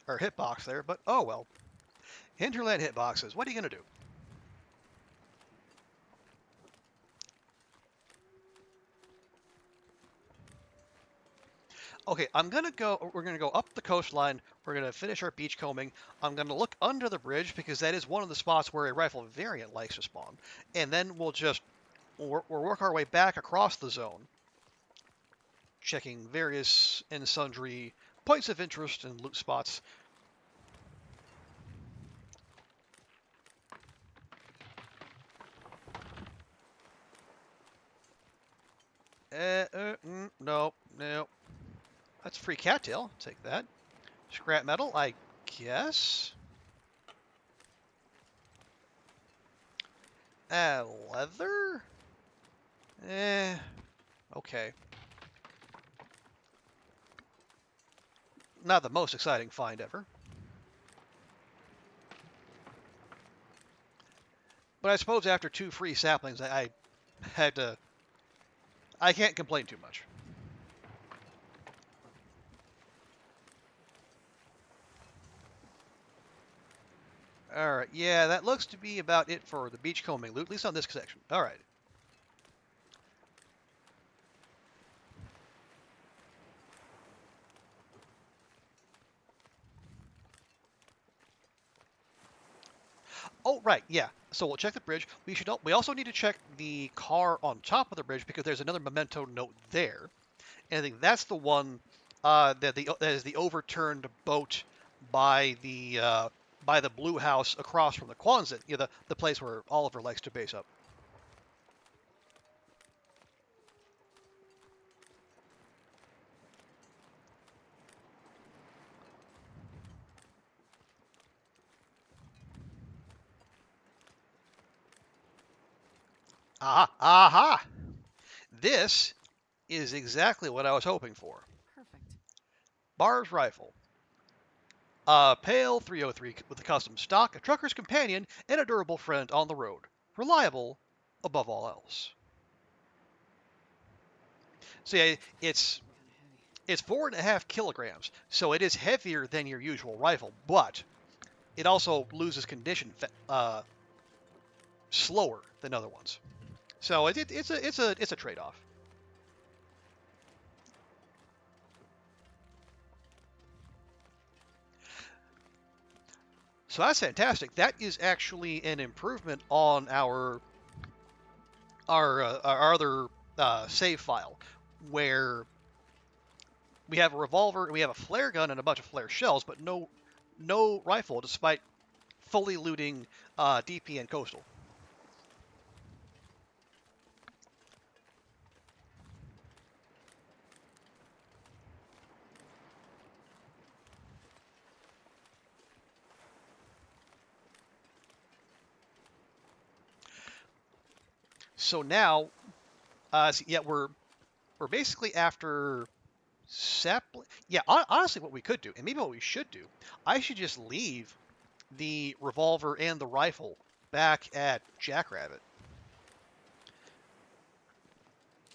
or hitbox there, but oh well. Hinterland hitboxes. What are you gonna do? Okay, we're gonna go up the coastline. We're gonna finish our beach combing. I'm gonna look under the bridge because that is one of the spots where a rifle variant likes to spawn. And then we'll work our way back across the zone, checking various and sundry points of interest and loot spots. No. That's free cattail. Take that. Scrap metal, I guess. Leather? Okay. Not the most exciting find ever. But I suppose after 2 free saplings, I had to... I can't complain too much. Alright, yeah, that looks to be about it for the beachcombing loot, at least on this section. Alright. Oh, right, yeah. So we'll check the bridge. We also need to check the car on top of the bridge because there's another memento note there. And I think that's the one that is the overturned boat by the blue house across from the Quonset, the place where Oliver likes to base up. Aha! This is exactly what I was hoping for. Perfect. Bar's rifle. Pale 303 with a custom stock, a trucker's companion, and a durable friend on the road. Reliable above all else. So yeah, it's 4.5 kilograms, so it is heavier than your usual rifle, but it also loses condition slower than other ones. So it's a trade-off. So that's fantastic. That is actually an improvement on our other save file, where we have a revolver and we have a flare gun and a bunch of flare shells, but no rifle, despite fully looting DP and coastal. So now, yeah, we're basically after sapling. Yeah, honestly, what we could do, and maybe what we should do, I should just leave the revolver and the rifle back at Jackrabbit.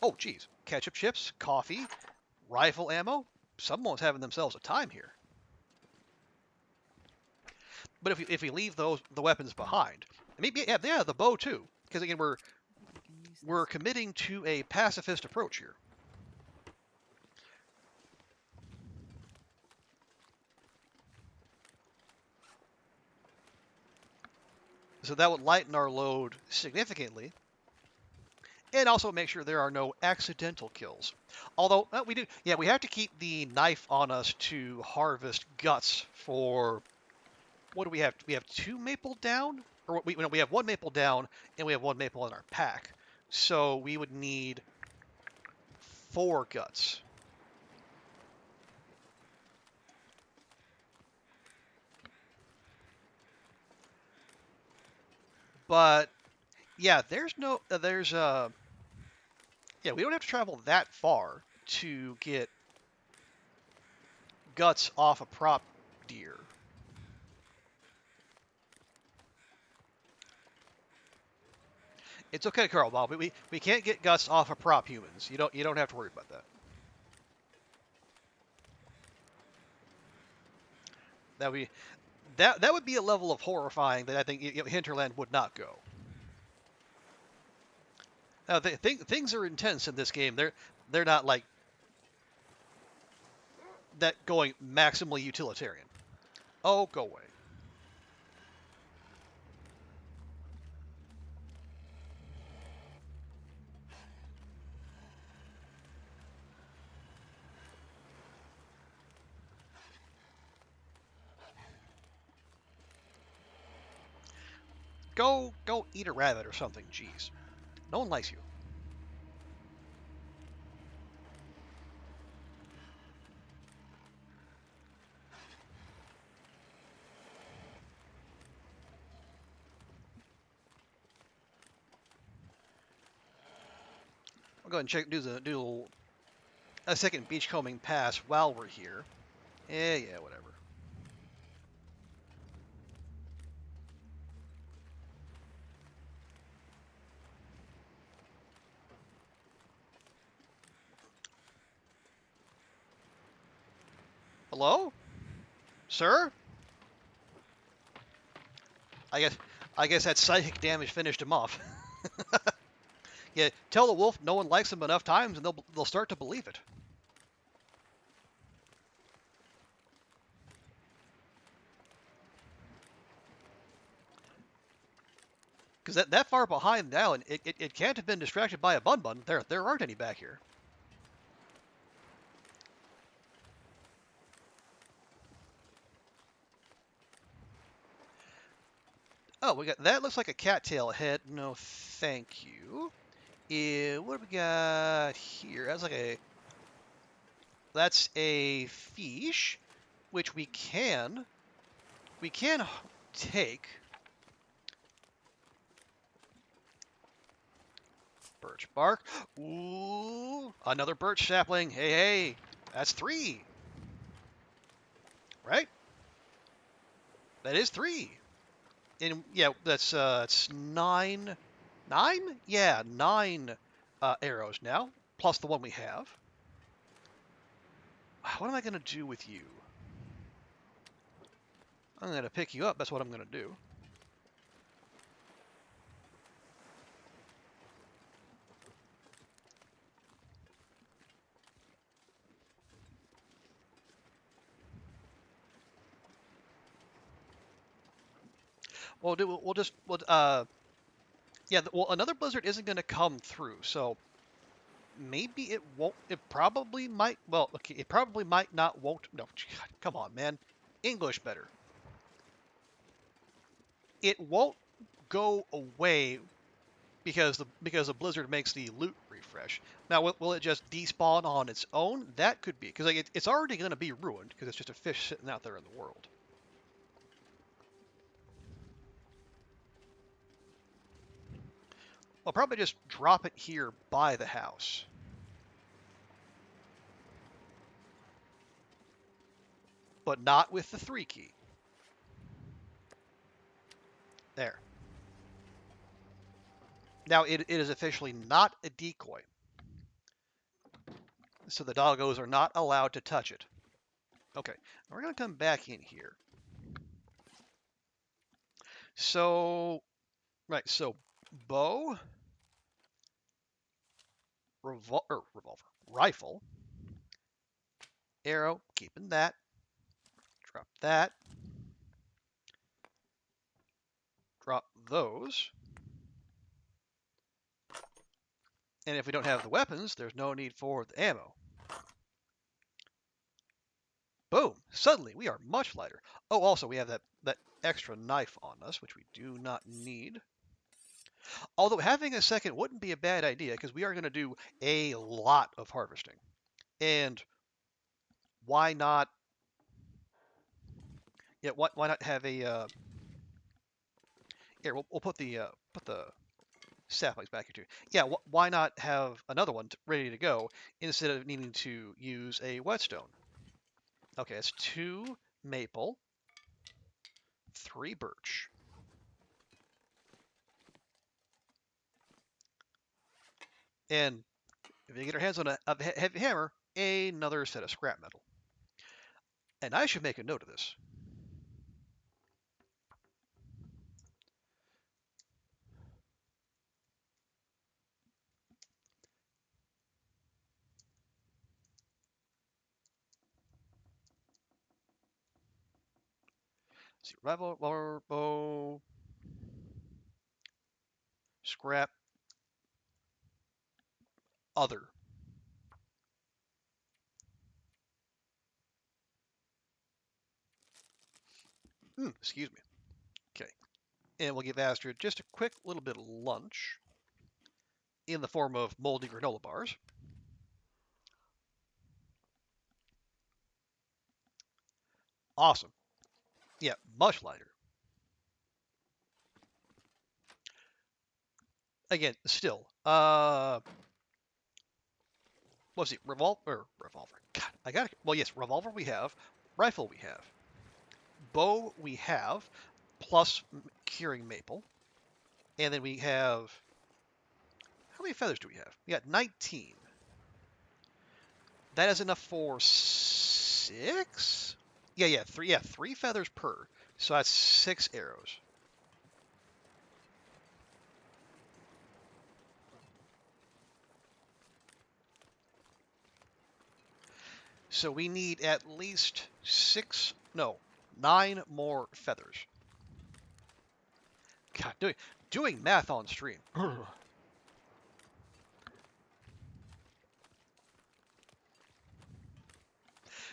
Oh, geez, ketchup chips, coffee, rifle ammo. Someone's having themselves a time here. But if we leave the weapons behind, maybe yeah, the bow too, because again I can use we're this. committing to a pacifist approach here. So that would lighten our load significantly, and also make sure there are no accidental kills. Although we do, yeah, we have to keep the knife on us to harvest guts for what do we have? We have 2 maple down, or we have 1 maple down, and we have 1 maple in our pack. So we would need 4 guts. But yeah, yeah, we don't have to travel that far to get guts off a prop deer. It's okay, Carl Bob. We can't get guts off of prop humans. You don't have to worry about that. That we that would be a level of horrifying that I think Hinterland would not go. Now, things are intense in this game. They're not like that going maximally utilitarian. Oh, go away. Go eat a rabbit or something. Jeez, no one likes you. I'll go ahead and do a second beachcombing pass while we're here. Yeah, whatever. Hello, sir? I guess I guess that psychic damage finished him off. Yeah, tell the wolf no one likes him enough times, and they'll start to believe it. Because that far behind now, and it can't have been distracted by a bun bun. There aren't any back here. Oh, we got that. Looks like a cattail head. No, thank you. What do we got here? That's a fish, which we can take. Birch bark. Ooh, another birch sapling. Hey, that's 3, right? That is 3. And yeah, that's 9. Yeah, 9 arrows now, plus the one we have. What am I gonna do with you? I'm gonna pick you up. That's what I'm gonna do. Yeah. Well, another blizzard isn't gonna come through, so maybe it won't. It probably might. Well, okay, it probably might not. Won't. No, God, come on, man. English better. It won't go away because the blizzard makes the loot refresh. Now, will it just despawn on its own? That could be, because like it's already going to be ruined because it's just a fish sitting out there in the world. I'll probably just drop it here by the house. But not with the 3 key. There. Now it is officially not a decoy. So the doggos are not allowed to touch it. Okay, we're going to come back in here. So, right, so bow, revolver, rifle, arrow, keeping that, drop that, drop those. And if we don't have the weapons, there's no need for the ammo. Boom! Suddenly, we are much lighter. Oh, also, we have that extra knife on us, which we do not need. Although having a second wouldn't be a bad idea, because we are going to do a lot of harvesting. And why not... Yeah, why not have a... Here, we'll put the saplings back here too. Yeah, why not have another one ready to go instead of needing to use a whetstone? Okay, it's 2 maple, 3 birch. And if we get our hands on a heavy hammer, another set of scrap metal. And I should make a note of this. Let's see, revolver, bow, scrap, other. Excuse me. Okay. And we'll give Astrid just a quick little bit of lunch in the form of moldy granola bars. Awesome. Yeah, much lighter. Again, still, let's see, revolver. God, I got it. Well, yes, revolver we have, rifle we have, bow we have, plus curing maple, and then we have. How many feathers do we have? We got 19. That is enough for 6. Yeah, 3. Yeah, 3 feathers per. So that's 6 arrows. So we need at least 9 more feathers. God, doing math on stream.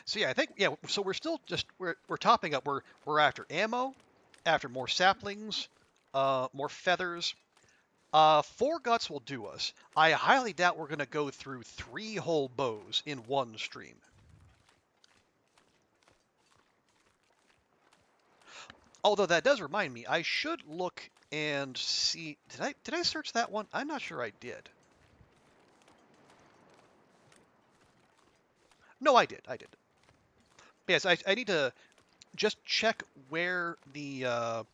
So yeah, I think So we're still just we're topping up. We're after ammo, after more saplings, more feathers. 4 guts will do us. I highly doubt we're gonna go through 3 whole bows in one stream. Although that does remind me, I should look and see. Did I search that one? I'm not sure I did. No, I did. Yes, I need to just check where the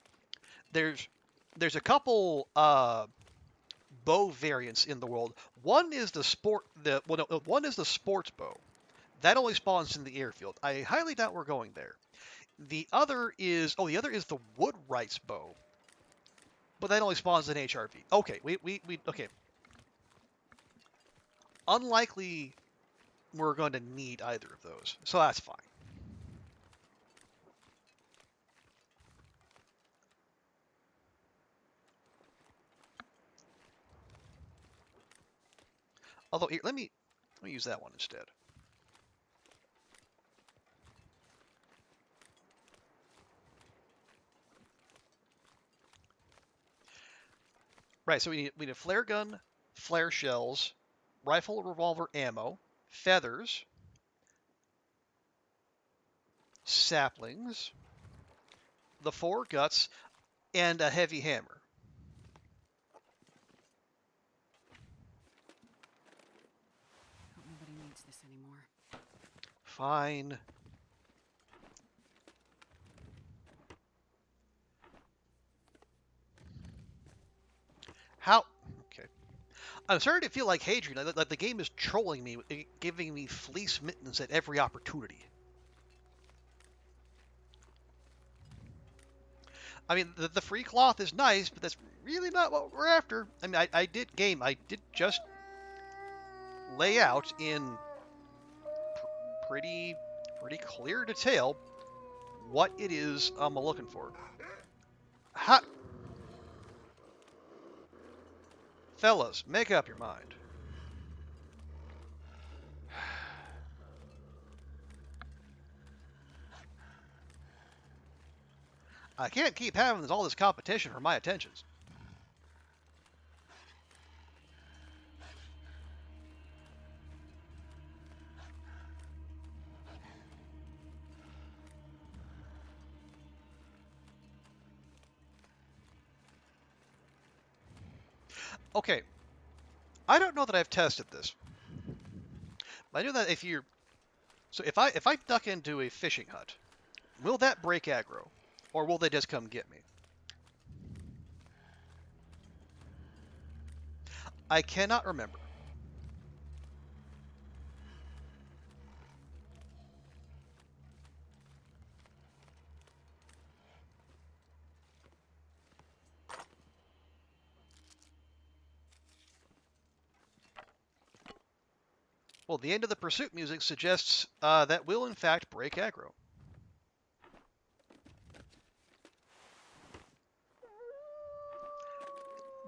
there's a couple bow variants in the world. One is one is the sports bow. That only spawns in the airfield. I highly doubt we're going there. The other is the Woodwright's bow, but that only spawns in HRV. Okay, we okay. Unlikely we're going to need either of those, so that's fine. Although here, let me use that one instead. Right, so we need a flare gun, flare shells, rifle, revolver, ammo, feathers, saplings, the 4 guts, and a heavy hammer. fine. How? Okay. I'm starting to feel like Hadrian, like the game is trolling me, giving me fleece mittens at every opportunity. I mean, the free cloth is nice, but that's really not what we're after. I mean, I did just lay out in pretty clear detail what it is I'm looking for. Ha! Fellas, make up your mind. I can't keep having all this competition for my attentions. Okay, I don't know that I've tested this. But I know that if I duck into a fishing hut, will that break aggro, or will they just come get me? I cannot remember. Well, the end of the pursuit music suggests that will in fact break aggro.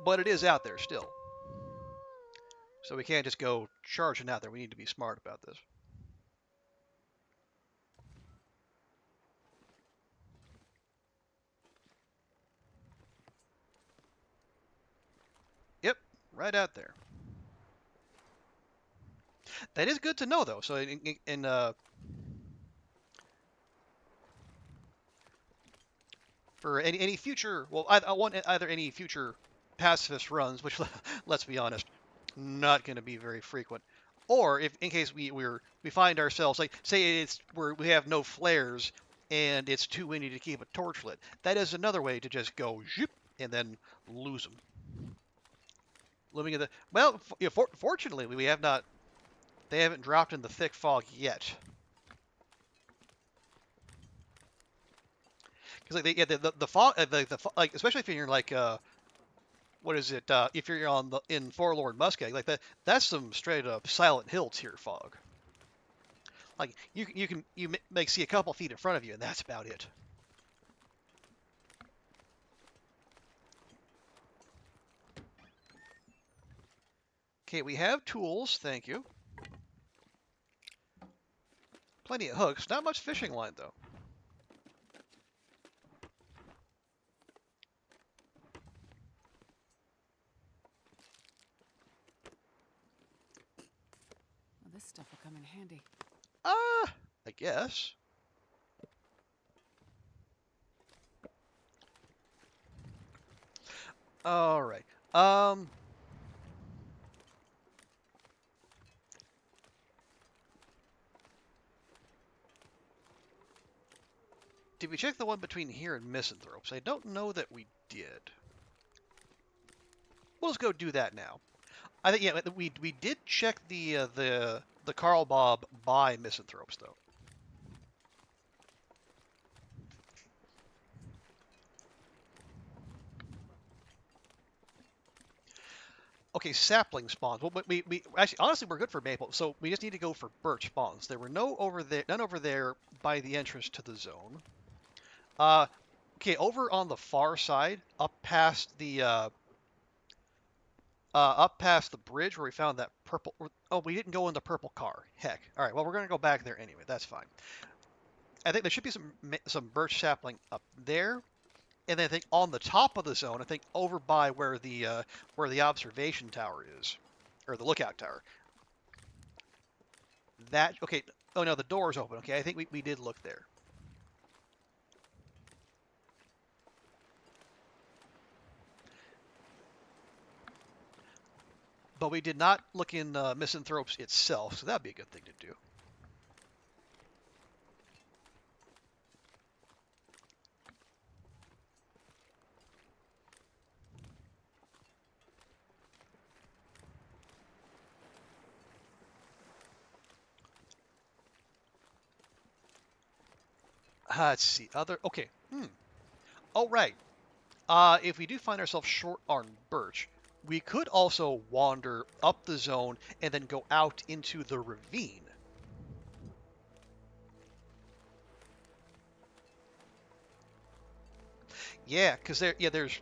But it is out there still. So we can't just go charging out there. We need to be smart about this. Yep, right out there. That is good to know, though. So for any future, well, I want either any future pacifist runs, which let's be honest, not going to be very frequent, or if in case we find ourselves like say it's where we have no flares and it's too windy to keep a torch lit. That is another way to just go zip and then lose them. Living in the well, fortunately we have not. They haven't dropped in the thick fog yet. Because like the fog, like especially if you're like what is it? If you're in Forlorn Muskeg, like that's some straight up Silent Hill tier fog. Like you may see a couple feet in front of you, and that's about it. Okay, we have tools. Thank you. Plenty of hooks. Not much fishing line though. Well, this stuff will come in handy. I guess. All right. Did we check the one between here and Misanthropes? I don't know that we did. We'll just go do that now. I think yeah, we did check the Carl Bob by Misanthropes though. Okay, sapling spawns. Well, but we actually honestly we're good for maple, so we just need to go for birch spawns. There were none over there by the entrance to the zone. Okay, over on the far side, up past the bridge where we found that purple. Oh, we didn't go in the purple car. Heck. All right. Well, we're gonna go back there anyway. That's fine. I think there should be some birch sapling up there, and then I think on the top of the zone, I think over by where the observation tower is, or the lookout tower. That okay? Oh no, the door's open. Okay, I think we did look there. But we did not look in Misanthropes itself, so that'd be a good thing to do. Let's see. Other. Okay. Oh, right. If we do find ourselves short on birch, we could also wander up the zone and then go out into the ravine. Yeah, because there's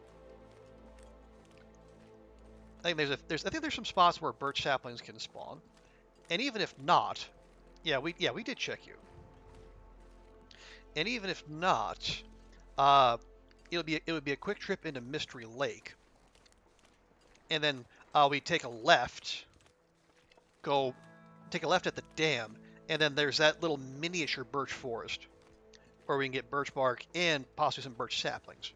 I think there's some spots where birch saplings can spawn, and even if not, we did check you, and even if not, uh, it would be a quick trip into Mystery Lake, and then we take a left, go take a left at the dam, and then there's that little miniature birch forest where we can get birch bark and possibly some birch saplings.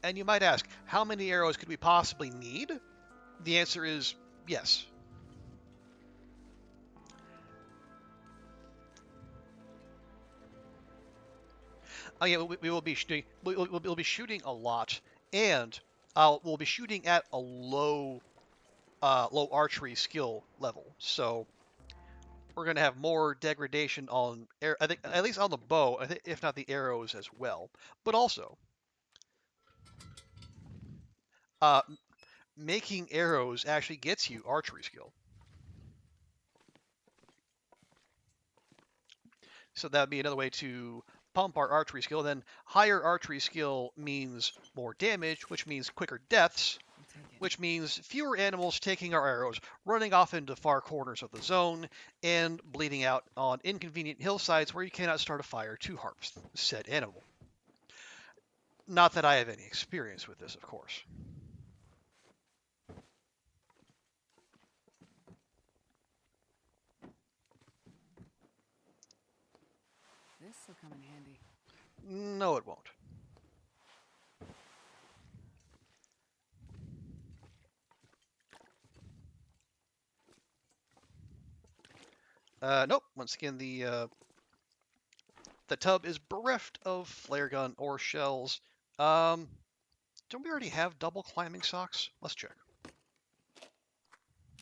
And you might ask, how many arrows could we possibly need? The answer is yes. Oh yeah, we will be shooting. We'll be shooting a lot, and we'll be shooting at a low archery skill level. So we're gonna have more degradation on I think at least on the bow. I think if not the arrows as well. But also, uh, making arrows actually gets you archery skill. So that would be another way to pump our archery skill. Then higher archery skill means more damage, which means quicker deaths, which means fewer animals taking our arrows, running off into far corners of the zone, and bleeding out on inconvenient hillsides where you cannot start a fire to harvest said animal. Not that I have any experience with this, of course. This will come in handy. No, it won't. Nope. Once again, the tub is bereft of flare gun or shells. Um, don't we already have double climbing socks? Let's check. I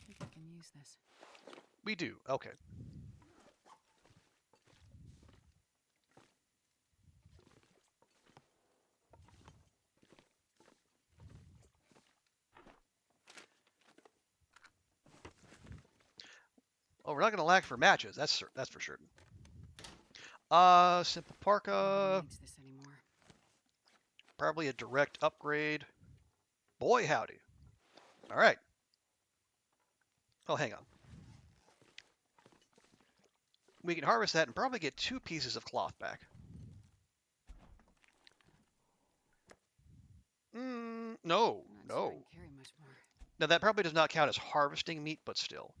think I can use this. We do. Okay. Oh, we're not gonna lack for matches. That's for certain. Simple parka. Needs this anymore. Probably a direct upgrade. Boy, howdy. All right. Oh, hang on. We can harvest that and probably get 2 pieces of cloth back. No, Not sure I no. can carry much more. Now that probably does not count as harvesting meat, but still.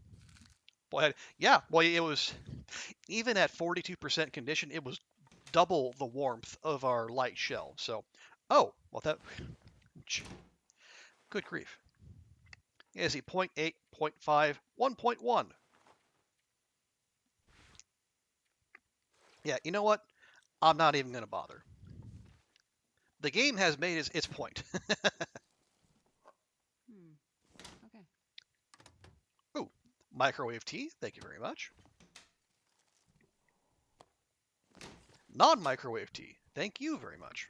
Boy, yeah. Boy, it was even at 42% condition, it was double the warmth of our light shell. So, oh, well that. Good grief. Yeah, see, 0.8, 0.5, 1.1. Yeah, you know what? I'm not even going to bother. The game has made its point. Okay. Ooh, microwave tea. Thank you very much. Non-microwave tea. Thank you very much.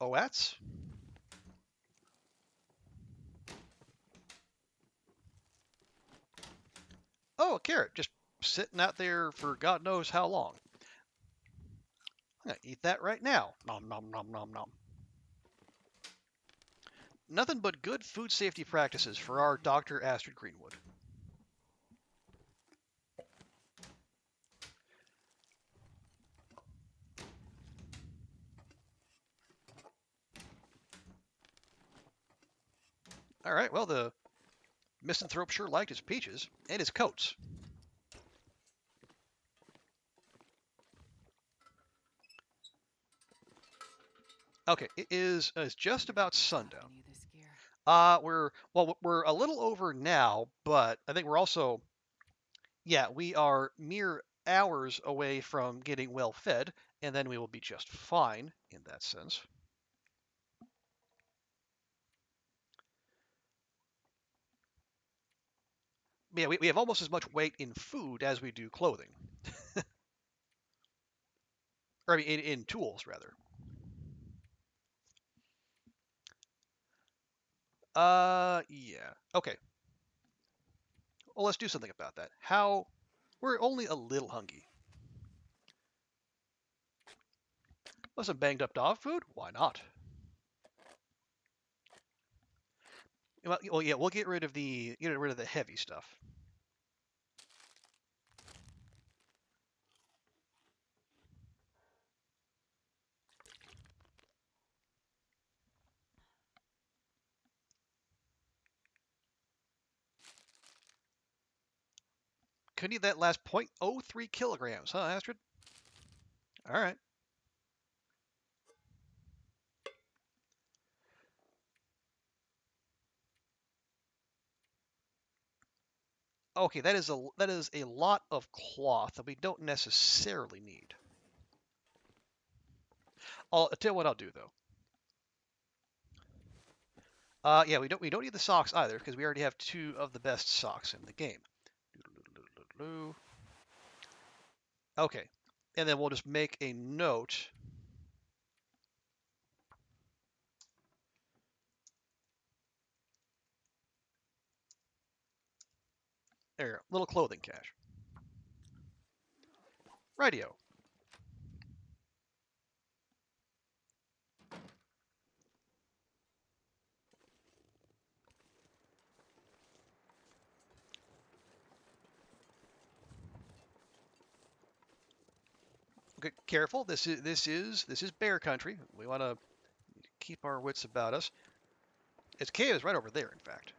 OATs. Oh, a carrot. Just sitting out there for God knows how long. I'm going to eat that right now. Nom, nom, nom, nom, nom. Nothing but good food safety practices for our Dr. Astrid Greenwood. All right, well, the misanthrope sure liked his peaches and his coats. Okay, it's just about sundown. Need this gear. We're a little over now, but I think we're also we are mere hours away from getting well fed, and then we will be just fine in that sense. Yeah, we have almost as much weight in food as we do clothing. Or I mean, in tools, rather. Yeah. Okay. Well, let's do something about that. How? We're only a little hungry. Want some banged up dog food? Why not? Well, yeah, we'll get rid of the heavy stuff. Could need that last 0.03 kilograms, huh, Astrid? All right. Okay, that is a lot of cloth that we don't necessarily need. I'll tell you what I'll do though. Yeah, we don't need the socks either because we already have 2 of the best socks in the game. Okay, and then we'll just make a note. There, little clothing cache. Radio. Okay, careful. This is bear country. We want to keep our wits about us. Its cave is right over there, in fact.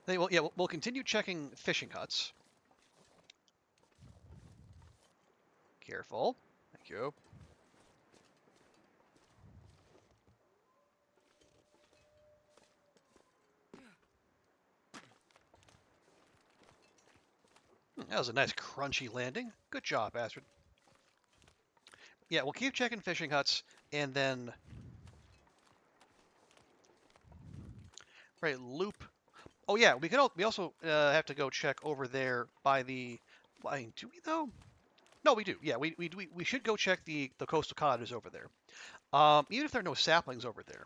We'll continue checking fishing huts. Careful. Thank you. That was a nice crunchy landing. Good job, Astrid. Yeah, we'll keep checking fishing huts, and then loop. Oh yeah, we also have to go check over there by the. Do we though? No, we do. Yeah, we should go check the coastal cottages over there. Even if there are no saplings over there,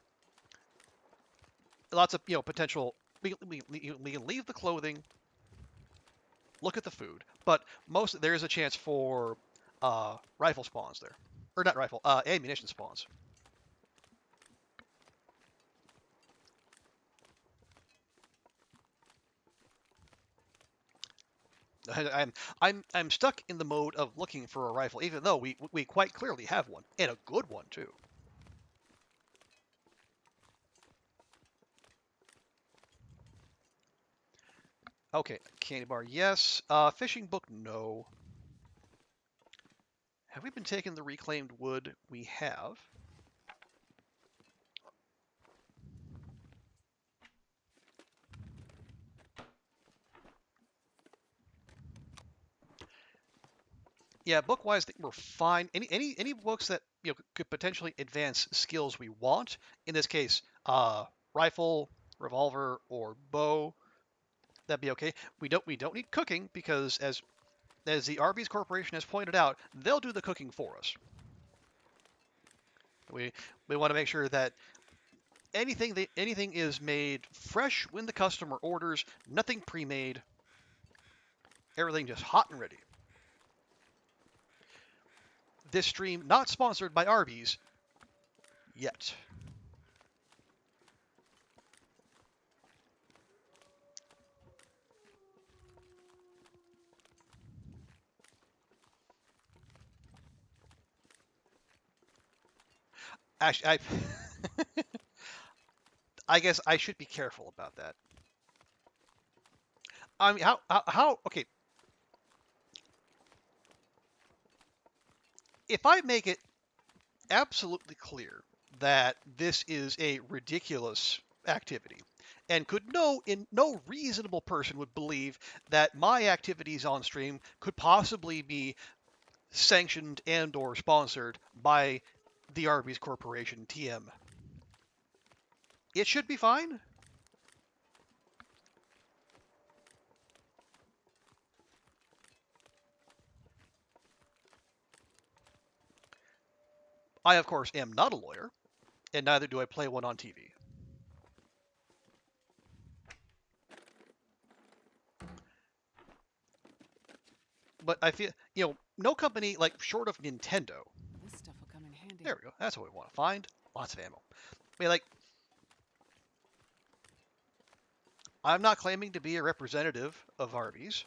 lots of potential. We can leave the clothing, look at the food, but there is a chance for rifle spawns there, or not rifle, ammunition spawns. I'm stuck in the mode of looking for a rifle, even though we quite clearly have one, and a good one too. Okay, candy bar, yes. Fishing book, no. Have we been taking the reclaimed wood? We have. Yeah, book-wise, we're fine. Any books that could potentially advance skills we want. In this case, rifle, revolver, or bow. That'd be okay. We don't need cooking because as the Arby's Corporation has pointed out, they'll do the cooking for us. We want to make sure that anything is made fresh when the customer orders, nothing pre-made, everything just hot and ready. This stream not sponsored by Arby's yet. Actually, I guess I should be careful about that. I mean, how okay. If I make it absolutely clear that this is a ridiculous activity, and no reasonable person would believe that my activities on stream could possibly be sanctioned and or sponsored by the Arby's Corporation, TM. It should be fine. I, of course, am not a lawyer, and neither do I play one on TV. But I feel, no company, like, short of Nintendo. This stuff will come in handy. There we go. That's what we want to find. Lots of ammo. I mean, like, I'm not claiming to be a representative of Arby's.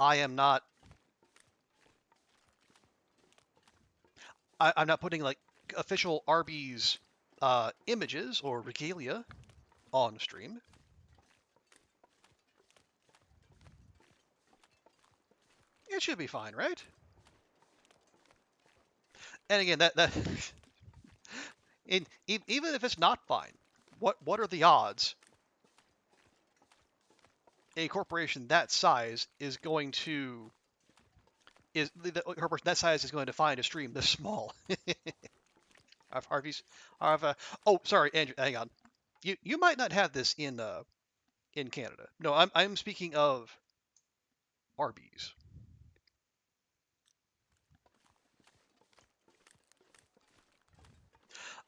I'm not putting, like, official Arby's images or regalia on stream. It should be fine, right? And again, that even if it's not fine, what are the odds a corporation that size is going to corporation that size is going to find a stream this small? Of Harvey's, oh, sorry, Andrew, hang on. You might not have this in Canada. No, I'm speaking of Arby's.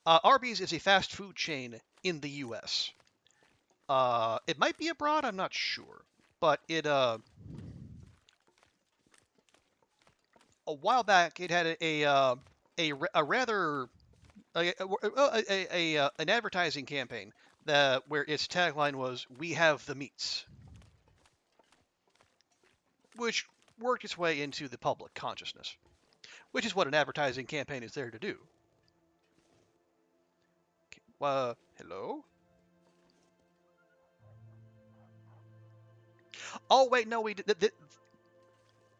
Arby's is a fast food chain in the U.S. It might be abroad, I'm not sure, but a while back it had a rather an advertising campaign where its tagline was "We have the meats," which worked its way into the public consciousness, which is what an advertising campaign is there to do. Hello? Oh, wait, no, we did.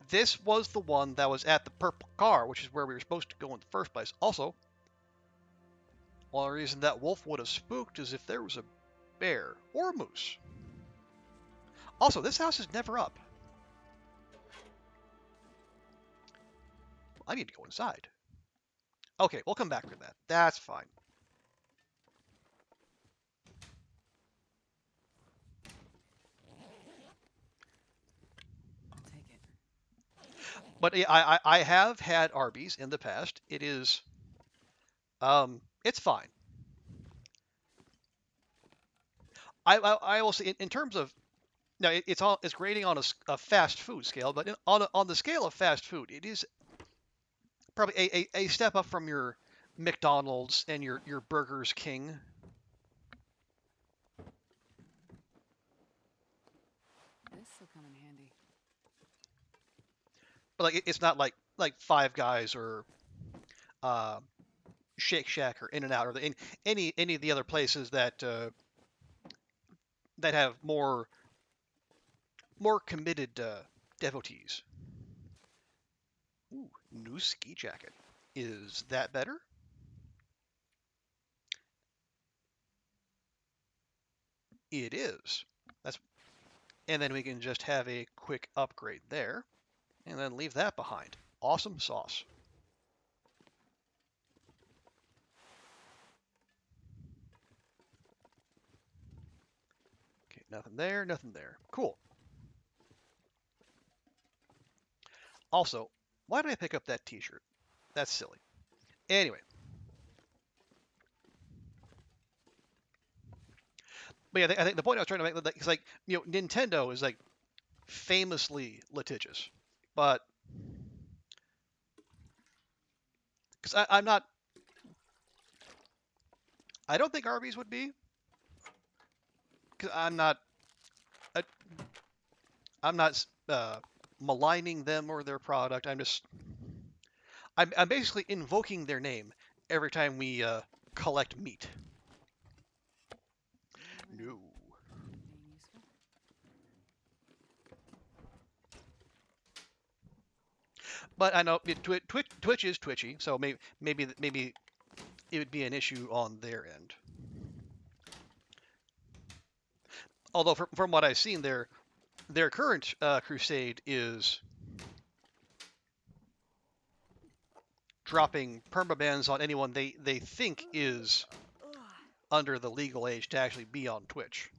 This was the one that was at the purple car, which is where we were supposed to go in the first place. Also, one reason that wolf would have spooked is if there was a bear or a moose. Also, this house is never up. I need to go inside. Okay, we'll come back to that. That's fine. I'll take it. But I have had Arby's in the past. It is, it's fine. I will say in terms of, now it's grading on a fast food scale, but on the scale of fast food, it is probably a step up from your McDonald's and your Burger's King. This will come in handy. But like it's not like Five Guys or Shake Shack or In and Out or any of the other places that that have more committed devotees. Ooh, new ski jacket. Is that better? It is. And then we can just have a quick upgrade there, and then leave that behind. Awesome sauce. Okay, nothing there, nothing there. Cool. Also, why did I pick up that t-shirt? That's silly. Anyway. But yeah, I think the point I was trying to make is like, Nintendo is like famously litigious, but because I'm not, I don't think Arby's would be, because I'm not maligning them or their product. I'm basically invoking their name every time we collect meat. No. Being useful. But I know Twitch is twitchy, so maybe it would be an issue on their end. Although from what I've seen, their current crusade is dropping permabans on anyone they think is under the legal age to actually be on Twitch.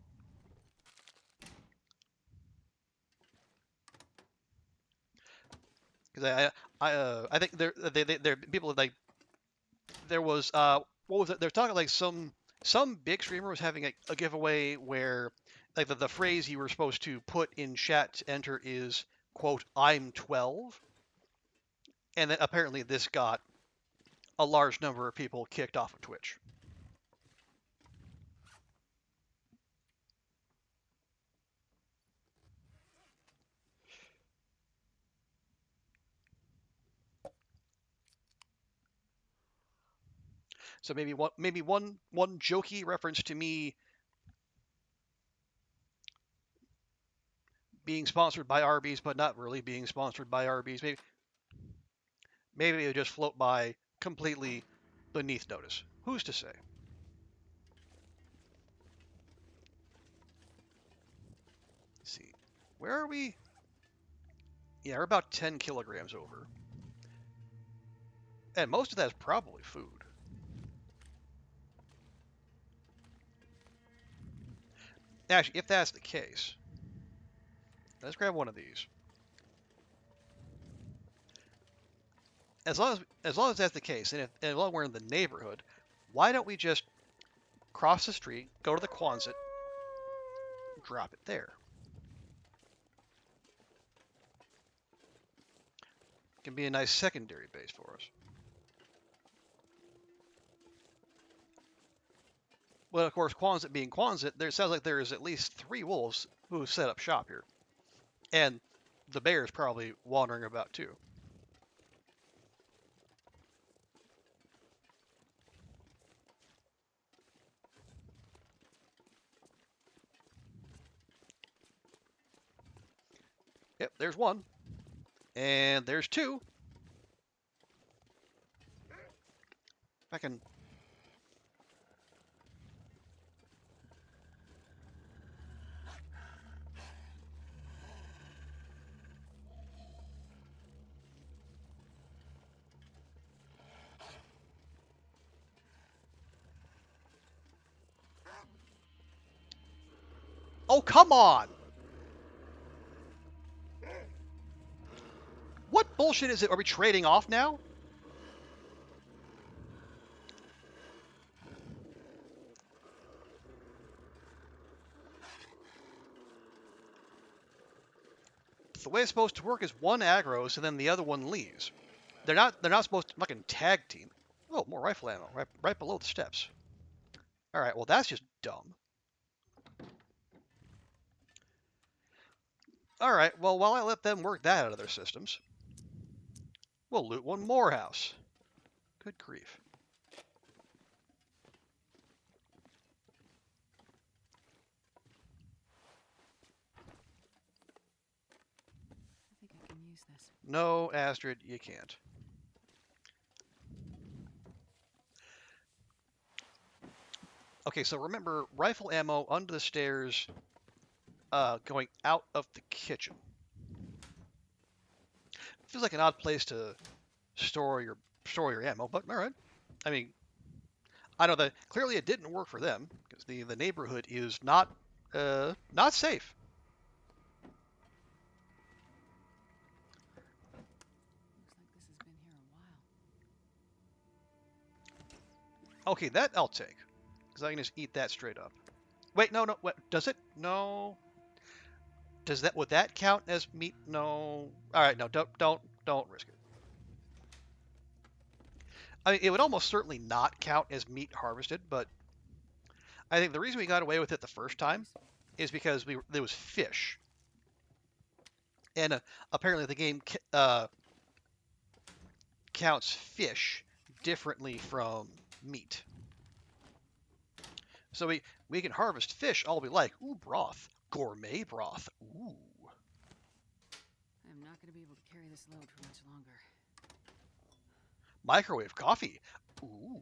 Because I think they're people like there was what was it? They're talking like some big streamer was having a giveaway where like the phrase you were supposed to put in chat to enter is quote I'm 12, and then apparently this got a large number of people kicked off of Twitch. So maybe one jokey reference to me being sponsored by Arby's, but not really being sponsored by Arby's. Maybe it would just float by completely beneath notice. Who's to say? Let's see, where are we? Yeah, we're about 10 kilograms over, and most of that is probably food. Actually, if that's the case, let's grab one of these. As long as that's the case, and as long as we're in the neighborhood, why don't we just cross the street, go to the Quonset, drop it there? It can be a nice secondary base for us. Well, of course, Quonset being Quonset, there sounds like there is at least 3 wolves who set up shop here, and the bear is probably wandering about too. Yep, there's one. And there's 2. I can... Oh, come on! What bullshit is it? Are we trading off now? The way it's supposed to work is one aggroes and then the other one leaves. They're not supposed to fucking tag team. Oh, more rifle ammo right below the steps. All right, well that's just dumb. All right, well while I let them work that out of their systems, we'll loot one more house. Good grief. I think I can use this. No, Astrid, you can't. Okay, so remember, rifle ammo under the stairs, going out of the kitchen. Feels like an odd place to store your ammo, but all right. I mean, I know that clearly it didn't work for them because the neighborhood is not safe. Looks like this has been here a while. Okay, that I'll take because I can just eat that straight up. Wait, no, what does it? No. Would that count as meat? No. All right, no, don't risk it. I mean, it would almost certainly not count as meat harvested, but I think the reason we got away with it the first time is because there was fish, and apparently the game counts fish differently from meat. So we can harvest fish all we like. Ooh, broth, gourmet broth. Ooh. I'm not going to be able to carry this load for much longer. Microwave coffee. Ooh.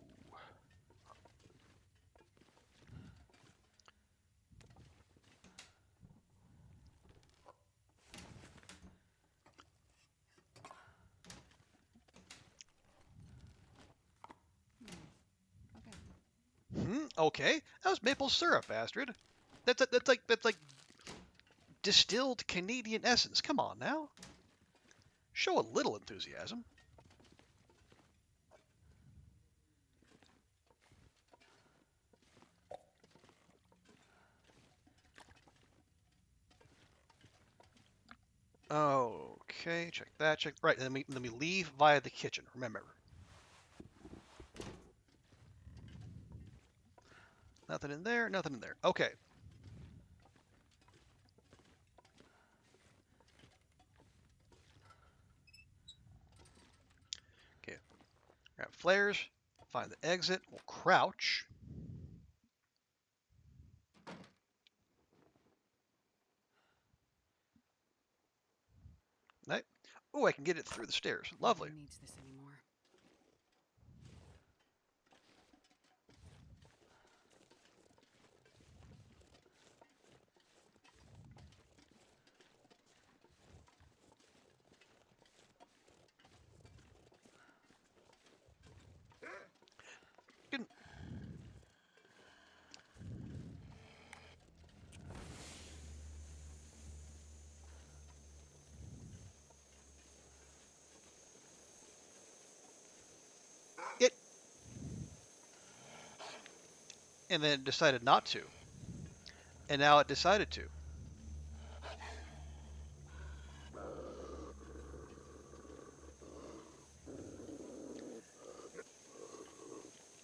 Okay, that was maple syrup, Astrid. That's like distilled Canadian essence. Come on now, show a little enthusiasm. Okay, check that. Check right. Then we leave via the kitchen. Remember, nothing in there. Nothing in there. Okay. Okay. Grab flares. Find the exit. We'll crouch. Right. Oh, I can get it through the stairs. Lovely. Nobody needs this anymore. Good. It. And then it decided not to. And now it decided to.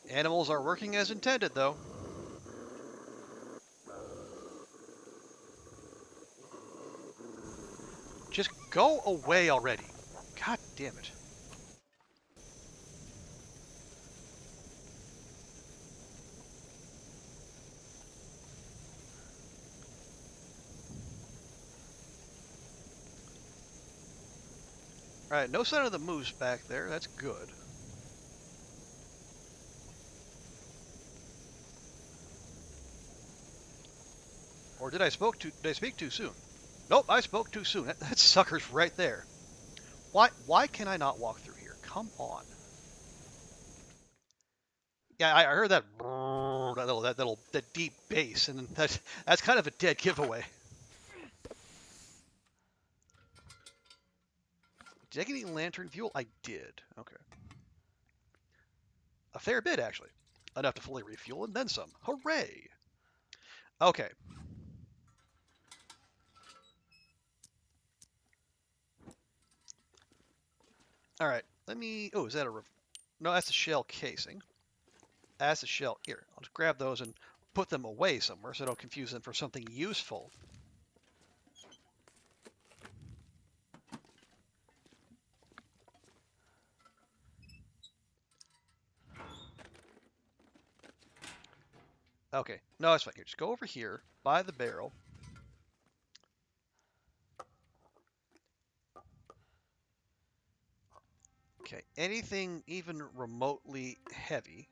Animals are working as intended, though. Just go away already. God damn it. Alright, no sign of the moose back there. That's good. Or did I speak too soon? Nope, I spoke too soon. That sucker's right there. Why can I not walk through here? Come on. Yeah, I heard that that deep bass, and that's kind of a dead giveaway. Did I get any lantern fuel? I did. Okay. A fair bit, actually. Enough to fully refuel and then some. Hooray! Okay. All right. Let me. Oh, is that a? No, that's the shell casing. That's the shell. Here, I'll just grab those and put them away somewhere so I don't confuse them for something useful. Okay. No, it's fine. Here, just go over here by the barrel. Okay. Anything even remotely heavy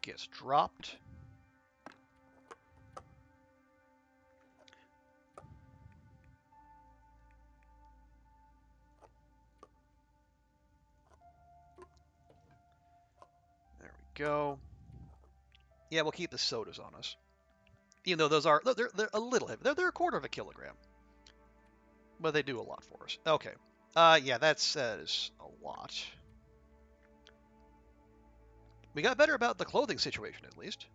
gets dropped. There we go. Yeah, we'll keep the sodas on us. Even though those are, they're a little heavy. They're a quarter of a kilogram. But they do a lot for us. Okay. Yeah, that is a lot. We got better about the clothing situation, at least.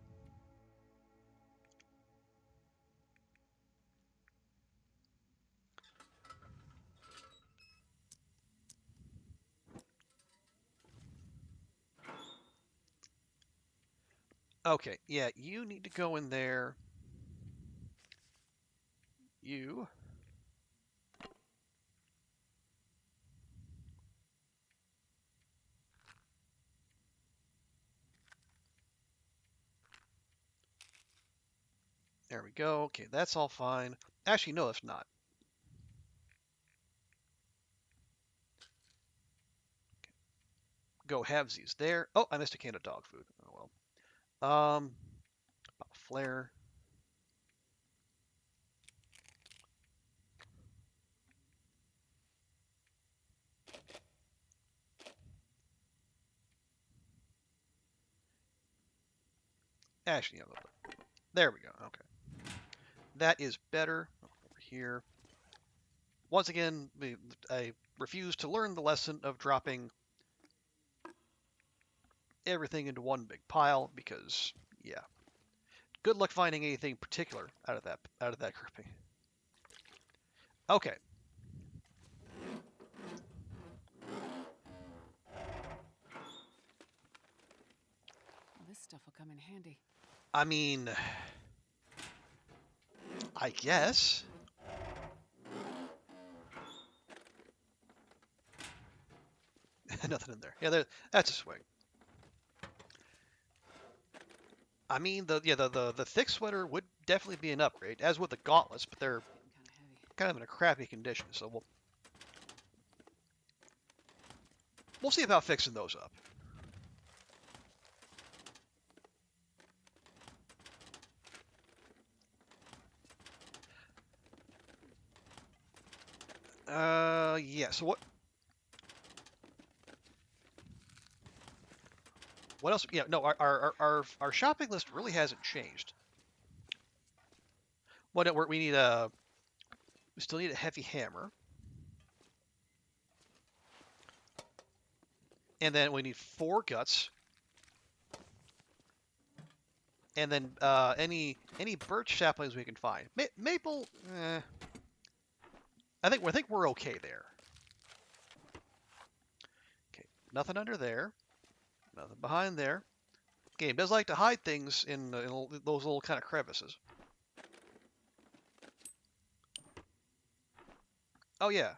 Okay, yeah, you need to go in there. You. There we go. Okay, that's all fine. Actually, no, it's not. Go halvesies there. Oh, I missed a can of dog food. Oh well. Pop a flare. Actually, there we go. Okay. That is better. Over here. Once again, I refuse to learn the lesson of dropping everything into one big pile because, yeah, good luck finding anything particular out of that grouping. Okay. Well, this stuff will come in handy. I mean, I guess. Nothing in there. Yeah, that's a swing. I mean, the thick sweater would definitely be an upgrade, as would the gauntlets, but they're Getting kind of heavy. kind of in a crappy condition, so we'll see about fixing those up. Yeah. So what else? Yeah, no, our shopping list really hasn't changed. We need we still need a heavy hammer, and then we need 4 guts, and then any birch saplings we can find. Maple, I think we're okay there. Okay, nothing under there, nothing behind there. Game does like to hide things in those little kind of crevices. Oh yeah.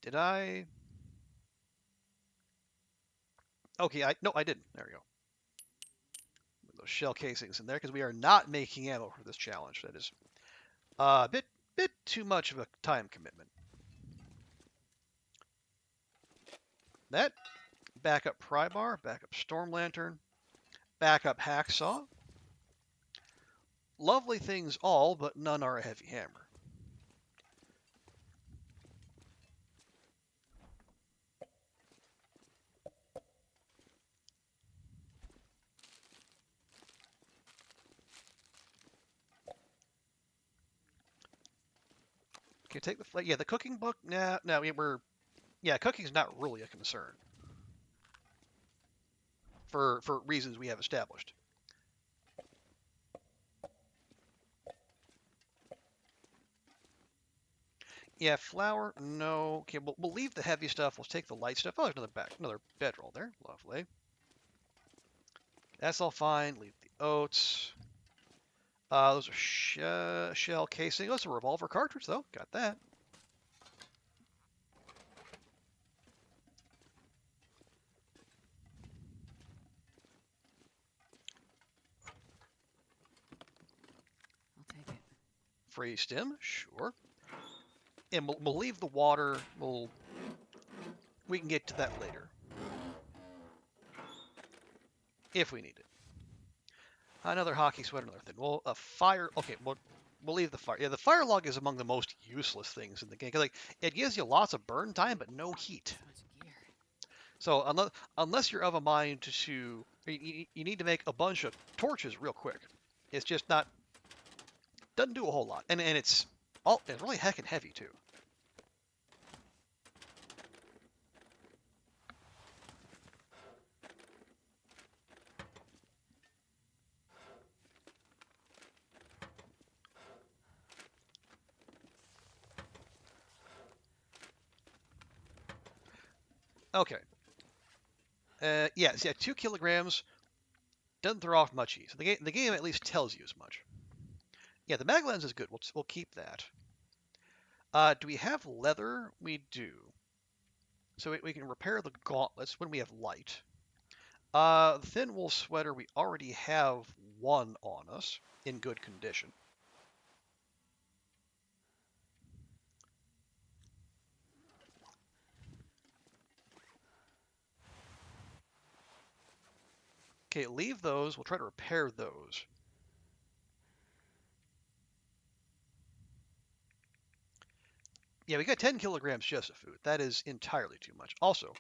Did I? Okay, no, I didn't. There we go. Those shell casings in there because we are not making ammo for this challenge. That is a bit too much of a time commitment. That backup pry bar, backup storm lantern, backup hacksaw. Lovely things all, but none are a heavy hammer. Okay, take the cooking book. Nah, no, cooking's not really a concern for reasons we have established. Yeah, flour, no. Okay, we'll leave the heavy stuff. We'll take the light stuff. Oh, there's another bedroll there. Lovely. That's all fine. Leave the oats. Those are shell casing. Oh, it's a revolver cartridge, though. Got that. I'll take it. Free stem, sure. And we'll leave the water. We can get to that later if we need it. Another hockey sweater, another thing. Well, a fire. Okay, we'll leave the fire. Yeah, the fire log is among the most useless things in the game. 'Cause, like, it gives you lots of burn time, but no heat. So much gear. So unless you're of a mind you need to make a bunch of torches real quick. It's just not doesn't do a whole lot, and it's really heckin' heavy too. Okay. Yeah, 2 kilograms doesn't throw off much heat. So the game at least tells you as much. Yeah, the mag lens is good. We'll keep that. Do we have leather? We do. So we can repair the gauntlets when we have light. The thin wool sweater, we already have one on us in good condition. Okay, leave those. We'll try to repair those. Yeah, we got 10 kilograms just of food. That is entirely too much. Also,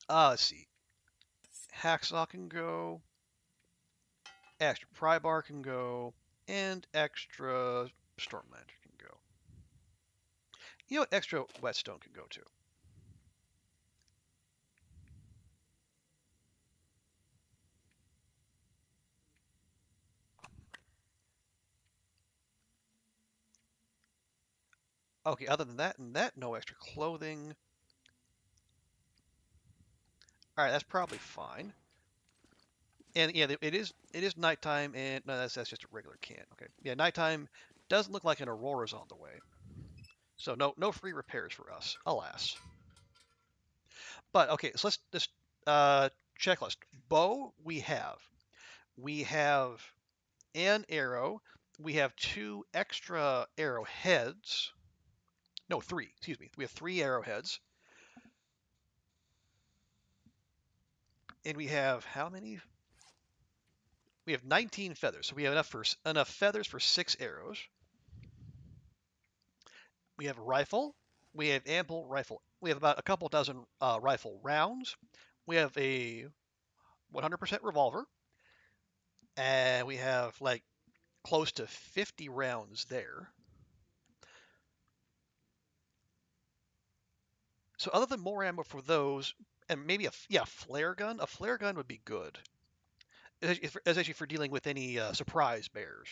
Let's see. Hacksaw can go. Extra pry bar can go. And extra storm lantern can go. You know what? Extra whetstone can go too. Okay, other than that and that, no extra clothing. All right, that's probably fine. And yeah, it is nighttime, and no, that's just a regular can. Okay, yeah, nighttime doesn't look like an aurora's on the way, so no free repairs for us, alas. But okay, so let's just checklist. Bow we have an arrow, we have two extra arrowheads. No, three. Excuse me. We have three arrowheads, and we have how many? We have 19 feathers, so we have enough feathers for 6 arrows. We have a rifle. We have ample rifle. We have about a couple dozen rifle rounds. We have a 100% revolver, and we have like close to 50 rounds there. So other than more ammo for those, and maybe a flare gun. A flare gun would be good, especially for dealing with any surprise bears.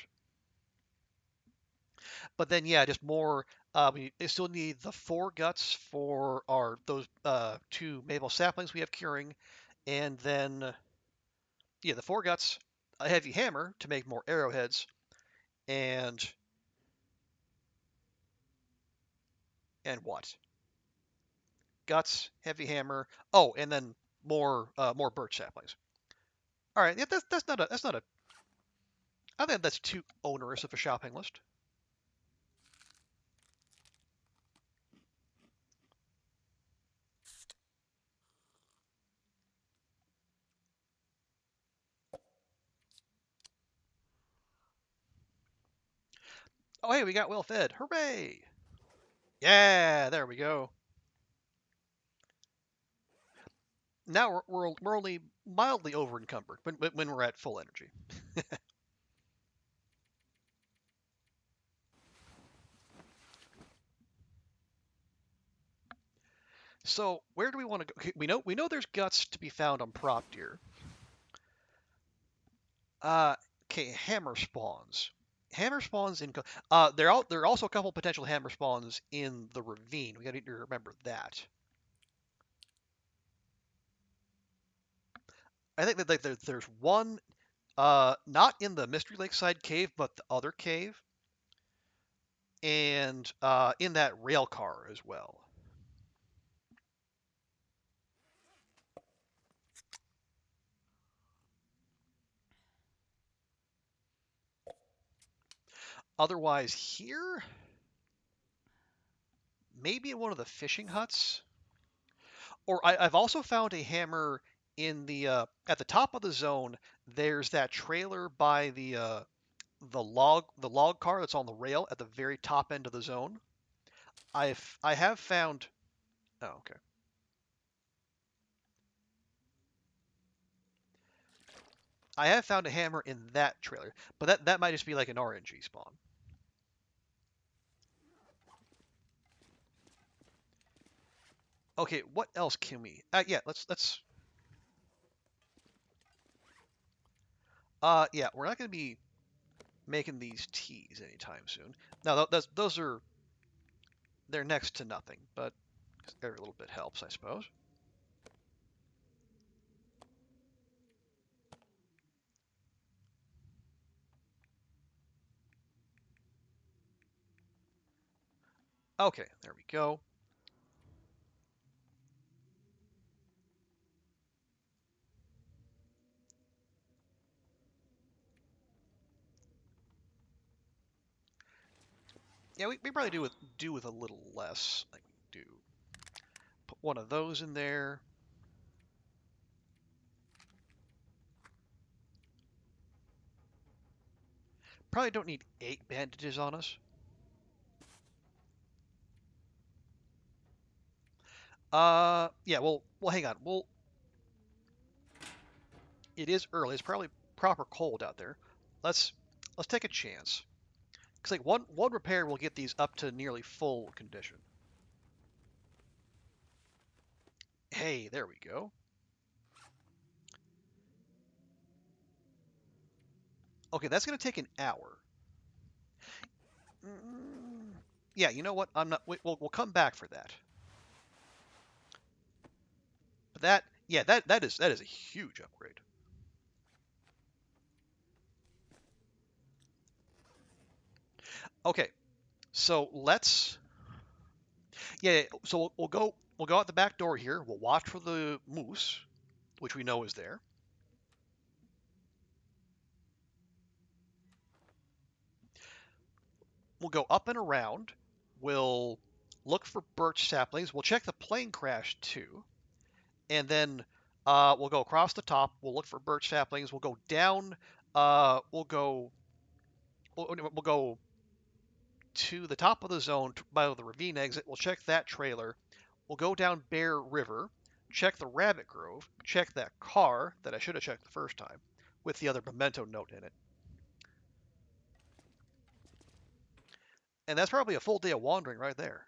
But then yeah, just more. We still need the 4 guts for our those two maple saplings we have curing, and then yeah, the 4 guts, a heavy hammer to make more arrowheads, and what? Guts, heavy hammer. Oh, and then more birch saplings. All right, yeah, that's not a. I think that's too onerous of a shopping list. Oh, hey, we got well fed. Hooray! Yeah, there we go. Now we're only mildly over encumbered when we're at full energy. So where do we want to go? Okay, we know there's guts to be found on prop deer. Uh, okay, hammer spawns. Hammer spawns in. There are also a couple potential hammer spawns in the ravine. We got to remember that. I think that like there's one, not in the Mystery Lakeside cave, but the other cave, and in that rail car as well. Otherwise, here, maybe in one of the fishing huts. Or I've also found a hammer in the at the top of the zone. There's that trailer by the log car that's on the rail at the very top end of the zone. I have found. Oh, okay. I have found a hammer in that trailer, but that might just be like an RNG spawn. Okay, what else can we? Yeah, let's. Yeah, we're not gonna be making these teas anytime soon. Now, those are they're next to nothing, but every little bit helps, I suppose. Okay, there we go. Yeah, we probably do with a little less. Like we do. Put one of those in there. Probably don't need 8 bandages on us. Yeah. Well, hang on. It is early. It's probably proper cold out there. Let's let's take a chance. Cause like one repair will get these up to nearly full condition. Hey, there we go. Okay, that's gonna take an hour. Mm, yeah, you know what? I'm not. We'll come back for that. But that, yeah, that is a huge upgrade. Okay, so let's. Yeah, so we'll go out the back door here. We'll watch for the moose, which we know is there. We'll go up and around. We'll look for birch saplings. We'll check the plane crash too, and then we'll go across the top. We'll look for birch saplings. We'll go down. We'll go. We'll go to the top of the zone by the ravine exit. We'll check that trailer. We'll go down Bear River, check the Rabbit Grove, check that car that I should have checked the first time with the other memento note in it. And that's probably a full day of wandering right there.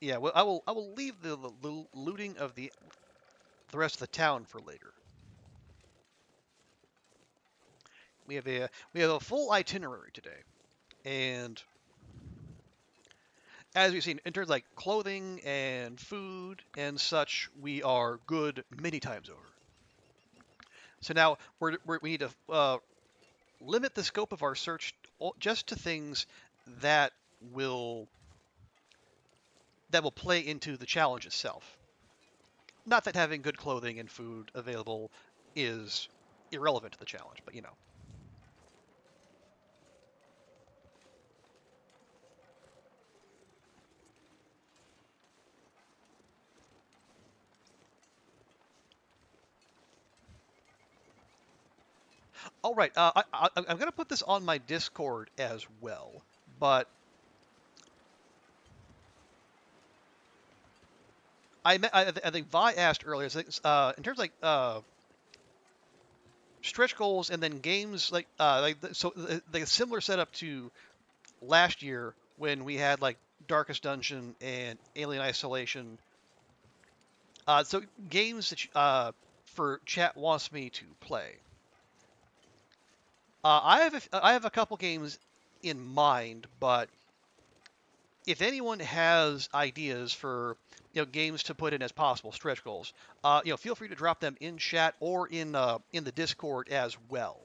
Yeah, well, I will leave the looting of the rest of the town for later. We have a full itinerary today, and as we've seen, in terms of like clothing and food and such, we are good many times over. So now we need to limit the scope of our search just to things that will that will play into the challenge itself. Not that having good clothing and food available is irrelevant to the challenge, but you know. All right, I'm going to put this on my Discord as well, but I think Vi asked earlier, in terms of like stretch goals and then games so the similar setup to last year when we had like Darkest Dungeon and Alien Isolation. So games that for chat wants me to play. I have a couple games in mind, but if anyone has ideas for games to put in as possible stretch goals, feel free to drop them in chat or in the Discord as well.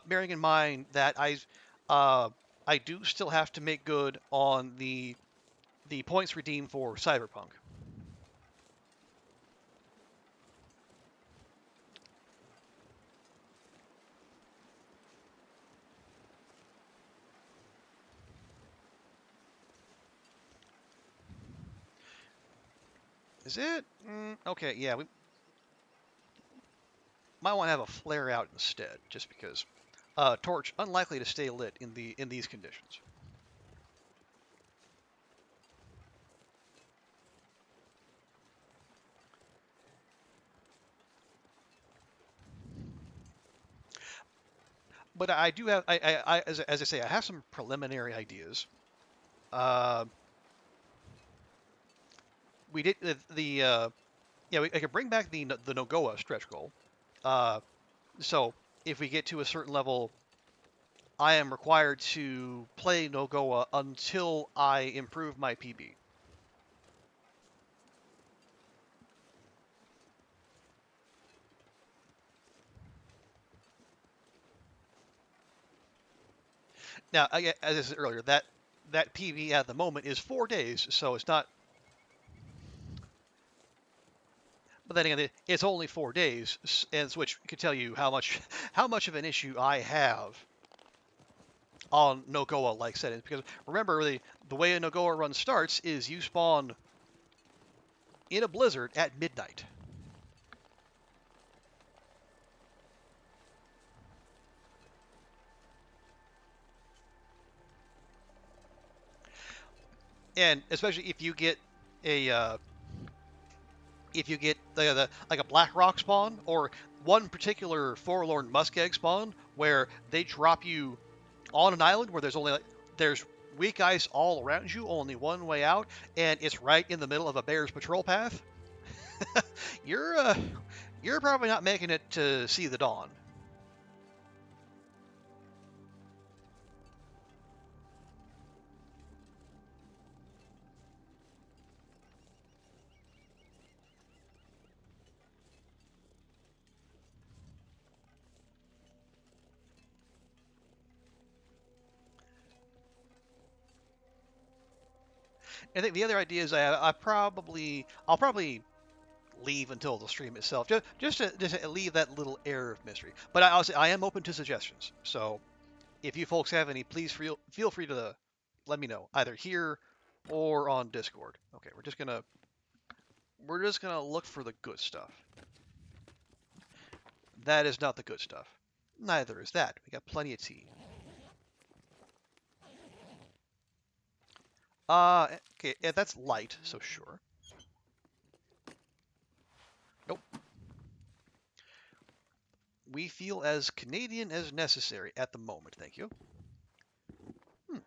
Bearing in mind that I do still have to make good on the points redeemed for Cyberpunk. Is it? Okay, yeah, we might want to have a flare out instead, just because torch unlikely to stay lit in these conditions. But I do have as I say, I have some preliminary ideas. Uh, we did I could bring back the Nogoa stretch goal. So if we get to a certain level, I am required to play Nogoa until I improve my PB. Now, as I said earlier, that PB at the moment is 4 days, so it's not. But then again, it's only 4 days, and which could tell you how much of an issue I have on Nogoa-like settings, because remember, the way a Nogoa run starts is you spawn in a blizzard at midnight. And especially if you get the like a black rock spawn or one particular forlorn muskeg spawn where they drop you on an island where there's weak ice all around you, only one way out, and it's right in the middle of a bear's patrol path. you're you're probably not making it to see the dawn. I think the other idea is I'll probably leave until the stream itself, just to leave that little air of mystery. But I am open to suggestions. So if you folks have any, please feel free to let me know either here or on Discord. Okay, we're just gonna look for the good stuff. That is not the good stuff. Neither is that. We got plenty of tea. Okay, yeah, that's light, so sure. Nope. We feel as Canadian as necessary at the moment, thank you.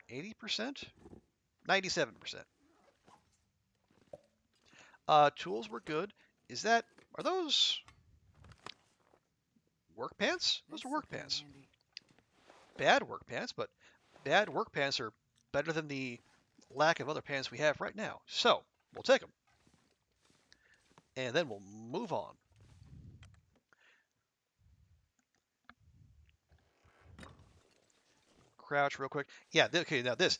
80%? 97%. Tools were good. Are those work pants? Those are work pants. Bad work pants, but bad work pants are better than the lack of other pants we have right now. So, we'll take them. And then we'll move on. Crouch real quick. Yeah, okay, now this,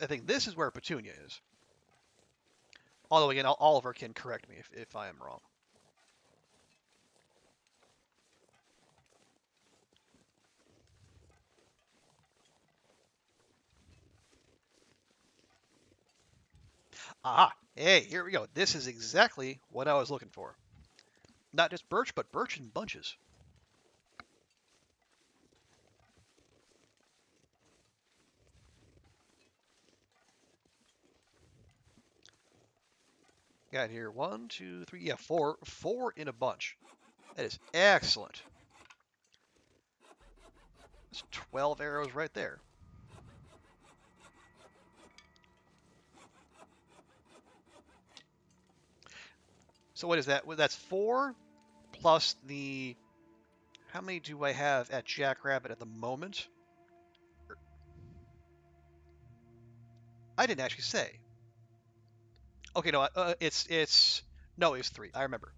I think this is where Petunia is. Although, again, Oliver can correct me if I am wrong. Aha! Hey, here we go. This is exactly what I was looking for. Not just birch, but birch in bunches. Got here 1, 2, 3, yeah, four in a bunch. That is excellent. That's 12 arrows right there. So what is that? Well, that's 4 plus the... How many do I have at Jackrabbit at the moment? I didn't actually say. Okay, no, no, it's 3. I remember.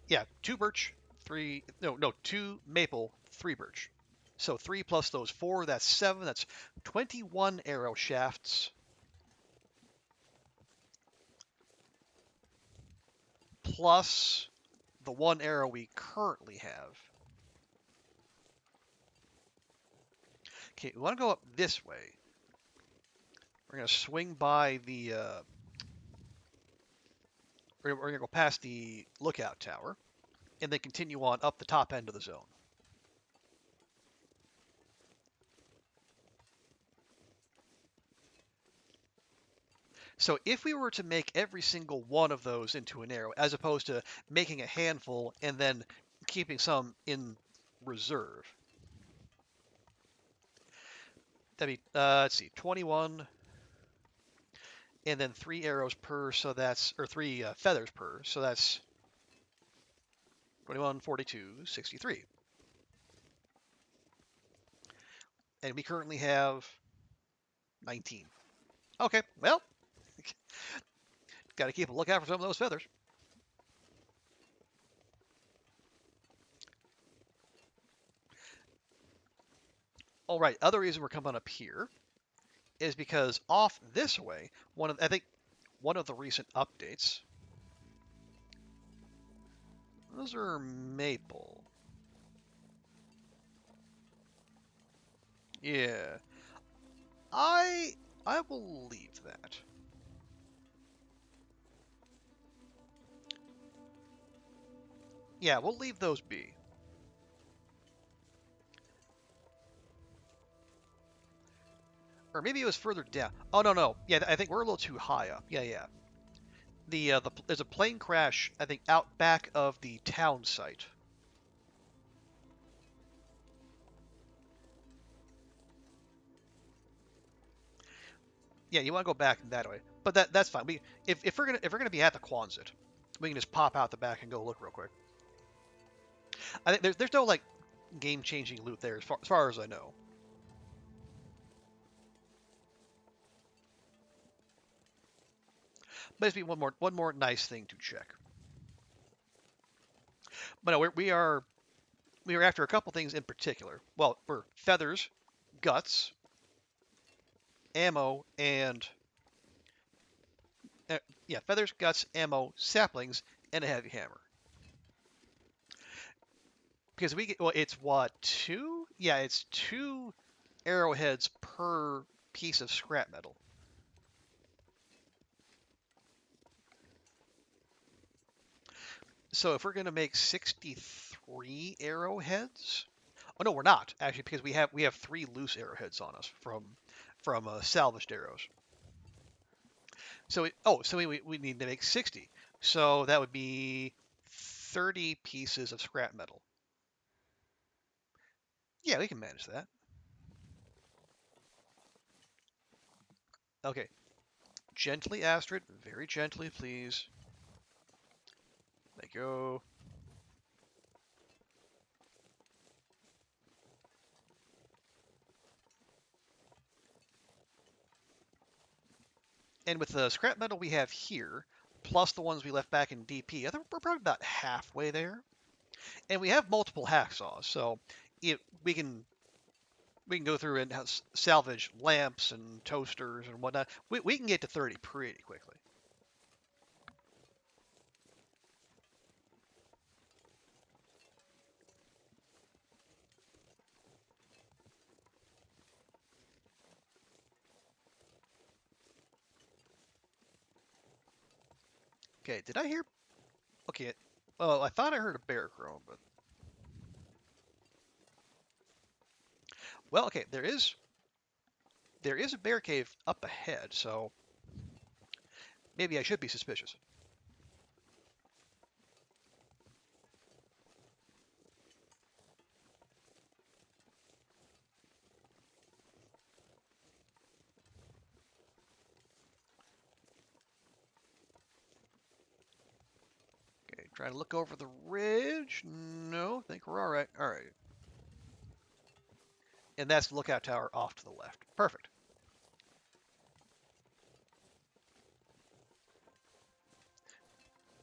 Yeah, 2 birch, 3... No, 2 maple, 3 birch. So 3 plus those 4, that's 7. That's 21 arrow shafts. Plus the 1 arrow we currently have. Okay, we want to go up this way. We're going to swing by the... we're going to go past the lookout tower, and then continue on up the top end of the zone. So if we were to make every single one of those into an arrow, as opposed to making a handful and then keeping some in reserve, that'd be, let's see, 21, and then 3 arrows per, so that's, or 3 feathers per, so that's 21, 42, 63. And we currently have 19. Okay, well, got to keep a lookout for some of those feathers. All right, other reason we're coming up here is because off this way, I think one of the recent updates, those are maple. Yeah. I will leave that. Yeah, we'll leave those be. Or maybe it was further down. Oh no no. Yeah, I think we're a little too high up. Yeah yeah. There's a plane crash I think out back of the town site. Yeah, you want to go back that way, but that's fine. If we're gonna be at the Quonset, we can just pop out the back and go look real quick. I think there's no like game changing loot there as far as I know. But it's be one more nice thing to check. But no, we are after a couple things in particular. Well, for feathers, guts, ammo, and yeah, feathers, guts, ammo, saplings, and a heavy hammer. Because we get well, it's what two? Yeah, it's two arrowheads per piece of scrap metal. So if we're gonna make 63 arrowheads, oh no, we're not actually because we have three loose arrowheads on us from salvaged arrows. So we need to make 60. So that would be 30 pieces of scrap metal. Yeah, we can manage that. Okay, gently, Astrid, very gently, please. Let go. And with the scrap metal we have here, plus the ones we left back in DP, I think we're probably about halfway there. And we have multiple hacksaws, so it we can go through and salvage lamps and toasters and whatnot. We can get to 30 pretty quickly. Okay, did I hear? Okay, well, I thought I heard a bear crow, but well, okay, there is a bear cave up ahead, so maybe I should be suspicious. Okay, trying to look over the ridge. No, I think we're all right. All right, and that's the lookout tower off to the left. Perfect.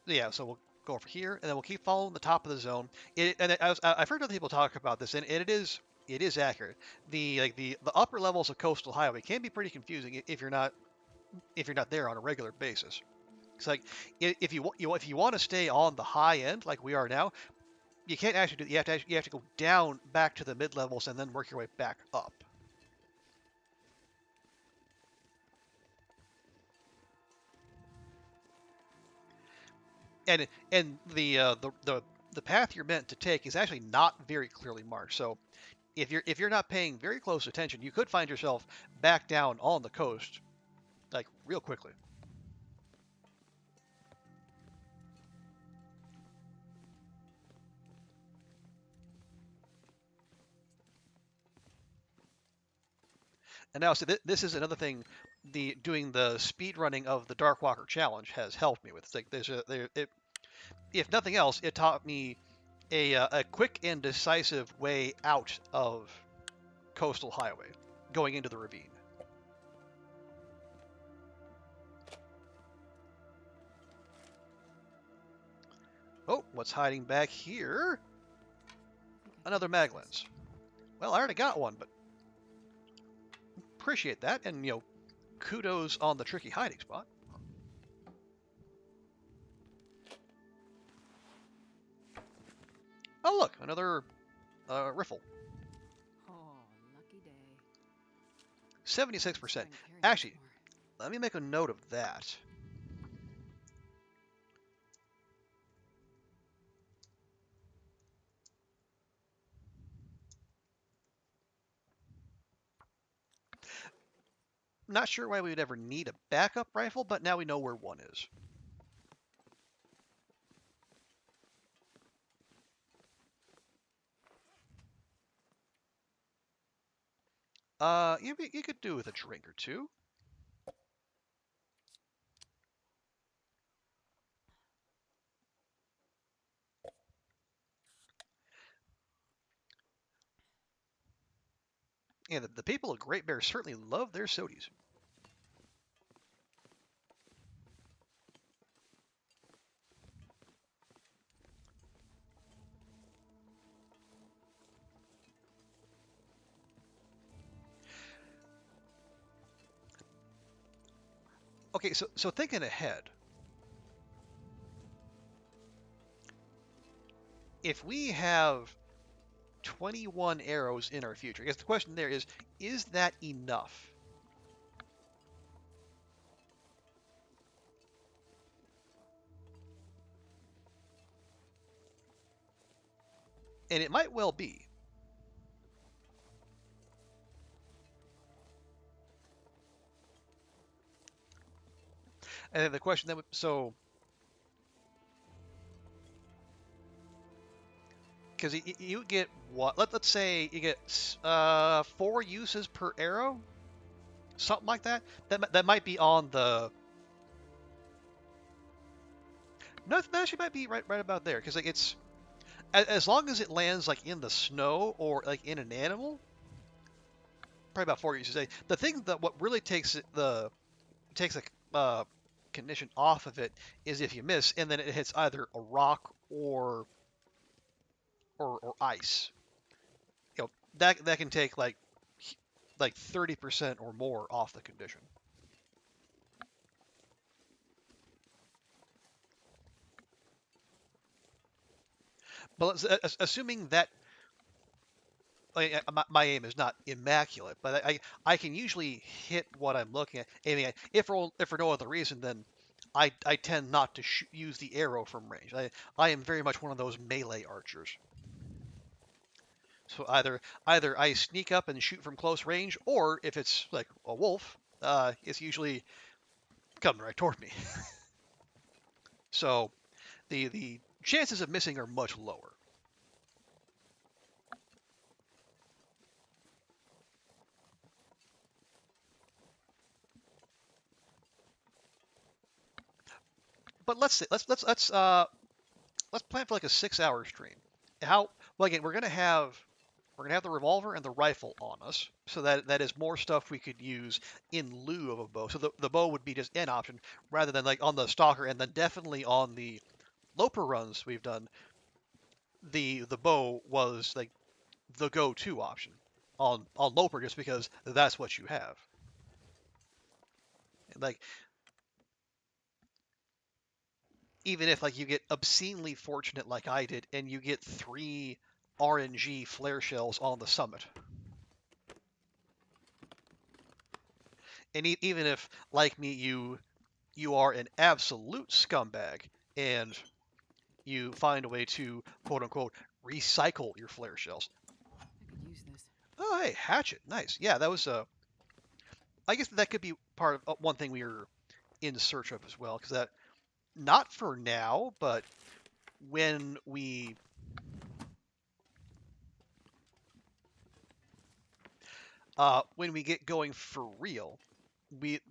Yeah, so we'll go over here, and then we'll keep following the top of the zone. I've heard other people talk about this, and it is accurate. The upper levels of coastal highway can be pretty confusing if you're not there on a regular basis. It's like if you want to stay on the high end like we are now, you can't actually do. You have to go down back to the mid levels and then work your way back up. And the path you're meant to take is actually not very clearly marked. So if you're not paying very close attention, you could find yourself back down on the coast like real quickly. And now, so this is another thing. The doing the speed running of the Darkwalker challenge has helped me with. It's like if nothing else, it taught me a quick and decisive way out of coastal highway, going into the ravine. Oh, what's hiding back here? Another mag lens. Well, I already got one, but appreciate that, and kudos on the tricky hiding spot. Oh, look, another riffle. Oh, lucky day. 76%. Try and carry this Actually, more. let me make a note of that. Not sure why we would ever need a backup rifle, but now we know where one is. You could do with a drink or two. And the people of Great Bear certainly love their sodies. Okay, so thinking ahead, if we have 21 arrows in our future, I guess the question there is that enough? And it might well be. And then the question that so because you get what? Let's say you get 4 uses per arrow, something like that. That might be on the. No, that actually might be right about there because like it's as long as it lands like in the snow or like in an animal, probably about 4 uses a day. The thing that what really takes the condition off of it is if you miss and then it hits either a rock or ice. That can take like 30% or more off the condition. But assuming that my aim is not immaculate, but I can usually hit what I'm looking at. I mean, if for no other reason, then I tend not to use the arrow from range. I am very much one of those melee archers. So either I sneak up and shoot from close range, or if it's like a wolf, it's usually coming right toward me. So the chances of missing are much lower. But let's plan for like a 6 hour stream. How well again we're gonna have the revolver and the rifle on us, so that is more stuff we could use in lieu of a bow. So the bow would be just an option rather than like on the stalker, and then definitely on the Loper runs we've done, the bow was like the go-to option on Loper just because that's what you have. Like even if like you get obscenely fortunate like I did and you get 3 RNG flare shells on the summit. And even if like me you are an absolute scumbag and you find a way to quote unquote recycle your flare shells. I could use this. Oh hey, hatchet, nice. Yeah, that was I guess that could be part of one thing we were in search of as well, because that not for now, but when we get going for real,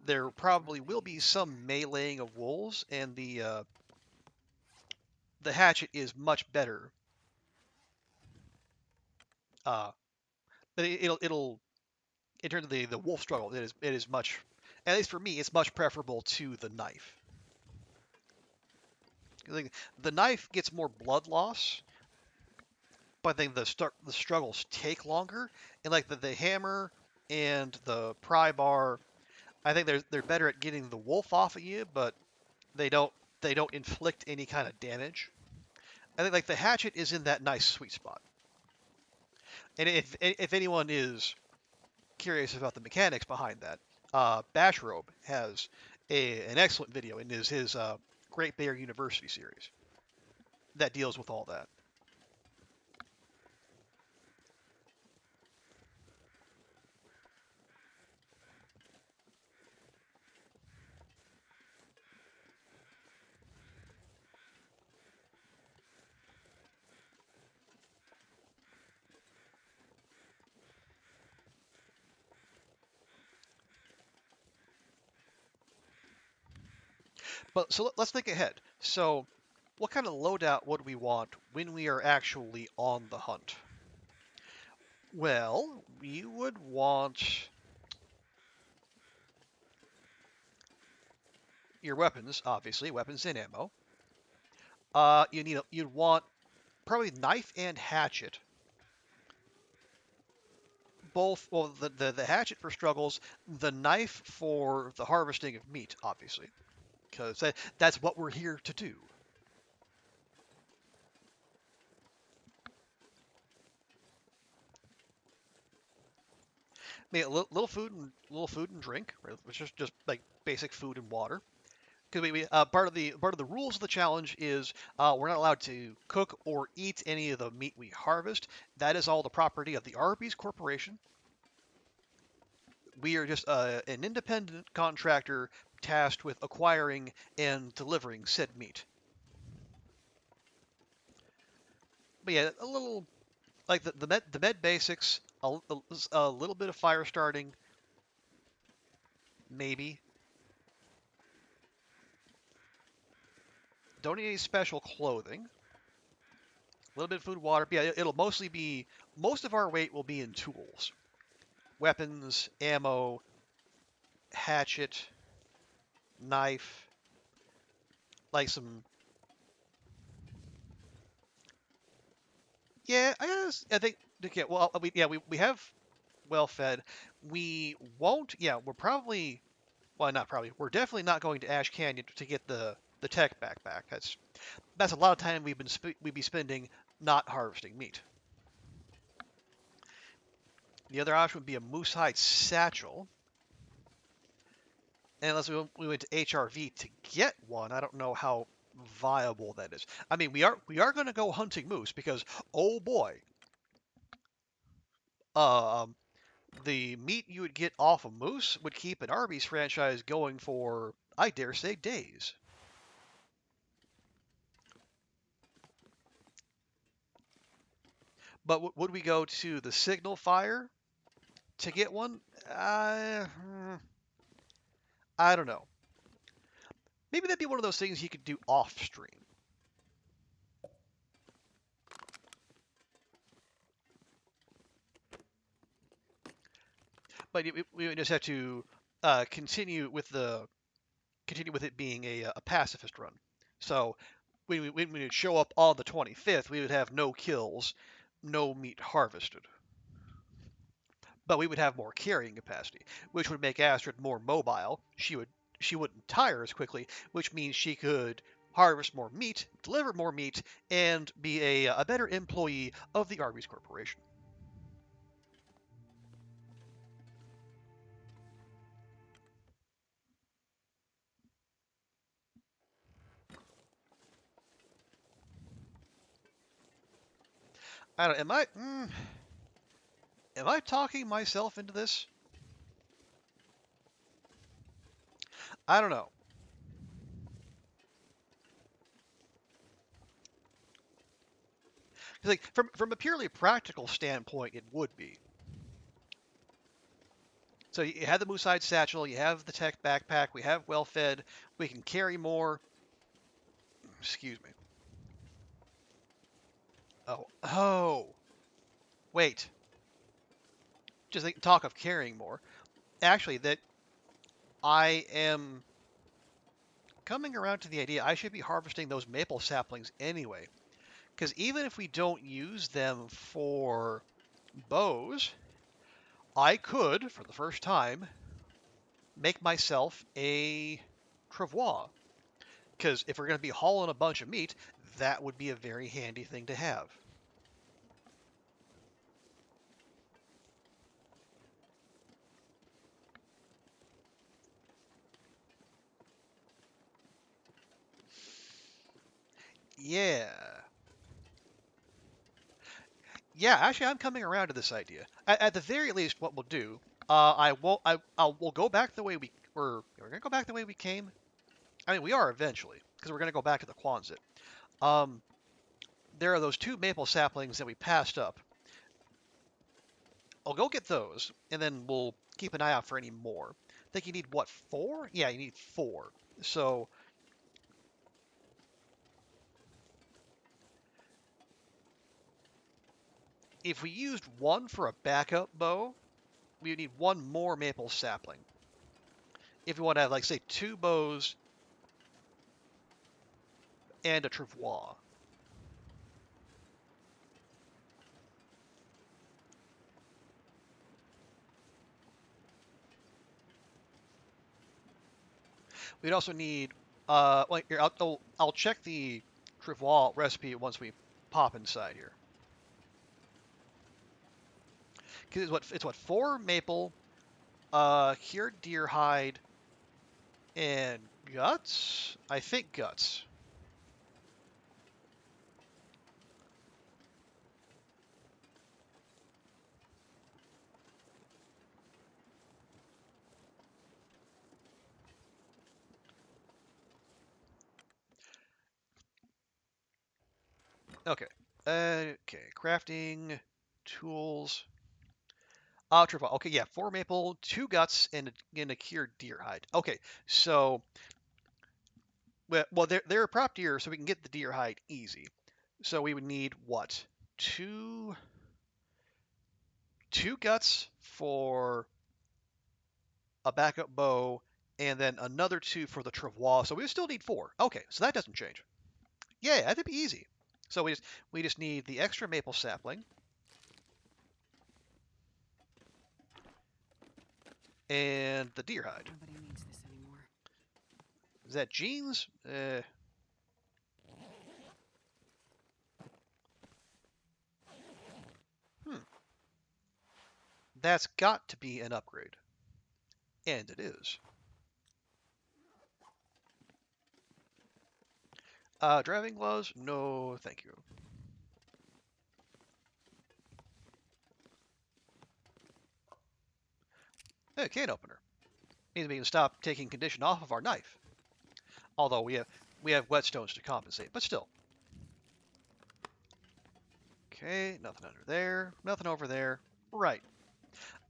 there probably will be some meleeing of wolves, and the hatchet is much better. Uh, but it'll in terms of the wolf struggle, it is much, at least for me, it's much preferable to the knife. Like, the knife gets more blood loss, but I think the struggles take longer, and like the hammer and the pry bar, I think they're better at getting the wolf off of you, but they don't they don't inflict any kind of damage. I think like the hatchet is in that nice sweet spot. And if anyone is curious about the mechanics behind that, Bashrobe has an excellent video in his Great Bear University series that deals with all that. But so let's think ahead. So, what kind of loadout would we want when we are actually on the hunt? Well, we would want your weapons, obviously, weapons and ammo. You'd want probably knife and hatchet. Both, well, the hatchet for struggles, the knife for the harvesting of meat, obviously, because that's what we're here to do. I mean, a little food and drink, which is just like basic food and water. Because part of the rules of the challenge is we're not allowed to cook or eat any of the meat we harvest. That is all the property of the Arby's Corporation. We are just an independent contractor tasked with acquiring and delivering said meat. But yeah, a little like the med basics, a little bit of fire starting, maybe. Don't need any special clothing. A little bit of food, water. But yeah, it'll mostly be most of our weight will be in tools, weapons, ammo, hatchet, knife, like some. Yeah, I think. Okay, well, we have well fed. We won't. Yeah, we're probably. Well, not probably. We're definitely not going to Ash Canyon to get the tech backpack. That's a lot of time we'd be spending not harvesting meat. The other option would be a moose hide satchel. And unless we went to HRV to get one, I don't know how viable that is. I mean, we are going to go hunting moose because oh boy, um, the meat you would get off a moose would keep an Arby's franchise going for, I dare say, days. But would we go to the signal fire to get one? I don't know. Maybe that'd be one of those things you could do off stream. But we would just have to continue with it being a pacifist run. So when we would show up on the 25th, we would have no kills, no meat harvested. But we would have more carrying capacity, which would make Astrid more mobile. She wouldn't tire as quickly, which means she could harvest more meat, deliver more meat, and be a better employee of the Arby's Corporation. I don't. Am I talking myself into this? I don't know. Like from a purely practical standpoint, it would be. So you have the moose hide satchel, you have the tech backpack, we have well fed, we can carry more. Excuse me. Oh, wait. Just talk of carrying more. Actually, that I am coming around to the idea I should be harvesting those maple saplings anyway. Because even if we don't use them for bows, I could, for the first time, make myself a travois. Because if we're going to be hauling a bunch of meat, that would be a very handy thing to have. Yeah. Yeah, actually, I'm coming around to this idea. At the very least, what we'll do, we'll go back the way we're gonna go back the way we came. I mean, we are eventually, because we're gonna go back to the Quonset. Um, there are those two maple saplings that we passed up. I'll go get those, and then we'll keep an eye out for any more. I think you need what, 4? Yeah, you need 4. So if we used 1 for a backup bow, we would need 1 more maple sapling. If we want to have, like, say, 2 bows and a travois. We'd also need, like, here, I'll check the travois recipe once we pop inside here. Because it's what 4 maple, cured deer hide, and guts. I think guts. Okay. Okay. Crafting tools. Travois. Okay, yeah, 4 maple, 2 guts, and a cured deer hide. Okay, so well, they're a prop deer, so we can get the deer hide easy. So we would need what? Two two guts for a backup bow, and then another 2 for the travois. So we still need 4. Okay, so that doesn't change. Yeah, that'd be easy. So we just need the extra maple sapling and the deer hide. Nobody needs this anymore. Is that jeans? Hmm. That's got to be an upgrade. And it is. Driving gloves? No, thank you. A can opener. Means we can stop taking condition off of our knife. Although we have whetstones to compensate, but still. Okay, nothing under there. Nothing over there. Right.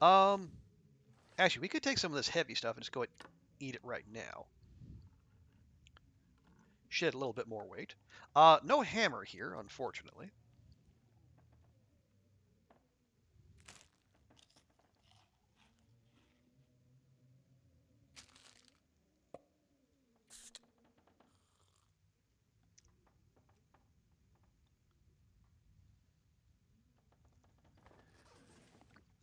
Um, actually, we could take some of this heavy stuff and just go and eat it right now. Shed a little bit more weight. No hammer here, unfortunately.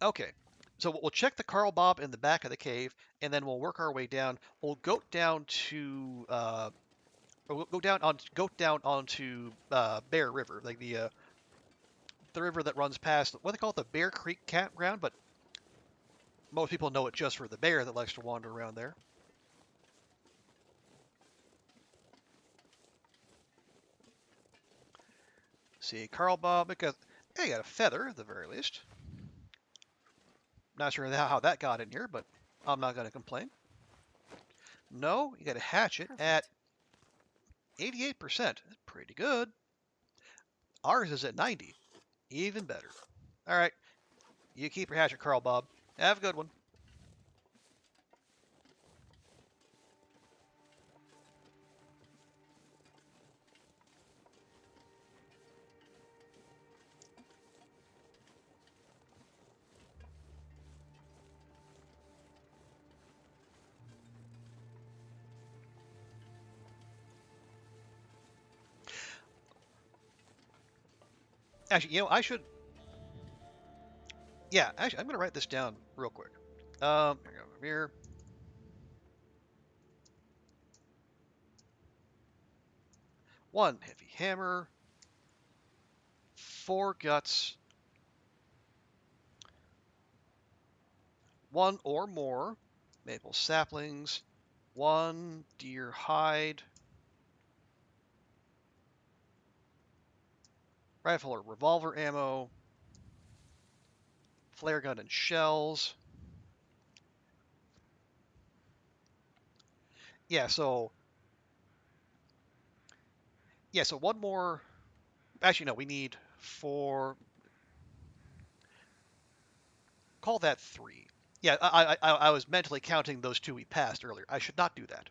Okay, so we'll check the Carl Bob in the back of the cave, and then we'll work our way down. We'll go down to or we'll go down onto Bear River, like the river that runs past what they call it, the Bear Creek campground, but most people know it just for the bear that likes to wander around there. See, Carl Bob, because hey, got a feather at the very least. Not sure how that got in here, but I'm not going to complain. No, you got a hatchet at Perfect. 88%. That's pretty good. Ours is at 90. Even better. All right, you keep your hatchet, Carl Bob. Have a good one. Actually, I should. Yeah, actually, I'm going to write this down real quick. Here we go, over here. 1 heavy hammer, 4 guts, 1 or more maple saplings, 1 deer hide, rifle or revolver ammo, flare gun and shells. Yeah, so so one more. Actually, no, we need four. Call that three. Yeah, I was mentally counting those two we passed earlier. I should not do that.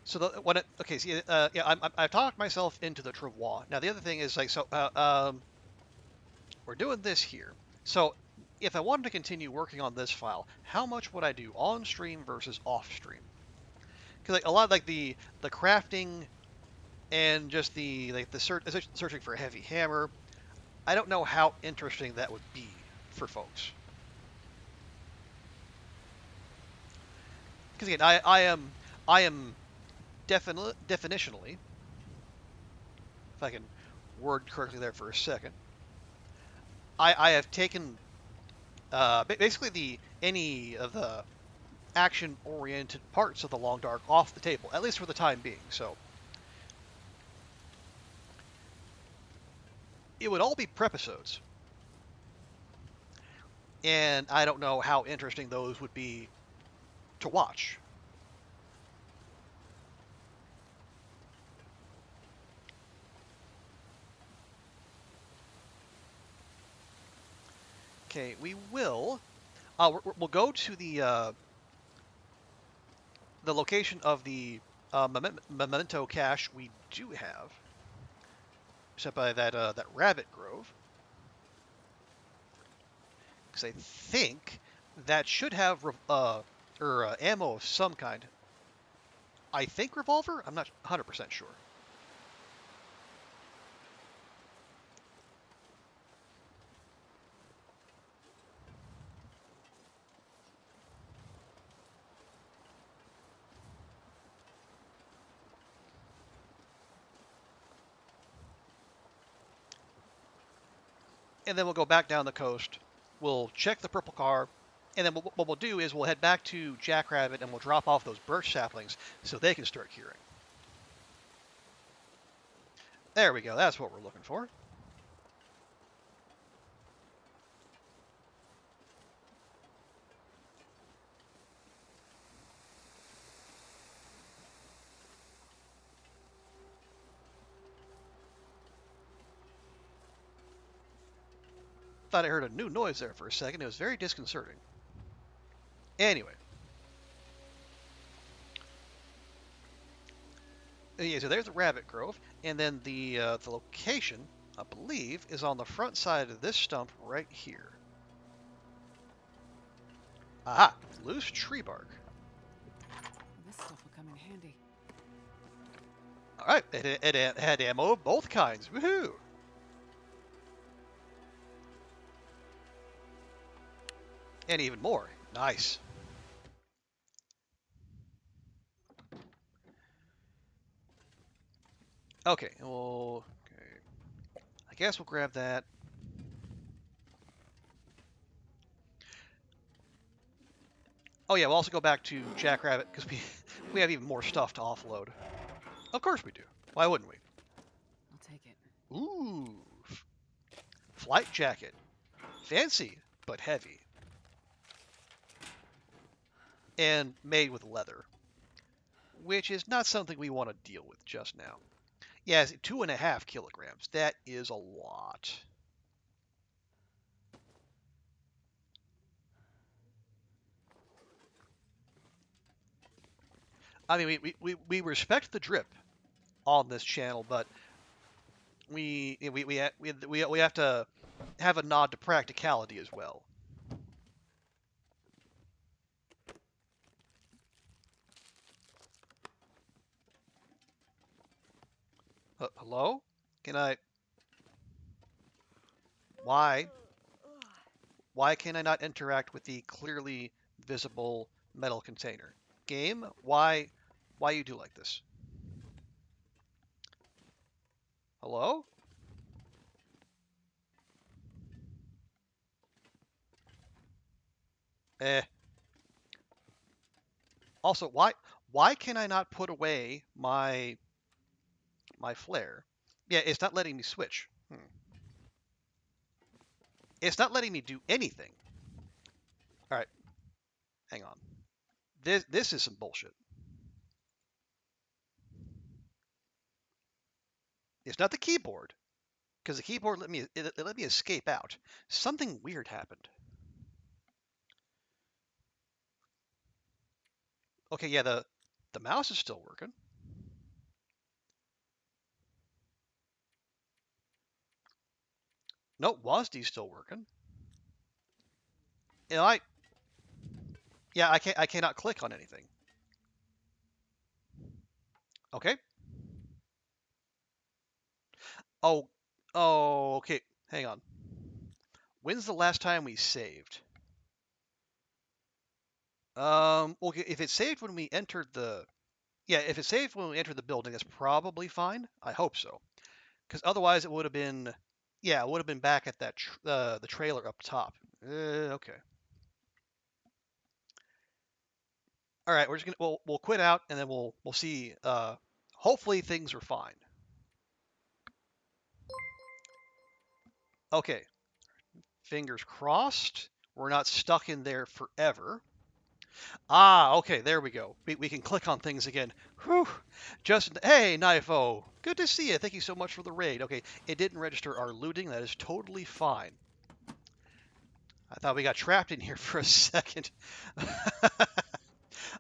So okay, see, yeah, I've talked myself into the travois. Now the other thing is like, so we're doing this here. So if I wanted to continue working on this file, how much would I do on stream versus off stream? Because like a lot of like the crafting and just the like the searching for a heavy hammer, I don't know how interesting that would be for folks. Because again, I am definitionally, if I can word correctly there for a second, I have taken basically the any of the action-oriented parts of the Long Dark off the table, at least for the time being. So it would all be prepisodes, and I don't know how interesting those would be to watch. Okay, we will. We'll go to the location of the memento cache we do have, set by that rabbit grove, because I think that should have ammo of some kind. I think revolver. I'm not 100% sure. And then we'll go back down the coast. We'll check the purple car, and then what we'll do is we'll head back to Jackrabbit and we'll drop off those birch saplings so they can start curing. There we go. That's what we're looking for. Thought I heard a new noise there for a second. It was very disconcerting. Anyway. Yeah, so there's the rabbit grove, and then the location, I believe, is on the front side of this stump right here. Aha! Loose tree bark. This stuff will come in handy. All right, it had ammo of both kinds. Woohoo! And even more. Nice. Okay, well, okay. I guess we'll grab that. Oh yeah, we'll also go back to Jackrabbit because we have even more stuff to offload. Of course we do. Why wouldn't we? I'll take it. Ooh, flight jacket. Fancy, but heavy. And made with leather, which is not something we want to deal with just now. Yes, 2.5 kilograms. That is a lot. I mean, we respect the drip on this channel, but we have to have a nod to practicality as well. Hello? Can I? Why? Why can I not interact with the clearly visible metal container? game. Why you do like this? Hello? Eh. Also, why can I not put away my flare? Yeah, it's not letting me switch. It's not letting me do anything. All right, hang on. This is some bullshit. It's not the keyboard, because the keyboard it let me escape out. Something weird happened. Okay, yeah, the mouse is still working. Nope, WASD's still working. And I cannot click on anything. Okay. Oh, okay. Hang on. When's the last time we saved? Okay, if it saved when we entered the, yeah, if it saved when we entered the building, that's probably fine. I hope so, because otherwise it would have been, yeah, it would have been back at that the trailer up top. Okay. All right, we're just gonna we'll quit out and then we'll see. Hopefully things are fine. Okay, fingers crossed. We're not stuck in there forever. Ah, okay, there we go. We can click on things again. Whew. Just hey, Knifo. Good to see you. Thank you so much for the raid. Okay, it didn't register our looting. That is totally fine. I thought we got trapped in here for a second.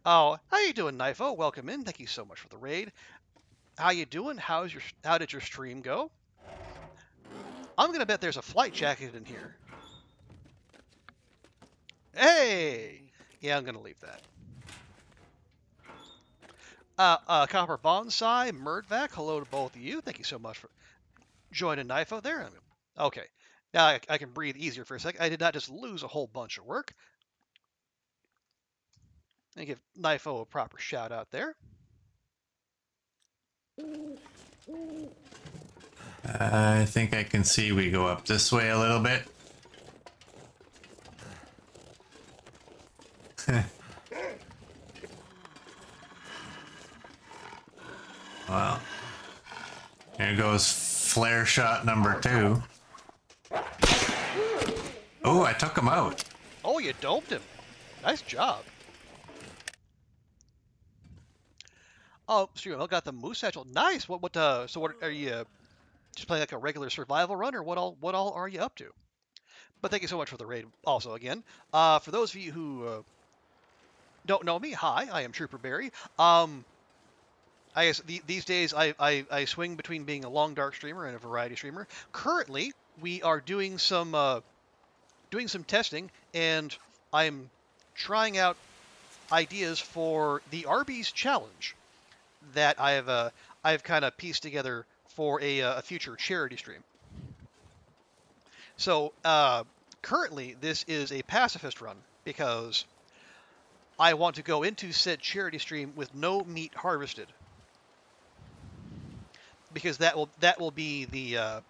Oh, how you doing, Knifo? Welcome in. Thank you so much for the raid. How you doing? How did your stream go? I'm gonna bet there's a flight jacket in here. Hey! Yeah, I'm gonna leave that. Copper Bonsai, Murdvac, hello to both of you. Thank you so much for joining Knifo there. Okay, now I can breathe easier for a second. I did not just lose a whole bunch of work. And give Knifo a proper shout out there. I think I can see we go up this way a little bit. Well, here goes flare shot number 2. Oh, I took him out. Oh, you doped him. Nice job. Oh, so got the moose satchel. Nice. So what are you just playing like a regular survival run, or what all are you up to? But thank you so much for the raid. Also, again, for those of you who don't know me, hi, I am Trooper Barry. I guess these days I swing between being a long dark streamer and a variety streamer. Currently, we are doing some testing, and I'm trying out ideas for the Arby's challenge that I've kind of pieced together for a future charity stream. So currently, this is a pacifist run because I want to go into said charity stream with no meat harvested, because that will be the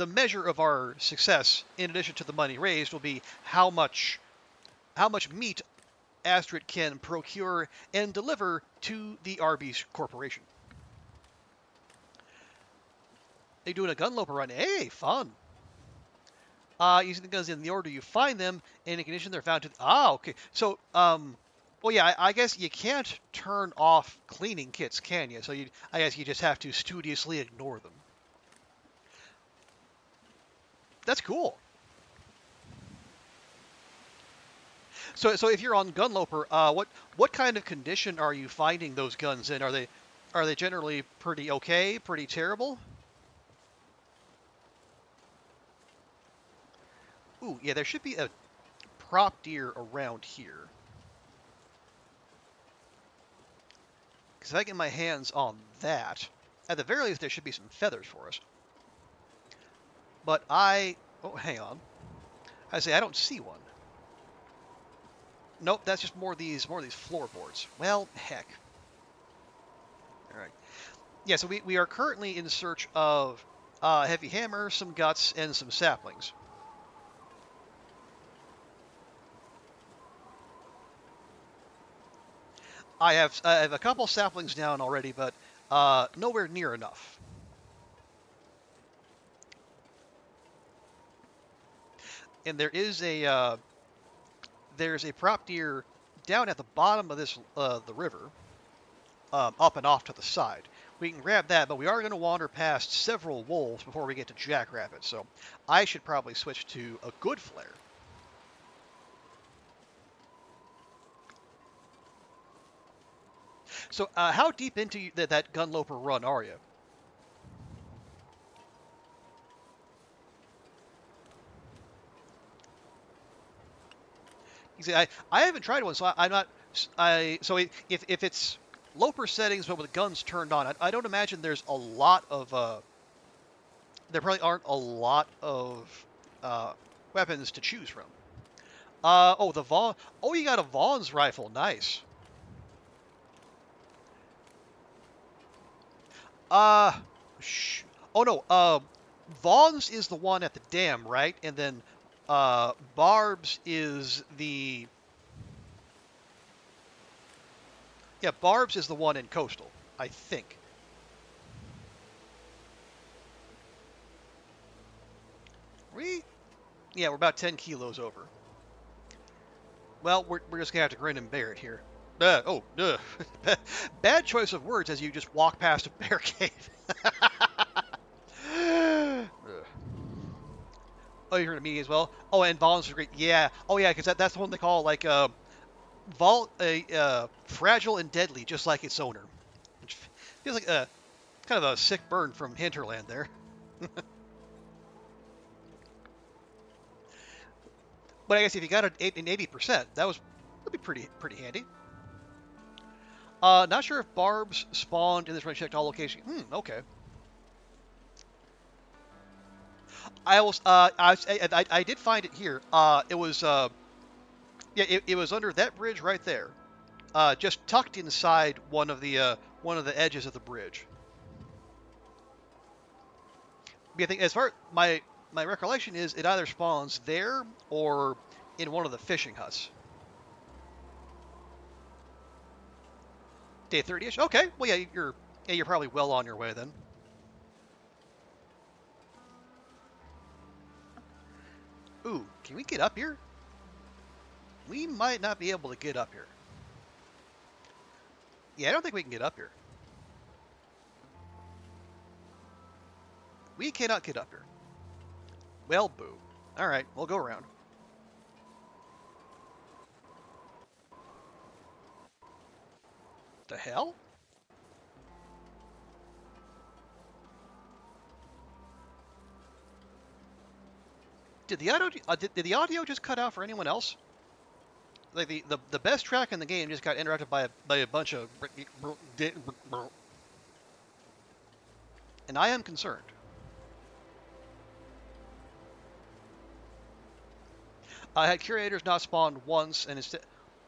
measure of our success. In addition to the money raised, will be how much meat Astrid can procure and deliver to the Arby's Corporation. They're doing a gunloper run. Hey, fun. Using the guns in the order you find them, and in condition they're found to. Okay. So, well, yeah, I guess you can't turn off cleaning kits, can you? So I guess you just have to studiously ignore them. That's cool. So if you're on Gunloper, what kind of condition are you finding those guns in? Are they generally pretty okay, pretty terrible? Ooh, yeah, there should be a prop deer around here. Because if I get my hands on that, at the very least there should be some feathers for us. But oh, hang on. I say I don't see one. Nope, that's just more of these floorboards. Well, heck. All right. Yeah, so we are currently in search of heavy hammer, some guts, and some saplings. I have a couple saplings down already, but nowhere near enough. And there's a prop deer down at the bottom of this the river, up and off to the side. We can grab that, but we are going to wander past several wolves before we get to Jackrabbit. So I should probably switch to a good flare. So how deep into that Gunloper run are you? You see, I haven't tried one, so I'm not. If it's Loper settings but with guns turned on, I don't imagine there's a lot of there probably aren't a lot of uh, weapons to choose from. Oh, the Vaughn. Oh, you got a Vaughn's rifle. Nice. Uh, sh- oh no. Vaughn's is the one at the dam, right? And then Barb's is the yeah. Barb's is the one in Coastal, I think. We yeah, we're about 10 kilos over. Well, we're just gonna have to grin and bear it here. Bad choice of words as you just walk past a bear cave. Oh, you're gonna meet as well. Oh, and Vaughn's are great. Yeah. Oh, yeah, because that's the one they call like fragile and deadly, just like its owner. Which feels like kind of a sick burn from Hinterland there. But I guess if you got an 80%, that'd be pretty handy. Not sure if Barb's spawned in this checked all location. Okay. I did find it here. It was yeah, it was under that bridge right there. Just tucked inside one of the edges of the bridge. I think as far my recollection is, it either spawns there or in one of the fishing huts. Day 30ish. Okay. Well, you're probably well on your way then. Ooh, can we get up here? We might not be able to get up here. Yeah, I don't think we can get up here. We cannot get up here. Well, boo. All right, we'll go around. The hell? Did the audio just cut out for anyone else? Like the best track in the game just got interrupted by a bunch of and I am concerned. I had curators not spawned once, and instead,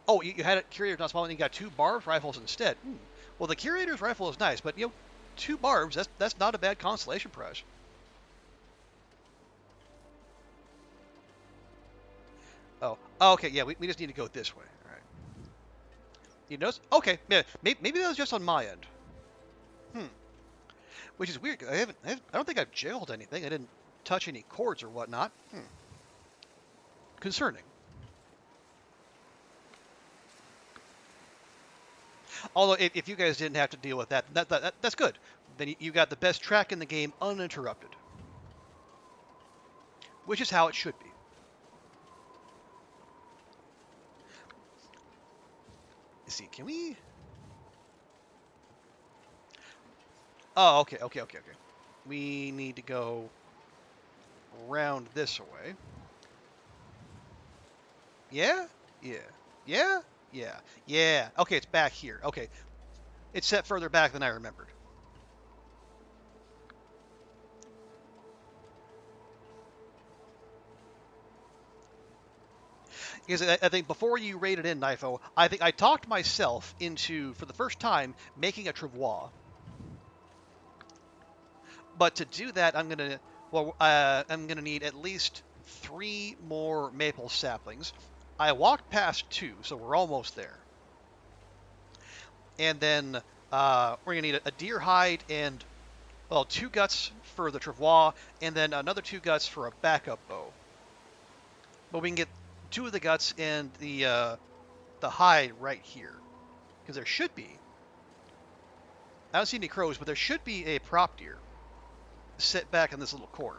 oh, you had curators not spawned, and you got two barbed rifles instead. Well, the curator's rifle is nice, but two barbs, that's not a bad consolation prize. Oh, okay, yeah, we just need to go this way. All right. You notice? Okay, yeah, maybe that was just on my end. Which is weird. I don't think I've jailed anything. I didn't touch any cords or whatnot. Concerning. Although, if you guys didn't have to deal with that's good. Then you got the best track in the game uninterrupted. Which is how it should be. Let's see, can we... Oh, okay. We need to go around this way. Yeah? Yeah. Okay, it's back here. Okay. It's set further back than I remembered. Because I think before you raided in, Knifo, I think I talked myself into, for the first time, making a travois. But to do that, I'm gonna need at least 3 more maple saplings. I walked past 2, so we're almost there. And then we're gonna need a deer hide and, well, 2 guts for the travois, and then another 2 guts for a backup bow. But we can get 2 of the guts and the hide right here, because there should be. I don't see any crows, but there should be a prop deer set back in this little corner.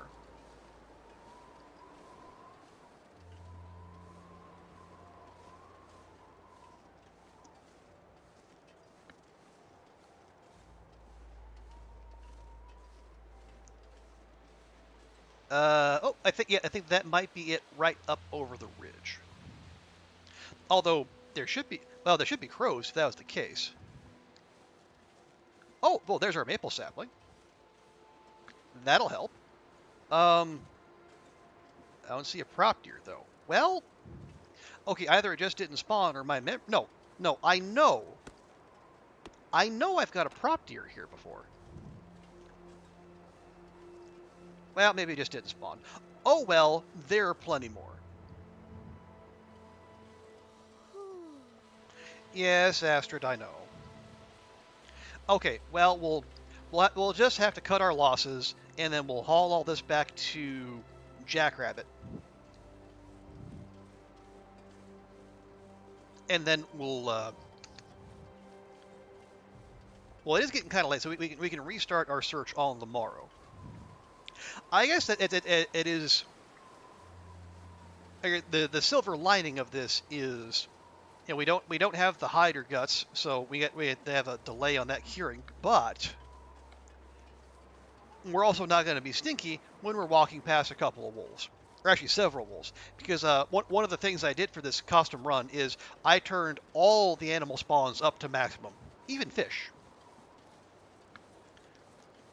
I think that might be it right up over the ridge. Although there should be crows if that was the case. Oh, well, there's our maple sapling. That'll help. I don't see a prop deer though. Well, okay, either it just didn't spawn or my no, I know I've got a prop deer here before. Well, maybe it just didn't spawn. Oh well, there are plenty more. Yes, Astrid, I know. Okay, well, we'll just have to cut our losses, and then we'll haul all this back to Jackrabbit. And then well, it is getting kind of late, so we can restart our search on the morrow. I guess that it is the silver lining of this is, you know, we don't have the hide or guts, so we have a delay on that curing, but we're also not going to be stinky when we're walking past a couple of wolves, or actually several wolves, because one of the things I did for this custom run is I turned all the animal spawns up to maximum, even fish.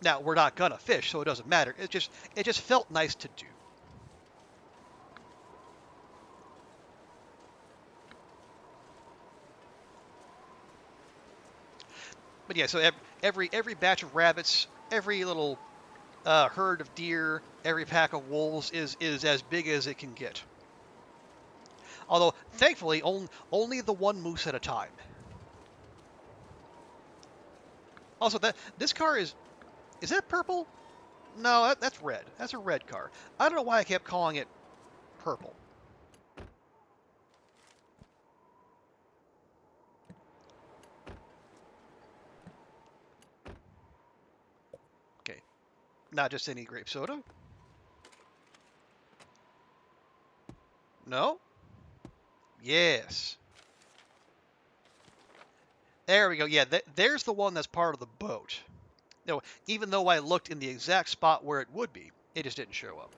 Now we're not gonna fish, so it doesn't matter. It just felt nice to do. But yeah, so every batch of rabbits, every little herd of deer, every pack of wolves is as big as it can get. Although thankfully only the one moose at a time. Also, this car is that purple? No, that's red. That's a red car. I don't know why I kept calling it purple. Okay, not just any grape soda. No? Yes. There we go. Yeah, there's the one that's part of the boat. No, even though I looked in the exact spot where it would be, it just didn't show up.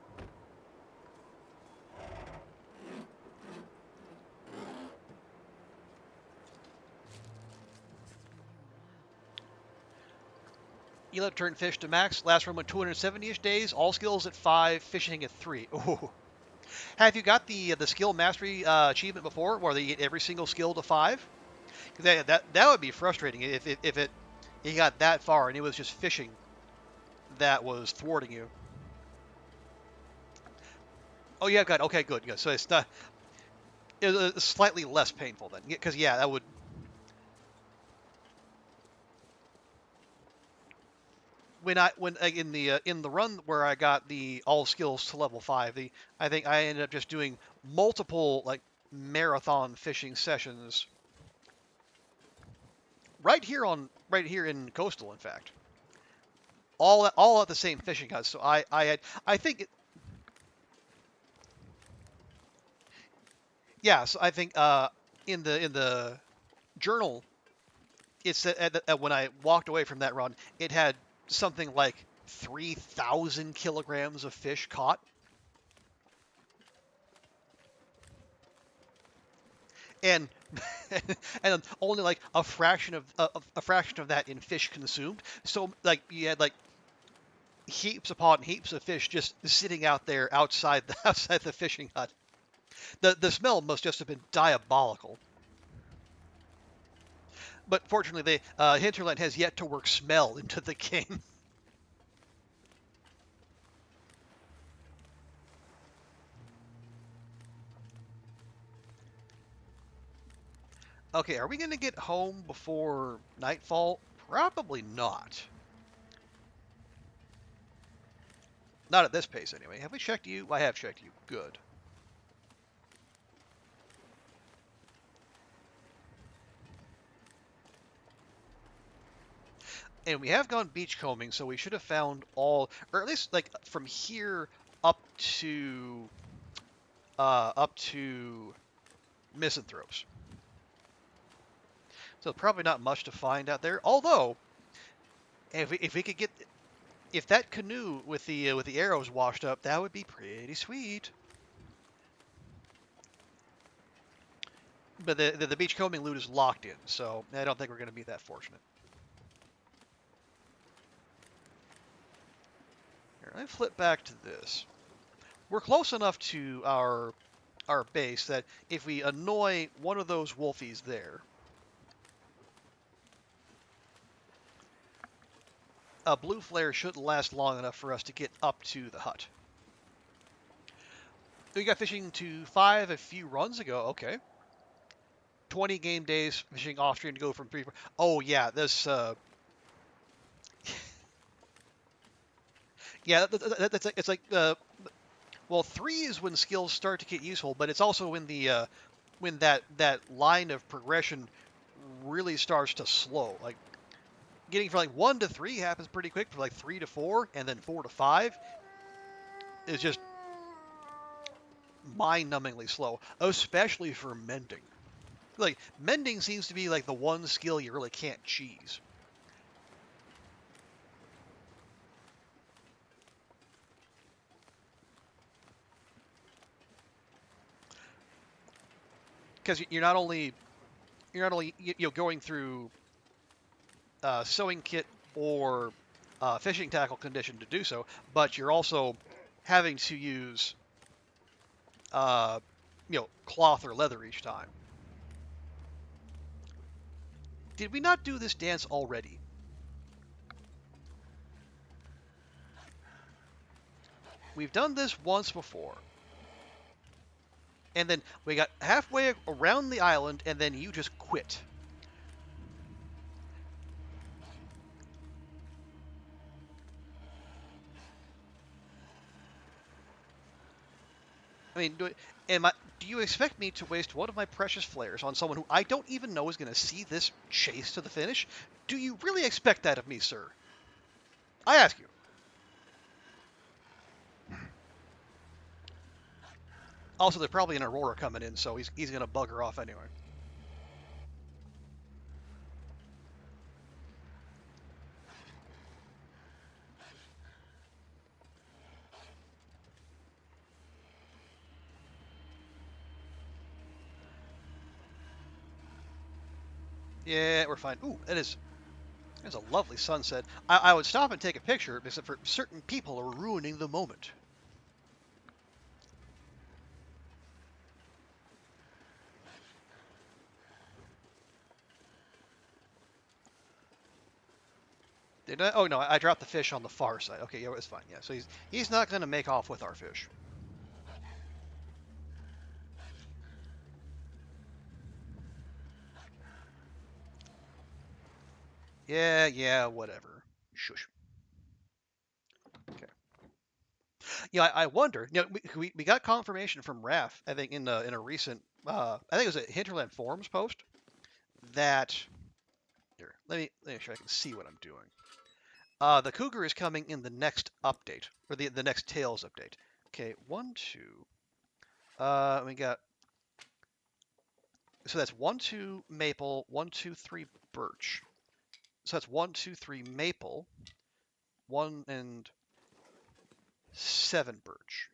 You let turn fish to max. Last run went 270-ish days. All skills at 5. Fishing at 3. Ooh. Have you got the skill mastery achievement before, where they get every single skill to 5? That would be frustrating if you got that far and it was just fishing that was thwarting you. Oh, yeah, got okay, good. So it's not. It's slightly less painful then, because yeah, that would. When in the run where I got the all skills to level 5, I think I ended up just doing multiple like marathon fishing sessions right here in Coastal, in fact. All at the same fishing hut. So I think it. Yeah, so I think in the journal, it's that when I walked away from that run, it had something like 3,000 kilograms of fish caught, and and only like a fraction of that in fish consumed. So like you had like heaps upon heaps of fish just sitting out there outside the fishing hut. The smell must just have been diabolical. But fortunately, Hinterland has yet to work smell into the game. Okay, are we going to get home before nightfall? Probably not. Not at this pace, anyway. Have we checked you? I have checked you. Good. And we have gone beachcombing, so we should have found all, or at least like from here up to Misanthropes. So probably not much to find out there. Although, if we could get, if that canoe with the arrows washed up, that would be pretty sweet. But the beachcombing loot is locked in, so I don't think we're going to be that fortunate. Here, let me flip back to this. We're close enough to our base that if we annoy one of those wolfies there, a blue flare shouldn't last long enough for us to get up to the hut. We got fishing to 5 a few runs ago. Okay. 20 game days fishing off stream to go from 3. Oh yeah, this. Yeah, that's it's like well, 3 is when skills start to get useful, but it's also when that line of progression really starts to slow. Like getting from like 1 to 3 happens pretty quick. From like 3 to 4, and then 4 to 5 is just mind-numbingly slow, especially for mending. Like mending seems to be like the one skill you really can't cheese. Because you're not only going through sewing kit or fishing tackle condition to do so, but you're also having to use cloth or leather each time. Did we not do this dance already? We've done this once before. And then we got halfway around the island, and then you just quit. I mean, do you expect me to waste one of my precious flares on someone who I don't even know is going to see this chase to the finish? Do you really expect that of me, sir? I ask you. Also, there's probably an aurora coming in, so he's going to bugger off anyway. Yeah, we're fine. Ooh, there's a lovely sunset. I would stop and take a picture, except for certain people are ruining the moment. Did I? Oh no, I dropped the fish on the far side. Okay, yeah, it's fine. Yeah, so he's not going to make off with our fish. Yeah, whatever. Shush. Okay. Yeah, I wonder. We got confirmation from Raph, I think, in a recent, I think it was a Hinterland Forums post that. Here, let me make sure I can see what I'm doing. The Cougar is coming in the next update, or the next Tails update. Okay, 1, 2. We got. So that's 1, 2 maple, 1, 2, 3 birch. So that's 1, 2, 3 maple, 1 and 7 birch.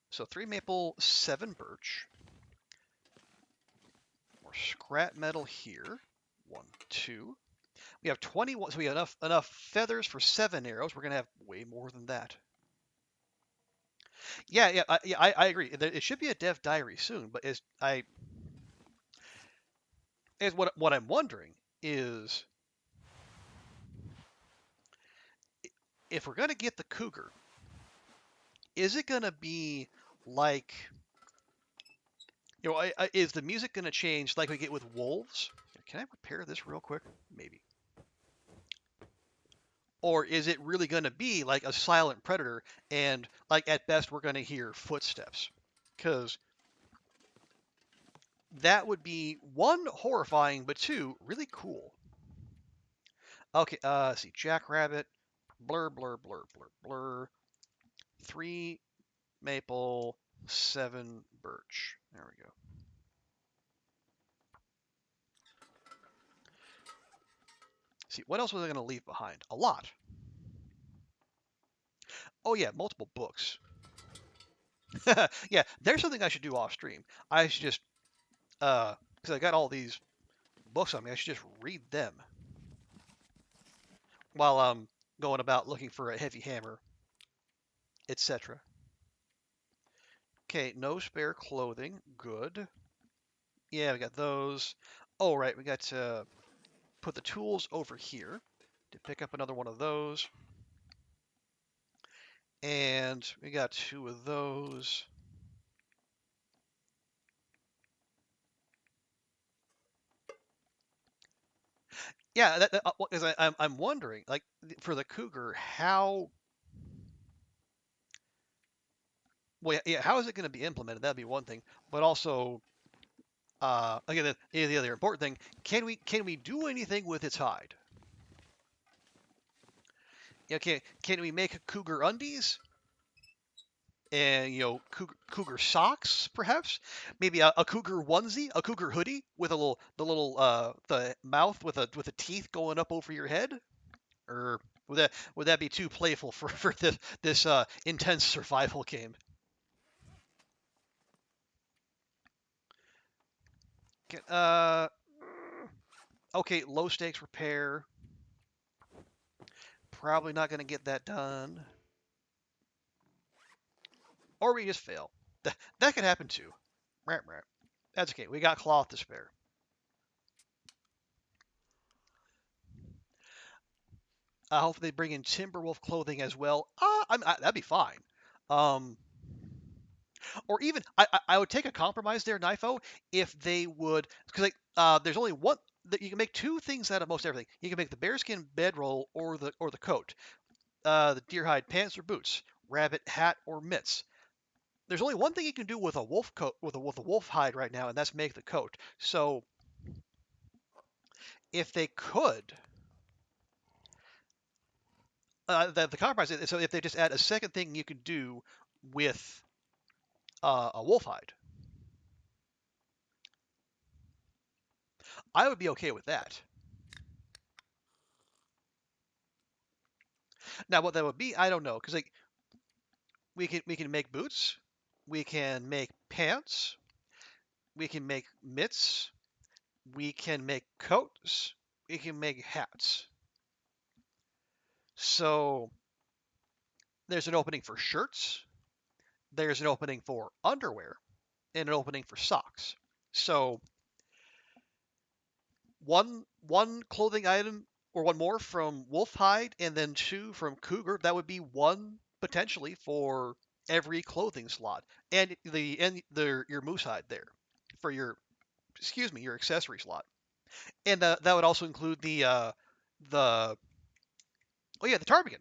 So 3 maple, 7 birch. More scrap metal here. 1, 2. We have 21, so we have enough feathers for 7 arrows. We're gonna have way more than that. I agree. It should be a dev diary soon, but is what I'm wondering is if we're gonna get the cougar, is it gonna be like is the music gonna change like we get with wolves? Can I repair this real quick? Maybe. Or is it really gonna be like a silent predator and like at best we're gonna hear footsteps? Because that would be one horrifying, but two really cool. Okay, let's see, Jackrabbit, blur, blur, blur, blur, blur, 3 maple, 7 birch. There we go. See, what else was I going to leave behind? A lot. Oh yeah, multiple books. Yeah, there's something I should do off stream. I should just, because I got all these books on me, I should just read them while I'm going about looking for a heavy hammer, etc. Okay, no spare clothing. Good. Yeah, we got those. Oh, right, we got to put the tools over here to pick up another one of those. And we got 2 of those. Yeah, because I'm wondering, like, for the cougar, how is it going to be implemented? That'd be one thing, but also, again, the other important thing, can we do anything with its hide? Can we make cougar undies and cougar socks, perhaps? Maybe a cougar onesie, a cougar hoodie with the mouth with the teeth going up over your head, or would that be too playful for this intense survival game? Uh, okay, low stakes repair. Probably not going to get that done. Or we just fail. That could happen too. That's okay. We got cloth to spare. I hope they bring in Timberwolf clothing as well. That'd be fine. Um, or even I would take a compromise there, Nifo, if they would, because there's only one that you can make 2 things out of most everything. You can make the bearskin bedroll or the coat, the deerhide pants or boots, rabbit hat or mitts. There's only one thing you can do with a wolf coat with a wolf hide right now, and that's make the coat. So if they could, the compromise is so if they just add a second thing you could do with a wolf hide, I would be okay with that. Now what that would be, I don't know, because like we can make boots, we can make pants, we can make mitts, we can make coats, we can make hats. So there's an opening for shirts, there's an opening for underwear, and an opening for socks. So one clothing item or one more from wolf hide, and then 2 from cougar. That would be 1 potentially for every clothing slot, and your moose hide there for your accessory slot, and that would also include the oh yeah, the ptarmigan.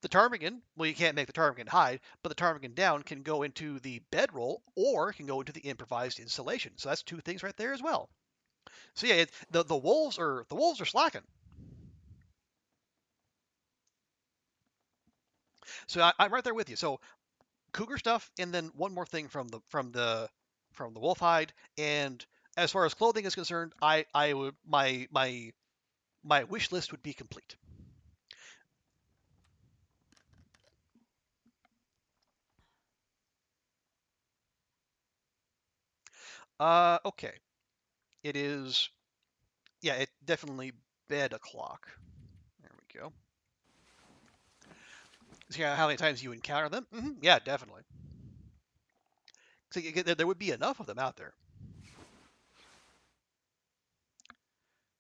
The ptarmigan, well, you can't make the ptarmigan hide, but the ptarmigan down can go into the bedroll or can go into the improvised installation. So that's 2 things right there as well. So yeah, the wolves are slacking. So I'm right there with you. So cougar stuff, and then one more thing from the wolf hide. And as far as clothing is concerned, I would my wish list would be complete. Okay, it is. Yeah, it definitely bed o'clock. There we go. See how many times you encounter them? Yeah, definitely. So there would be enough of them out there.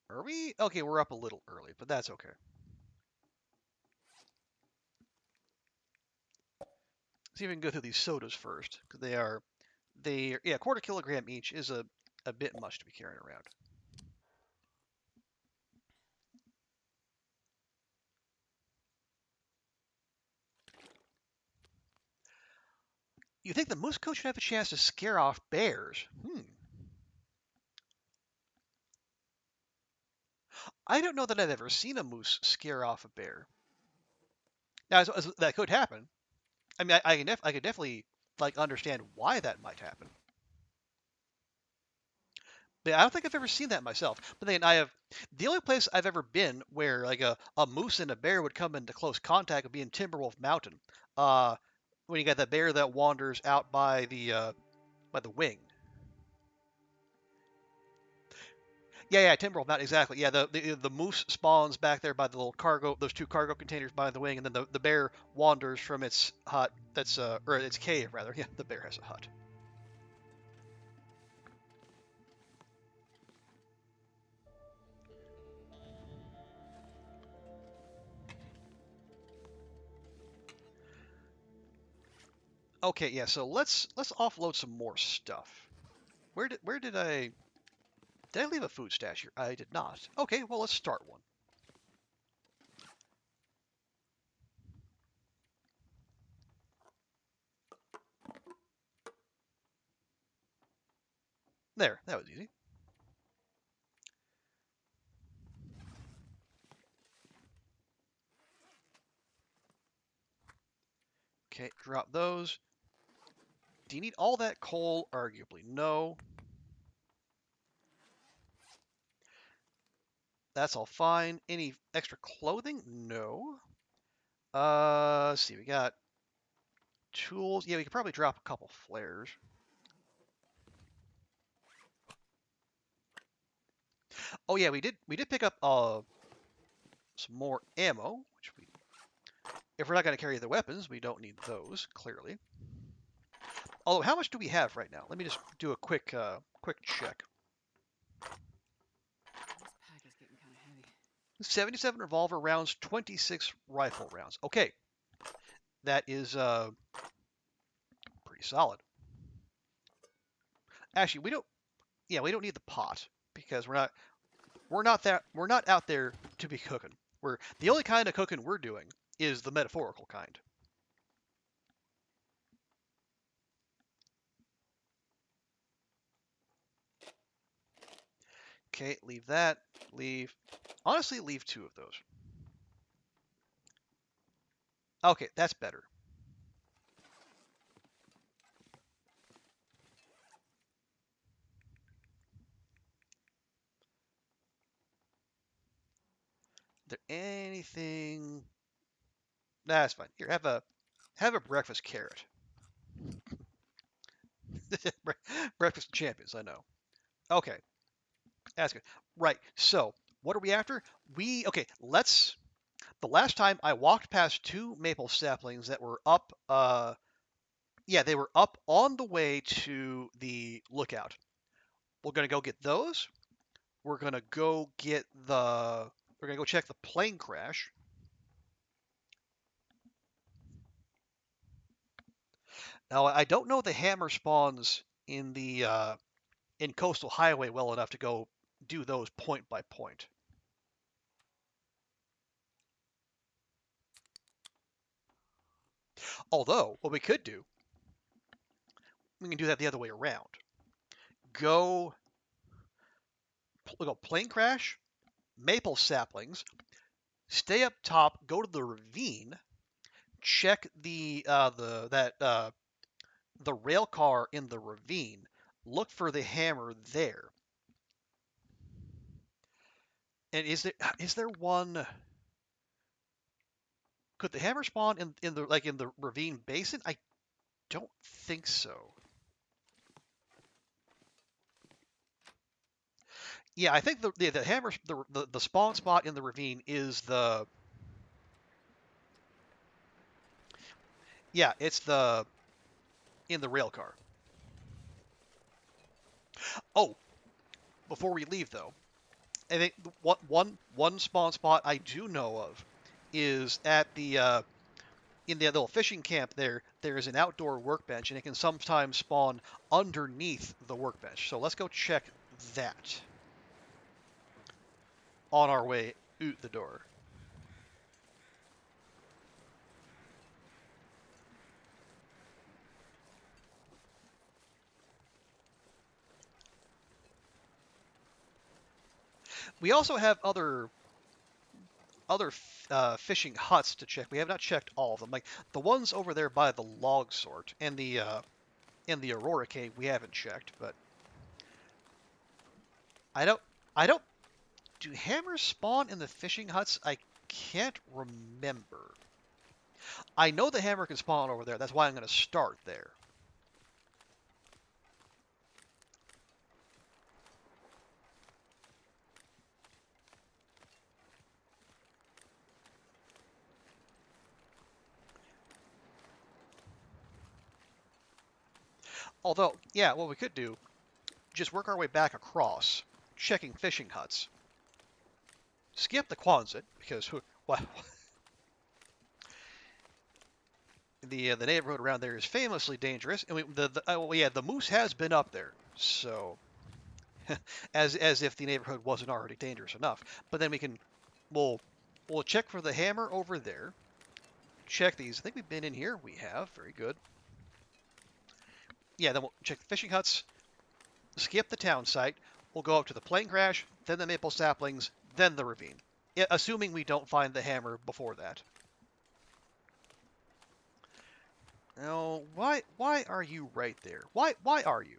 Are we? Okay, we're up a little early, but that's okay. Let's see if we can go through these sodas first, because yeah, quarter kilogram each is a bit much to be carrying around. You think the moose coach should have a chance to scare off bears? I don't know that I've ever seen a moose scare off a bear. Now, that could happen. I mean, I could definitely like understand why that might happen. But I don't think I've ever seen that myself. But then the only place I've ever been where like a moose and a bear would come into close contact would be in Timberwolf Mountain. When you got that bear that wanders out by the wing. Yeah, Timberwolf Mountain, exactly. Yeah, the moose spawns back there by the little those two cargo containers by the wing, and then the bear wanders from its hut. Or its cave rather. Yeah, the bear has a hut. Okay, yeah. So let's offload some more stuff. Where did I leave a food stash here? I did not. Okay, well let's start one. There, that was easy. Okay, drop those. Do you need all that coal? Arguably, no. That's all fine. Any extra clothing? No. Let's see. We got tools. Yeah, we could probably drop a couple flares. Oh yeah, we did pick up some more ammo, which if we're not going to carry the weapons, we don't need those clearly. Although, how much do we have right now? Let me just do a quick check. This pack is getting kind of heavy. 77 revolver rounds, 26 rifle rounds. Okay, that is pretty solid. Actually, we don't need the pot because we're not out there to be cooking. The only kind of cooking we're doing is the metaphorical kind. Okay, leave that. Honestly, leave 2 of those. Okay, that's better. Is there anything? That's fine. Here, have a breakfast carrot. Breakfast champions, I know. Okay, that's good. Right. So, what are we after? The last time I walked past 2 maple saplings that were up. Yeah, they were up on the way to the lookout. We're gonna go get those. We're gonna go get the. We're gonna go check the plane crash. Now I don't know the hammer spawns in the in Coastal Highway well enough to go do those point by point. Although what we could do, we can do that the other way around. Go plane crash, maple saplings, stay up top, go to the ravine, check the rail car in the ravine, look for the hammer there. And is there one? Could the hammer spawn in the ravine basin? I don't think so. Yeah, I think the hammer the spawn spot in the ravine is the. Yeah, it's in the rail car. Oh, before we leave though, I think one spawn spot I do know of is at the in the little fishing camp there. There is an outdoor workbench, and it can sometimes spawn underneath the workbench. So let's go check that on our way out the door. We also have other fishing huts to check. We have not checked all of them. Like the ones over there by the log sort and the Aurora cave we haven't checked, but I don't I don't do hammers spawn in the fishing huts? I can't remember. I know the hammer can spawn over there. That's why I'm going to start there. Although, yeah, what we could do, just work our way back across, checking fishing huts. Skip the Quonset, because well, the neighborhood around there is famously dangerous, and the moose has been up there, so as if the neighborhood wasn't already dangerous enough. But then we'll we'll check for the hammer over there. Check these. I think we've been in here. We have. Very good. Yeah, then we'll check the fishing huts. Skip the town site. We'll go up to the plane crash, then the maple saplings, then the ravine. Yeah, assuming we don't find the hammer before that. Now, why are you right there? Why are you?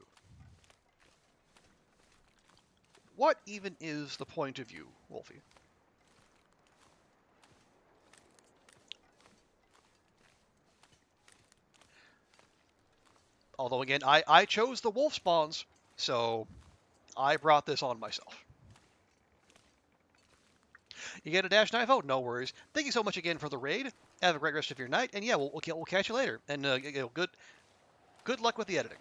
What even is the point of view, Wolfie? Although again, I chose the wolf spawns, so I brought this on myself. You get a -9 vote, no worries. Thank you so much again for the raid. Have a great rest of your night, and yeah, we'll catch you later. And good luck with the editing.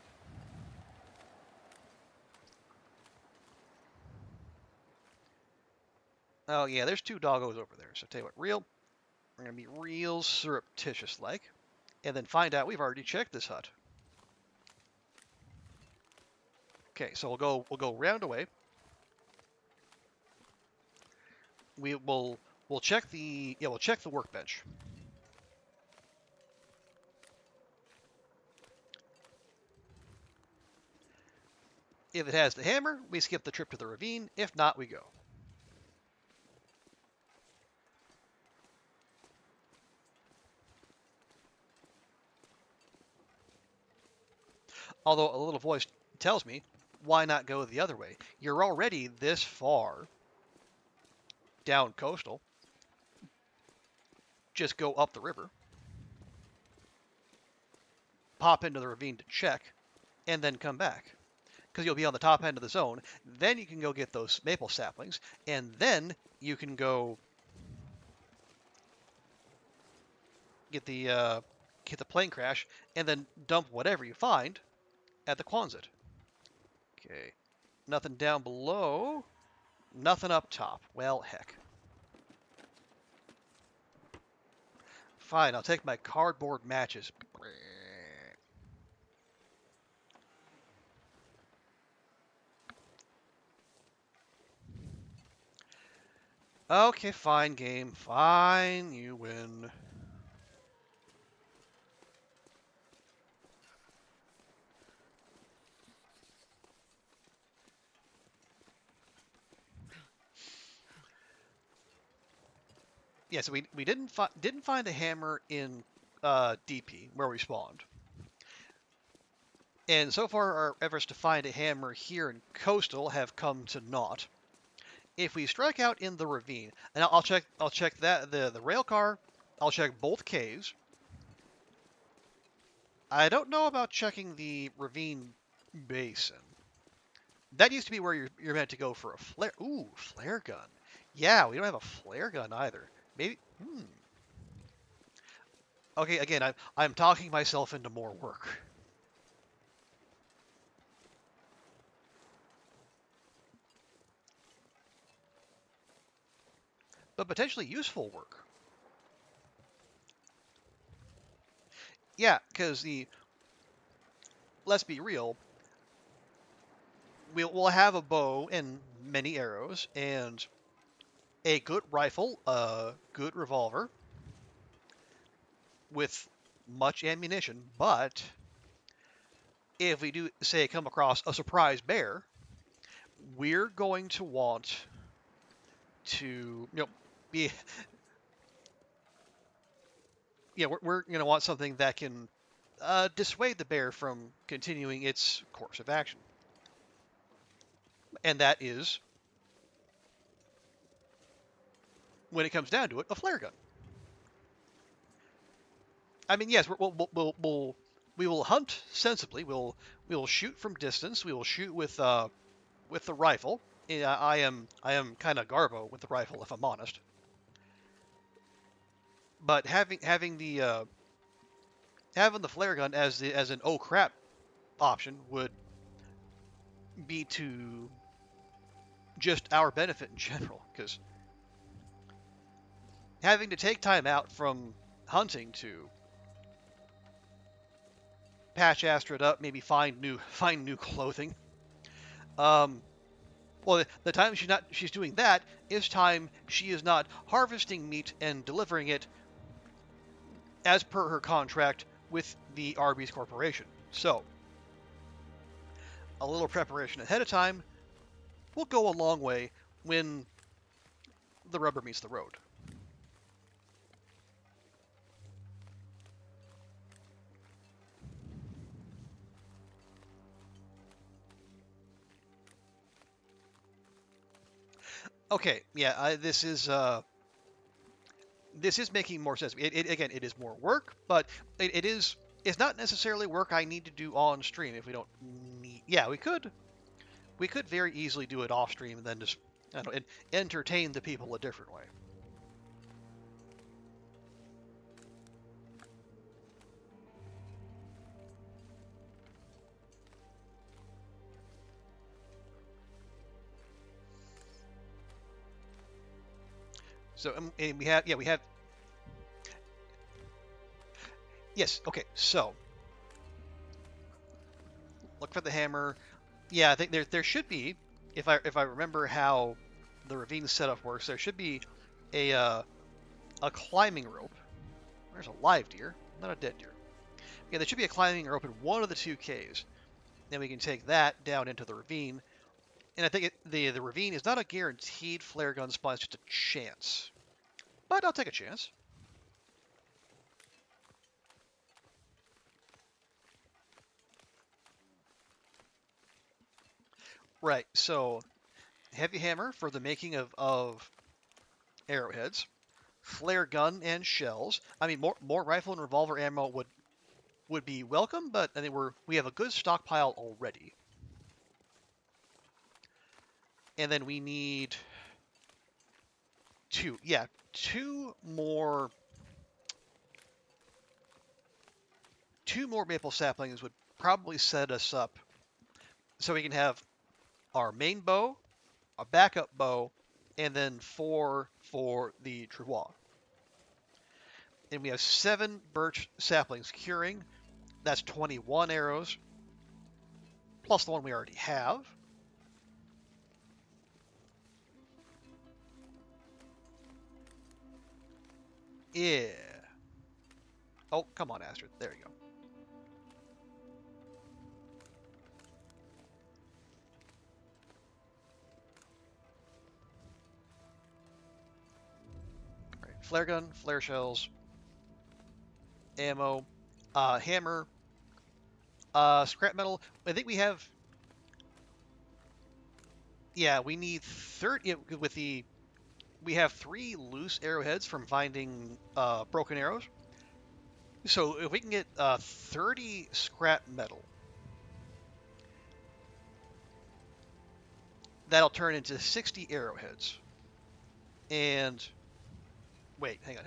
Oh yeah, there's two doggos over there. So tell you what, we're gonna be real surreptitious like, and then find out we've already checked this hut. Okay, so we'll go round away. We'll check the workbench. If it has the hammer, we skip the trip to the ravine. If not, we go. Although a little voice tells me, why not go the other way? You're already this far down coastal. Just go up the river, pop into the ravine to check, and then come back. Because you'll be on the top end of the zone. Then you can go get those maple saplings, and then you can go get the plane crash, and then dump whatever you find at the Quonset. Okay, nothing down below, nothing up top. Well, heck. Fine, I'll take my cardboard matches. Okay, fine, game. Fine, you win. Yeah, so we didn't find a hammer in DP where we spawned. And so far, our efforts to find a hammer here in Coastal have come to naught. If we strike out in the ravine, and I'll check that the rail car. I'll check both caves. I don't know about checking the ravine basin. That used to be where you're meant to go for a flare. Ooh, flare gun. Yeah, we don't have a flare gun either. Maybe. Okay, again, I'm talking myself into more work. but potentially useful work. Yeah, because let's be real, we'll have a bow and many arrows and a good rifle, a good revolver with much ammunition. But if we do, say, come across a surprise bear, we're going to want to, be, we're going to want something that can dissuade the bear from continuing its course of action. And that is, when it comes down to it, a flare gun. I mean, yes, we will hunt sensibly. We will shoot from distance. We will shoot with the rifle. Yeah, I am kind of garbo with the rifle, if I'm honest. But having the flare gun as an oh crap option would be to just our benefit in general, because having to take time out from hunting to patch Astrid up, maybe find new clothing. Well, the time she's doing that is time she is not harvesting meat and delivering it as per her contract with the Arby's Corporation. So, a little preparation ahead of time will go a long way when the rubber meets the road. Okay, yeah, this is making more sense. Again, it is more work, but it's not necessarily work I need to do on stream if we don't need. Yeah, we could very easily do it off stream and then just entertain the people a different way. So and we have yes, okay. So look for the hammer. Yeah, I think there should be, if I remember how the ravine setup works, there should be a climbing rope. There's a live deer, not a dead deer. Yeah, there should be a climbing rope in one of the two caves. Then we can take that down into the ravine. And I think the ravine is not a guaranteed flare gun spawn, it's just a chance. But I'll take a chance. Right, so heavy hammer for the making of arrowheads, flare gun and shells. I mean, more rifle and revolver ammo would be welcome, but I think we have a good stockpile already. And then we need two more maple saplings would probably set us up so we can have our main bow, a backup bow, and then 4 for the travois. And we have 7 birch saplings curing. That's 21 arrows, plus the one we already have. Yeah. Oh, come on, Astrid. There you go. All right. Flare gun, flare shells, ammo, hammer, scrap metal. I think we have. Yeah, we need 30 with the. We have 3 loose arrowheads from finding broken arrows. So if we can get 30 scrap metal, that'll turn into 60 arrowheads. And wait, hang on.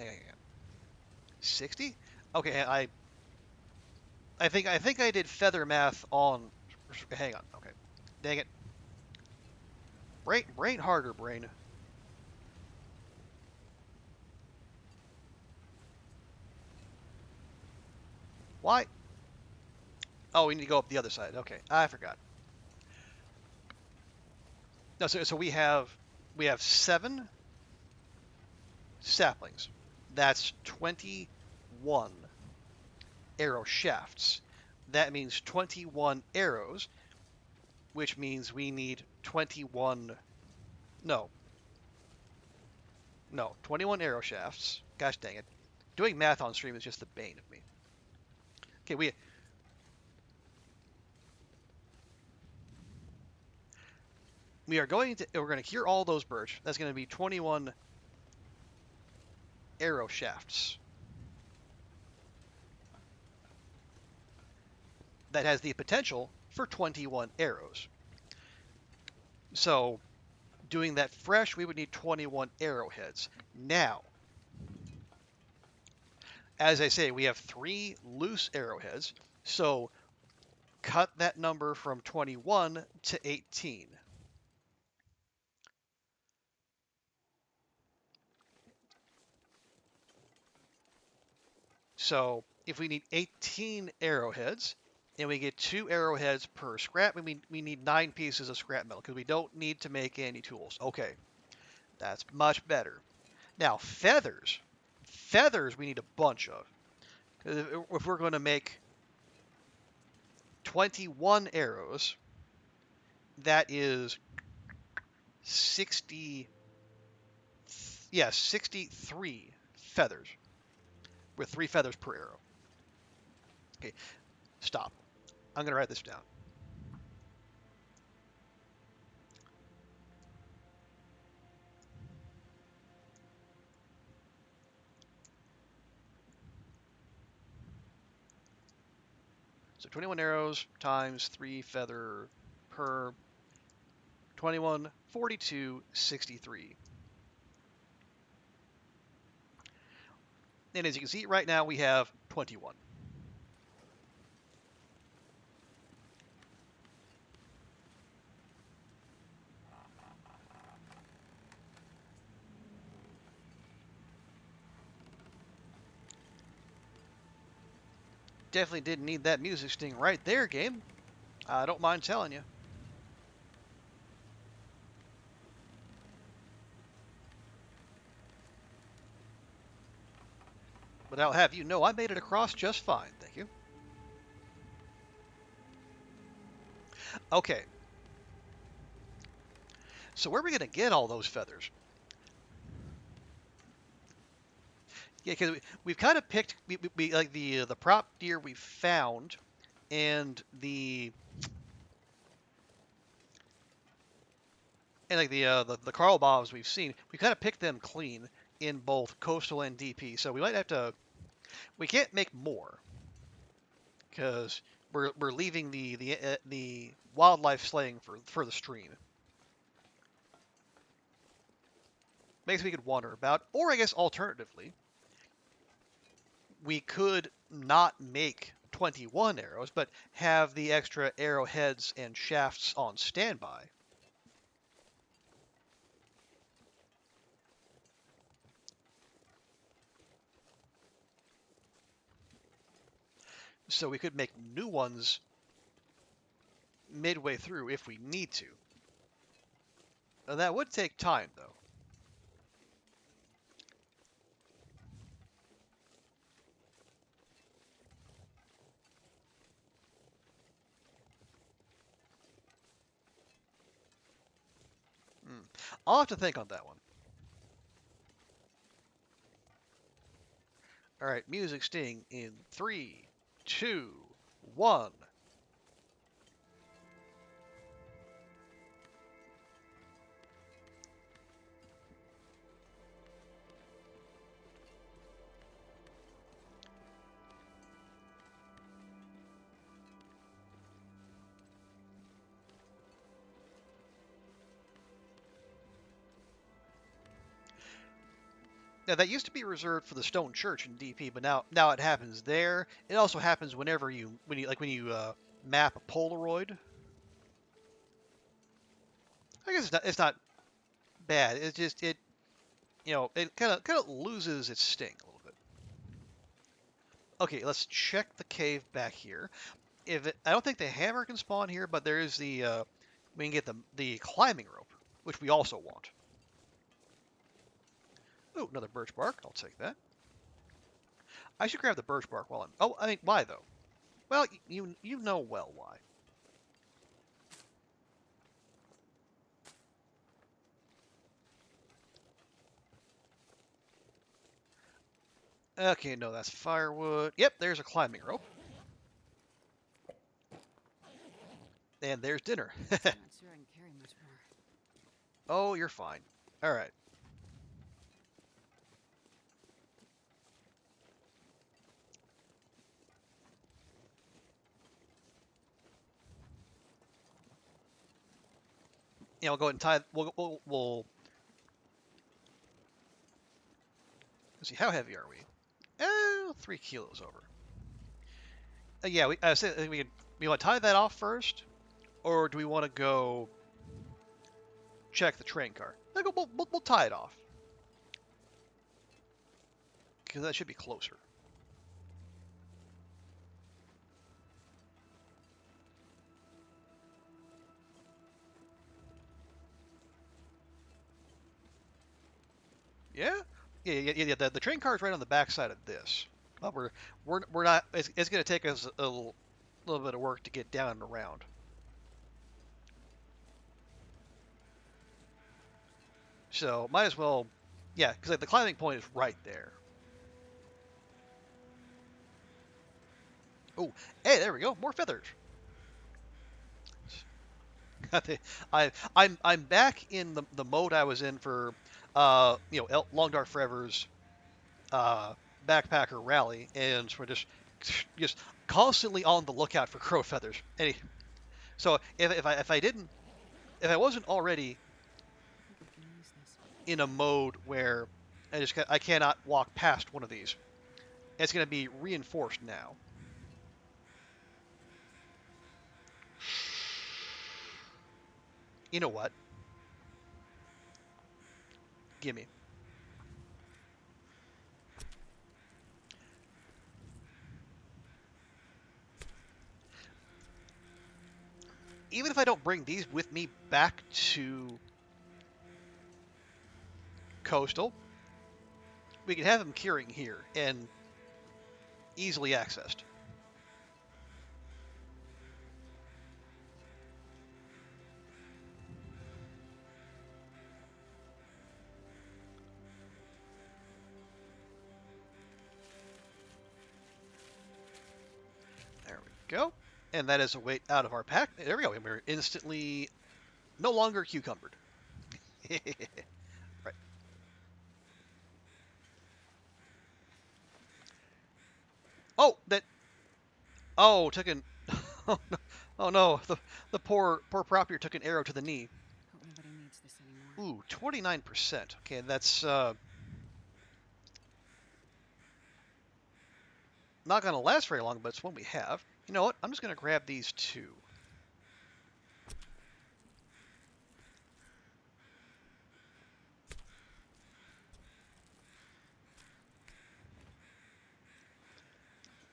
60? Okay, I think I did feather math on. Hang on. Okay, dang it. Brain harder, brain. Why? Oh, we need to go up the other side. Okay, I forgot. No, so we have 7 saplings. That's 21 arrow shafts. That means 21 arrows, which means we need 21. No, no, 21 arrow shafts. Gosh dang it. Doing math on stream is just the bane of me. Okay, we're going to cure all those birch. That's going to be 21 arrow shafts. That has the potential for 21 arrows. So, doing that fresh, we would need 21 arrowheads. Now, as I say, we have 3 loose arrowheads. So, cut that number from 21 to 18. So if we need 18 arrowheads and we get 2 arrowheads per scrap, we need 9 pieces of scrap metal because we don't need to make any tools. Okay, that's much better. Now feathers. Feathers we need a bunch of. If we're going to make 21 arrows, that is 60, yeah, 63 feathers with 3 feathers per arrow. Okay, stop. I'm going to write this down. So 21 arrows times 3 feather per 21, 42, 63. And as you can see right now we have 21. Definitely didn't need that music sting right there, game. I don't mind telling you. But I'll have you know I made it across just fine, thank you. Okay. So where are we going to get all those feathers? Yeah, because we've kind of picked we like the prop deer we found and the like the Carl Bobs we've seen. We kind of picked them clean in both coastal and DP. So we might have to. We can't make more because we're leaving the wildlife slaying for the stream. Maybe we could wander about, or I guess alternatively, we could not make 21 arrows, but have the extra arrowheads and shafts on standby. So we could make new ones midway through if we need to. Now, that would take time, though. I'll have to think on that one. All right, music sting in 3, 2, 1. Now that used to be reserved for the Stone Church in DP, but now it happens there. It also happens when you map a Polaroid. I guess it's not bad. It's just it kind of loses its sting a little bit. Okay, let's check the cave back here. I don't think the hammer can spawn here, but there is we can get the climbing rope, which we also want. Ooh, another birch bark. I'll take that. I should grab the birch bark while I'm. Oh, I mean, why though? Well, you know well why. Okay, no, that's firewood. Yep, there's a climbing rope. And there's dinner. Not sure I can carry much more. Oh, you're fine. All right. Yeah, we'll go ahead and tie. We'll let's see. How heavy are we? 3 kilos over. Yeah, I said we want to tie that off first, or do we want to go check the train car? We'll tie it off because that should be closer. Yeah, yeah. The train car is right on the back side of this. But we're not. It's going to take us a little bit of work to get down and around. So might as well, yeah, because like, the climbing point is right there. Oh, hey, there we go. More feathers. I'm back in the mode I was in for Long Dark Forever's backpacker rally, and we're just constantly on the lookout for crow feathers. So if I wasn't already Who can use this? in a mode where I cannot walk past one of these, it's going to be reinforced now. You know what? Gimme. Even if I don't bring these with me back to Coastal, we can have them curing here and easily accessed. There we go. And that is a weight out of our pack. There we go. And we're instantly no longer cucumbered. Right. Oh, that. Oh, took an. Oh no! Oh no! The poor property took an arrow to the knee. Hope nobody needs this anymore. Ooh, 29%. Okay, that's not gonna last very long, but it's one we have. You know what? I'm just gonna grab these two.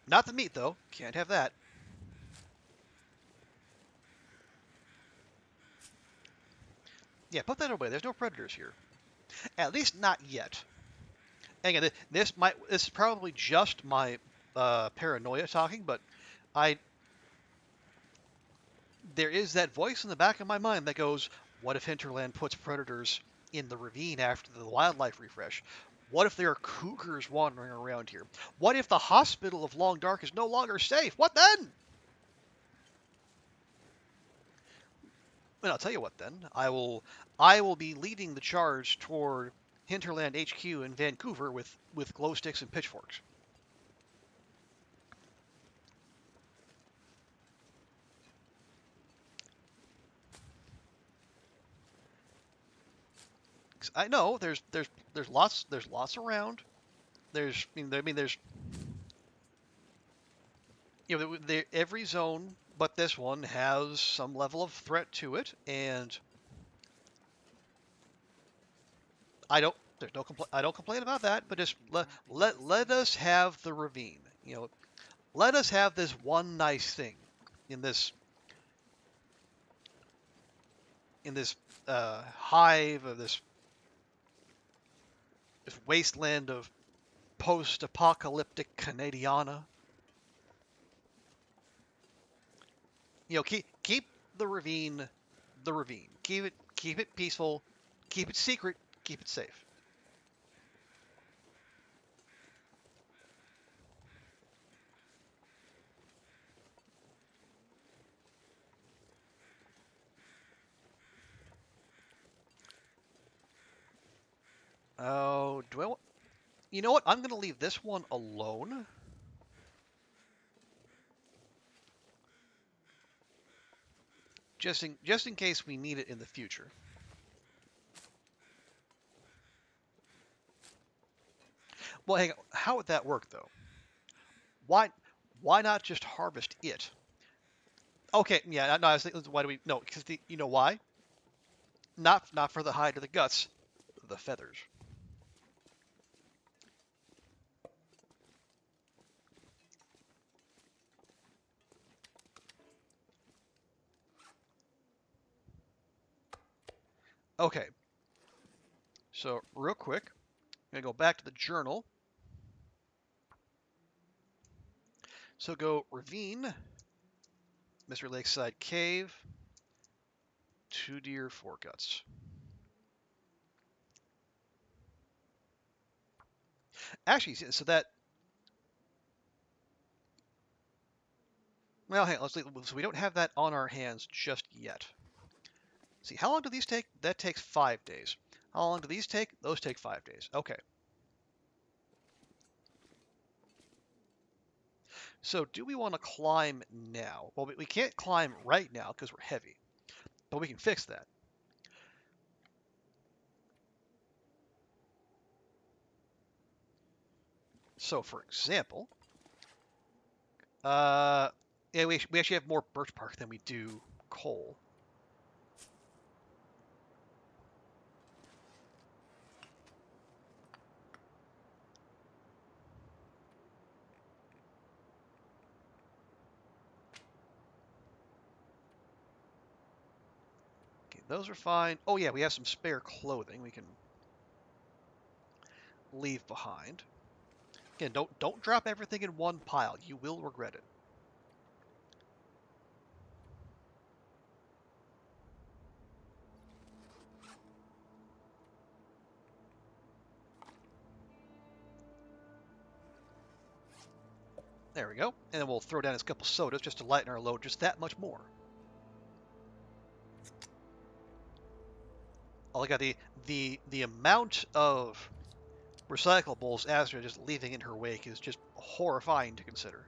Not the meat though. Can't have that. Yeah, put that away. There's no predators here. At least not yet. And again, this is probably just my paranoia talking, but I there is that voice in the back of my mind that goes, "What if Hinterland puts predators in the ravine after the wildlife refresh? What if there are cougars wandering around here? What if the hospital of Long Dark is no longer safe? What then?" And I'll tell you what then. I will be leading the charge toward Hinterland HQ in Vancouver with glow sticks and pitchforks. I know there's lots around. There's every zone but this one has some level of threat to it, and I don't complain about that. But just let us have the ravine, You know, let us have this one nice thing in this hive of this wasteland of post-apocalyptic Canadiana. You know, keep the ravine the ravine. Keep it peaceful, keep it secret, keep it safe. Oh, do I want... You know what? I'm going to leave this one alone. Just in case we need it in the future. Well, hang on. How would that work though? Why why not just harvest it? Okay, yeah, no, I was thinking, why do we no? Because you know why? Not for the hide or the guts, the feathers. Okay, so real quick, I'm gonna go back to the journal. So go ravine, Mr. Lakeside Cave, 2 deer, 4 guts. Actually, so that well, hang on, so we don't have that on our hands just yet. See, how long do these take? That takes 5 days. How long do these take? Those take 5 days. Okay. So do we want to climb now? Well, we can't climb right now because we're heavy, but we can fix that. So, for example, yeah, we actually have more birch bark than we do coal. Okay, those are fine. Oh yeah, we have some spare clothing we can leave behind. Again, don't drop everything in one pile. You will regret it. There we go. And then we'll throw down a couple sodas just to lighten our load just that much more. Oh, look at the amount of recyclables Astrid just leaving in her wake is just horrifying to consider.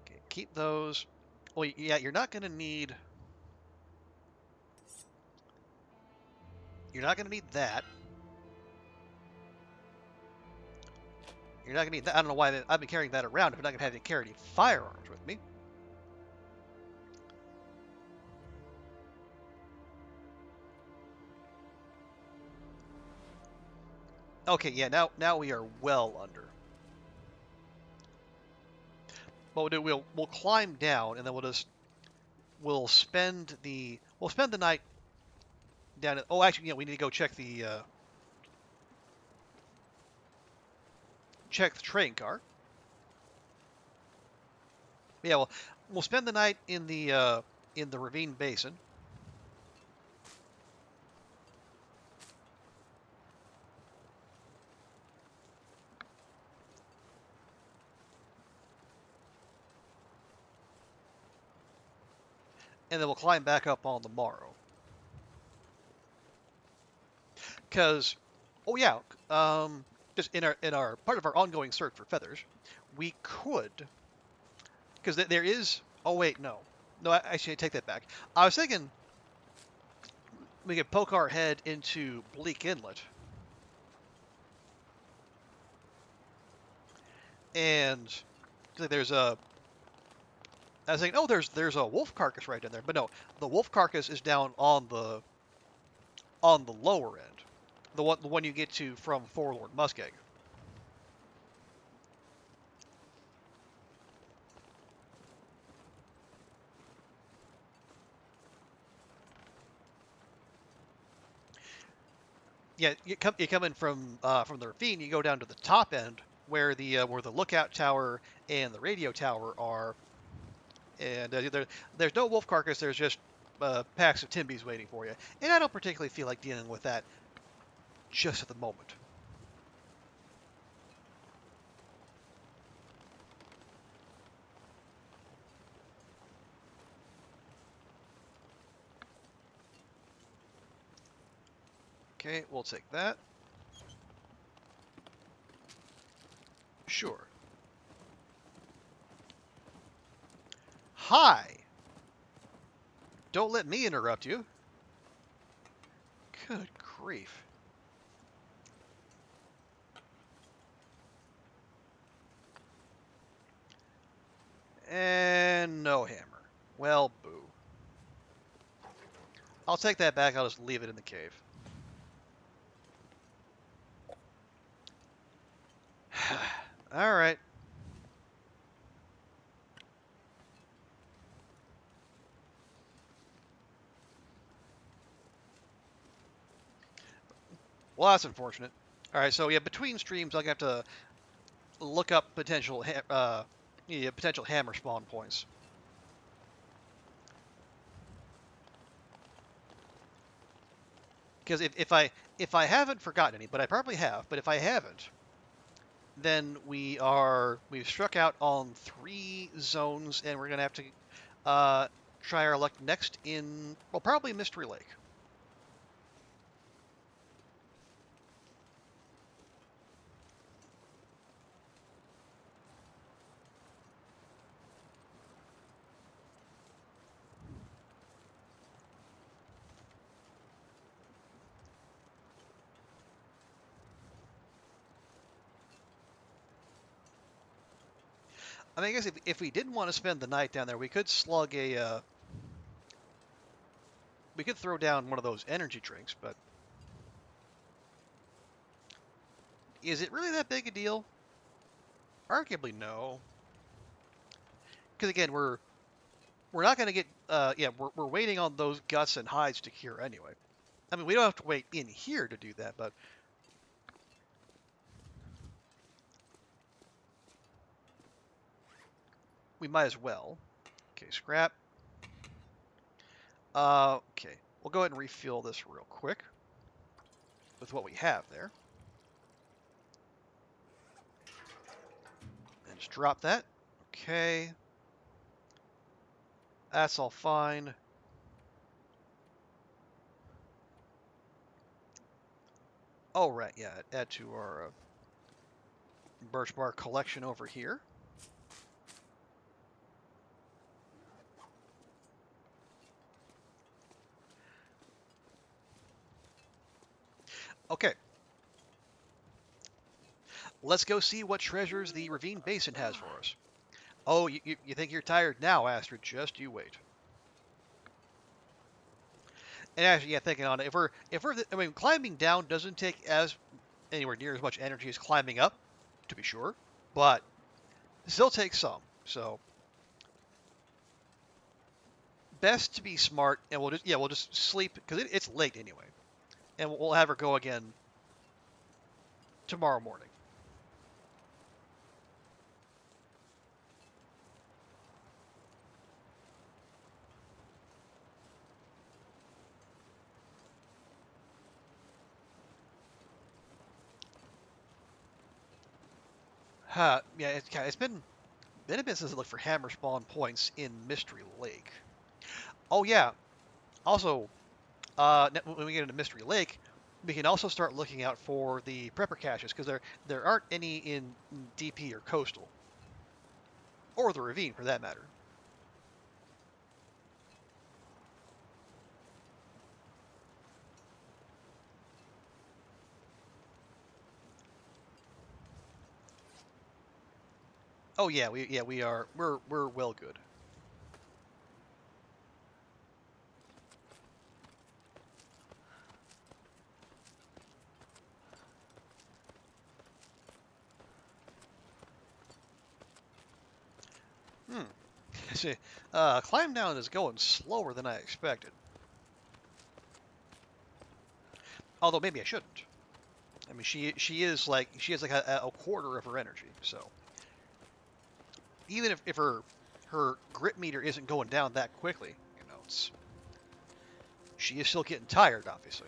Okay, keep those. Well, yeah, you're not going to need that. You're not going to need that. I don't know why I've been carrying that around if I'm not going to have to carry any firearms with me. Okay, yeah, now we are well under. What we'll do, we'll climb down and then we'll spend the night down at, oh, actually, yeah, we need to go check the train car. Yeah, well, we'll spend the night in the ravine basin. And then we'll climb back up on the morrow. Because, oh yeah, just in our part of our ongoing search for feathers, we could, because there is. Oh wait, no, actually, I take that back. I was thinking we could poke our head into Bleak Inlet, and there's a I was thinking, oh, there's a wolf carcass right down there, but no, the wolf carcass is down on the lower end, the one you get to from Forlorn Muskeg. Yeah, you come in from the ravine, you go down to the top end where the lookout tower and the radio tower are, and there's no wolf carcass. There's just packs of timbies waiting for you, and I don't particularly feel like dealing with that just at the moment. Okay, we'll take that. Sure. Hi. Don't let me interrupt you. Good grief. And no hammer. Well, boo. I'll take that back. I'll just leave it in the cave. All right. Well, that's unfortunate. All right, so yeah, between streams, I'm gonna have to look up potential hammer spawn points. Because if I haven't forgotten any, but I probably have, but if I haven't, then we've struck out on 3 zones, and we're gonna have to try our luck next in, well, probably Mystery Lake. I mean, I guess if we didn't want to spend the night down there, we could we could throw down one of those energy drinks, but is it really that big a deal? Arguably, no. Because again, we're not going to get yeah, we're waiting on those guts and hides to cure anyway. I mean, we don't have to wait in here to do that, but we might as well. Okay, scrap. Okay, we'll go ahead and refill this real quick with what we have there. And just drop that. Okay. That's all fine. Oh, right, yeah, add to our birch bark collection over here. Okay. Let's go see what treasures the ravine basin has for us. Oh, you think you're tired now, Astrid? Just you wait. And actually, yeah, thinking on it, I mean, climbing down doesn't take as anywhere near as much energy as climbing up, to be sure, but still takes some. So best to be smart, and we'll just sleep because it's late anyway, and we'll have her go again tomorrow morning. Yeah, it's been a bit since I looked for hammer spawn points in Mystery Lake. Oh yeah. Also, when we get into Mystery Lake, we can also start looking out for the prepper caches because there aren't any in DP or coastal, or the ravine for that matter. Oh yeah, we are we're well good. Climb down is going slower than I expected. Although maybe I shouldn't. I mean, she has like a quarter of her energy. So even if her grit meter isn't going down that quickly, she is still getting tired, obviously.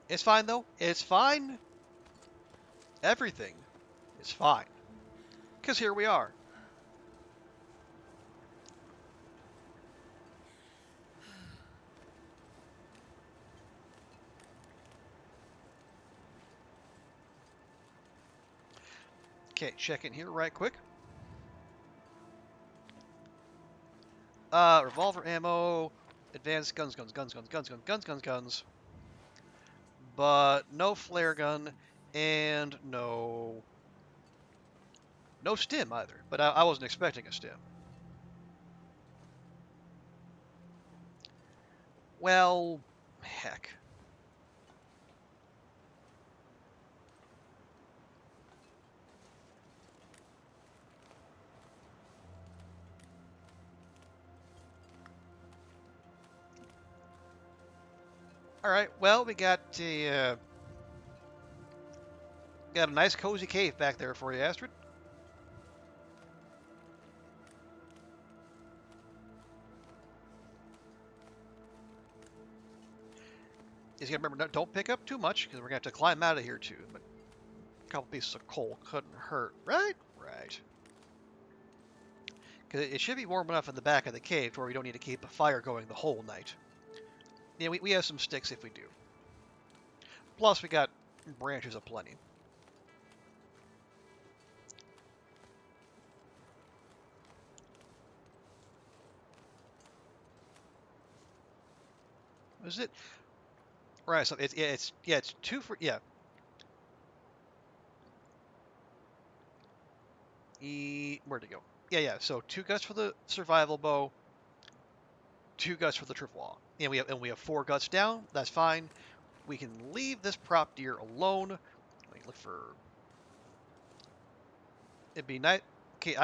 It's fine though. It's fine. Everything is fine. Because here we are. Okay, check in here right quick. Revolver ammo, advanced guns. But no flare gun, and no stim either. But I wasn't expecting a stim. Well, heck. All right. Well, we got a nice cozy cave back there for you, Astrid. Just gotta remember, don't pick up too much because we're gonna have to climb out of here too. But a couple pieces of coal couldn't hurt, right? Right. Because it should be warm enough in the back of the cave to where we don't need to keep a fire going the whole night. Yeah, we have some sticks if we do. Plus, we got branches aplenty. Is it? Right, so it's 2 for, yeah. Where'd it go? Yeah, so 2 guts for the survival bow, 2 guts for the tripwire. And we have 4 guts down, that's fine. We can leave this prop deer alone. Let me look for, it'd be nice. Okay,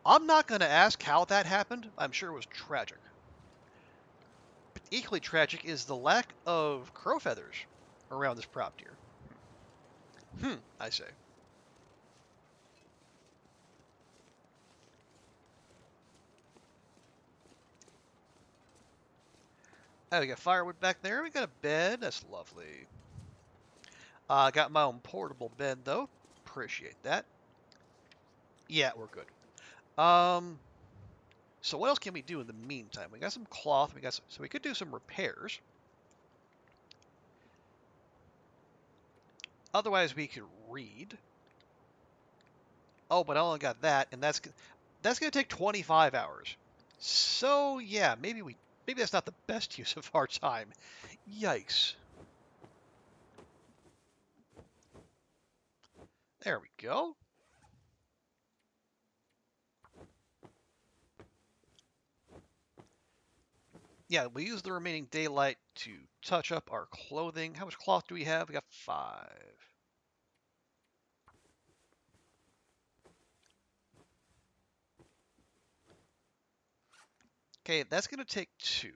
I'm not going to ask how that happened. I'm sure it was tragic. But equally tragic is the lack of crow feathers around this prop deer. I say. Oh, we got firewood back there. We got a bed. That's lovely. Got my own portable bed, though. Appreciate that. Yeah, we're good. So what else can we do in the meantime? We got some cloth. So we could do some repairs. Otherwise, we could read. Oh, but I only got that, and that's gonna take 25 hours. So yeah, maybe that's not the best use of our time. Yikes. There we go. Yeah, we use the remaining daylight to touch up our clothing. How much cloth do we have? We got 5. Okay, that's going to take 2.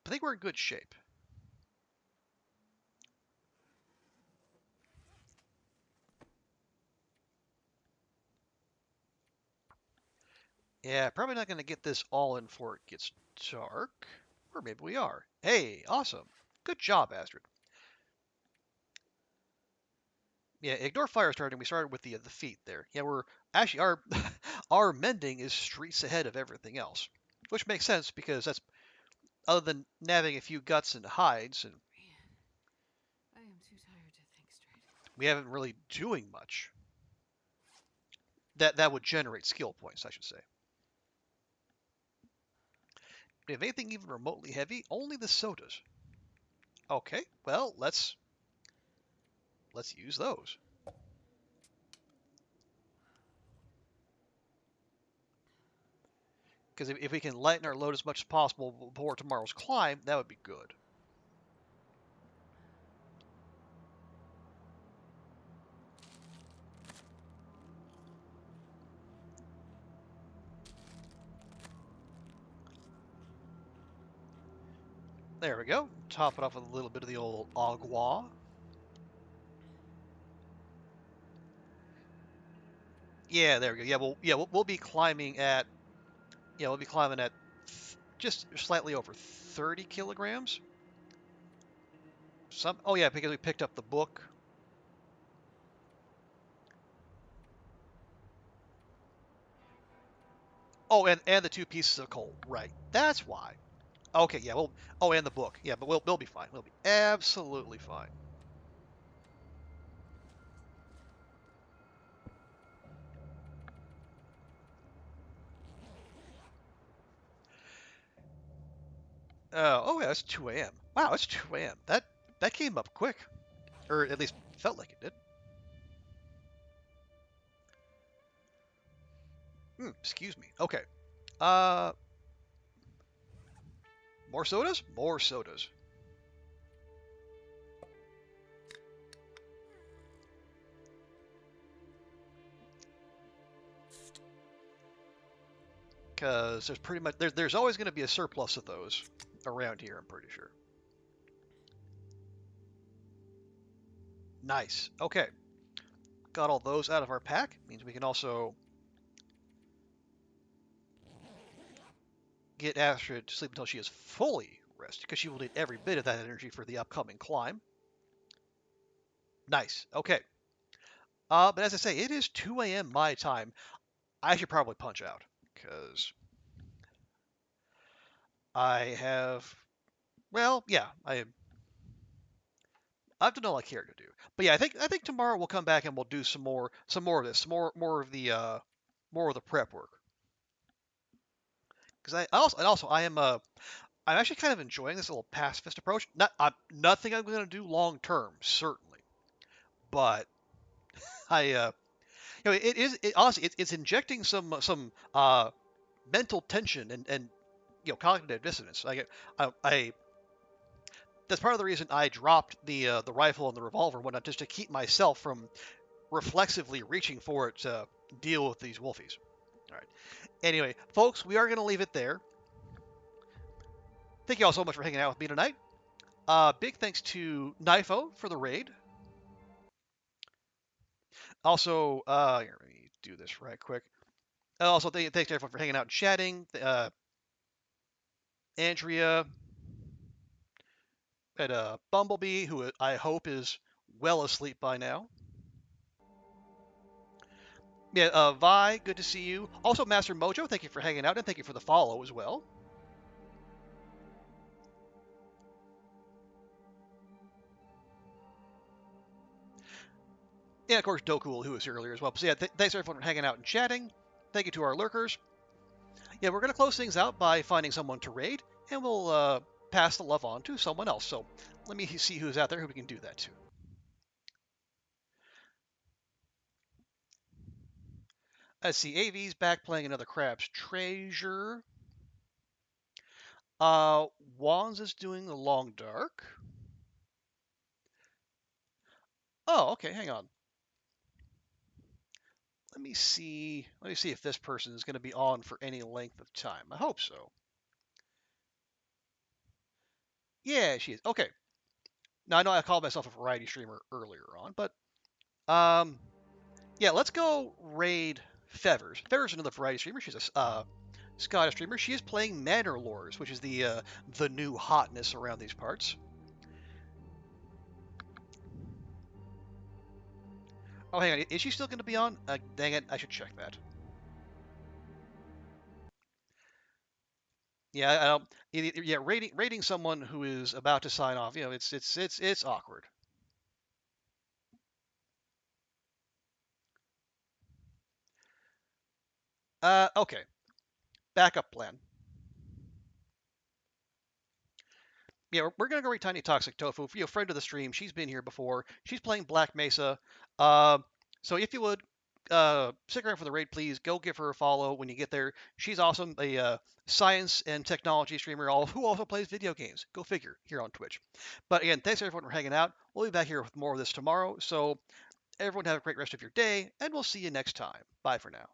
I think we're in good shape. Yeah, probably not going to get this all in before it gets dark. Or maybe we are. Hey, awesome. Good job, Astrid. Yeah, ignore fire starting. We started with the feet there. Yeah, we're actually our mending is streets ahead of everything else, which makes sense because that's other than nabbing a few guts and hides, and Man, I am too tired to think straight. we haven't really doing much. That would generate skill points, I should say. Do we have anything even remotely heavy? Only the sodas. Okay, well let's use those. Because if we can lighten our load as much as possible before tomorrow's climb, that would be good. There we go. Top it off with a little bit of the old agua. Yeah, there we go. We'll be climbing at just slightly over 30 kilograms. Oh yeah, because we picked up the book. Oh, and the 2 pieces of coal. Right. That's why. Okay, yeah. Oh, and the book. Yeah, but we'll be fine. We'll be absolutely fine. Oh yeah, it's 2 a.m. Wow, it's 2 a.m. That came up quick, or at least felt like it did. Excuse me. Okay. Uh, more sodas? More sodas. Because there's pretty much there's always going to be a surplus of those around here. I'm pretty sure. Nice. Okay. Got all those out of our pack. Means we can also get Astrid to sleep until she is fully rested, because she will need every bit of that energy for the upcoming climb. Nice. Okay. But as I say, it is 2 a.m. my time. I should probably punch out because I have. Well, yeah, I have to know what I care to do. But yeah, I think tomorrow we'll come back and we'll do some more of this, more of the prep work. Because I also I'm actually kind of enjoying this little pacifist approach. Nothing I'm going to do long term, certainly, but honestly it's injecting some mental tension and cognitive dissonance. I That's part of the reason I dropped the rifle and the revolver and whatnot, just to keep myself from reflexively reaching for it to deal with these wolfies. All right. Anyway, folks, we are going to leave it there. Thank you all so much for hanging out with me tonight. Big thanks to Nifo for the raid. Also, here, let me do this right quick. Also, thanks to everyone for hanging out and chatting. Andrea, and Bumblebee, who I hope is well asleep by now. Yeah, Vi, good to see you. Also, Master Mojo, thank you for hanging out and thank you for the follow as well. And of course, Dokul, who was here earlier as well. So yeah, thanks everyone for hanging out and chatting. Thank you to our lurkers. Yeah, we're going to close things out by finding someone to raid, and we'll pass the love on to someone else. So let me see who's out there who we can do that to. Let's see, AV's back playing another Crab's Treasure. Wands is doing the Long Dark. Oh, okay, hang on. Let me see if this person is going to be on for any length of time. I hope so. Yeah, she is. Okay. Now I know I called myself a variety streamer earlier on, but yeah, let's go raid Fevers. Fevers is another variety streamer. She's a Scottish streamer. She is playing Manor Lords, which is the new hotness around these parts. Oh, hang on. Is she still going to be on? Dang it, I should check that. Yeah, I don't. Yeah, rating someone who is about to sign off. It's awkward. Okay. Backup plan. Yeah, we're gonna go read Tiny Toxic Tofu. Friend of the stream. She's been here before. She's playing Black Mesa. Uh, so if you would stick around for the raid, please. Go give her a follow when you get there. She's awesome. A science and technology streamer who also plays video games. Go figure, here on Twitch. But again, thanks everyone for hanging out. We'll be back here with more of this tomorrow. So everyone have a great rest of your day, and we'll see you next time. Bye for now.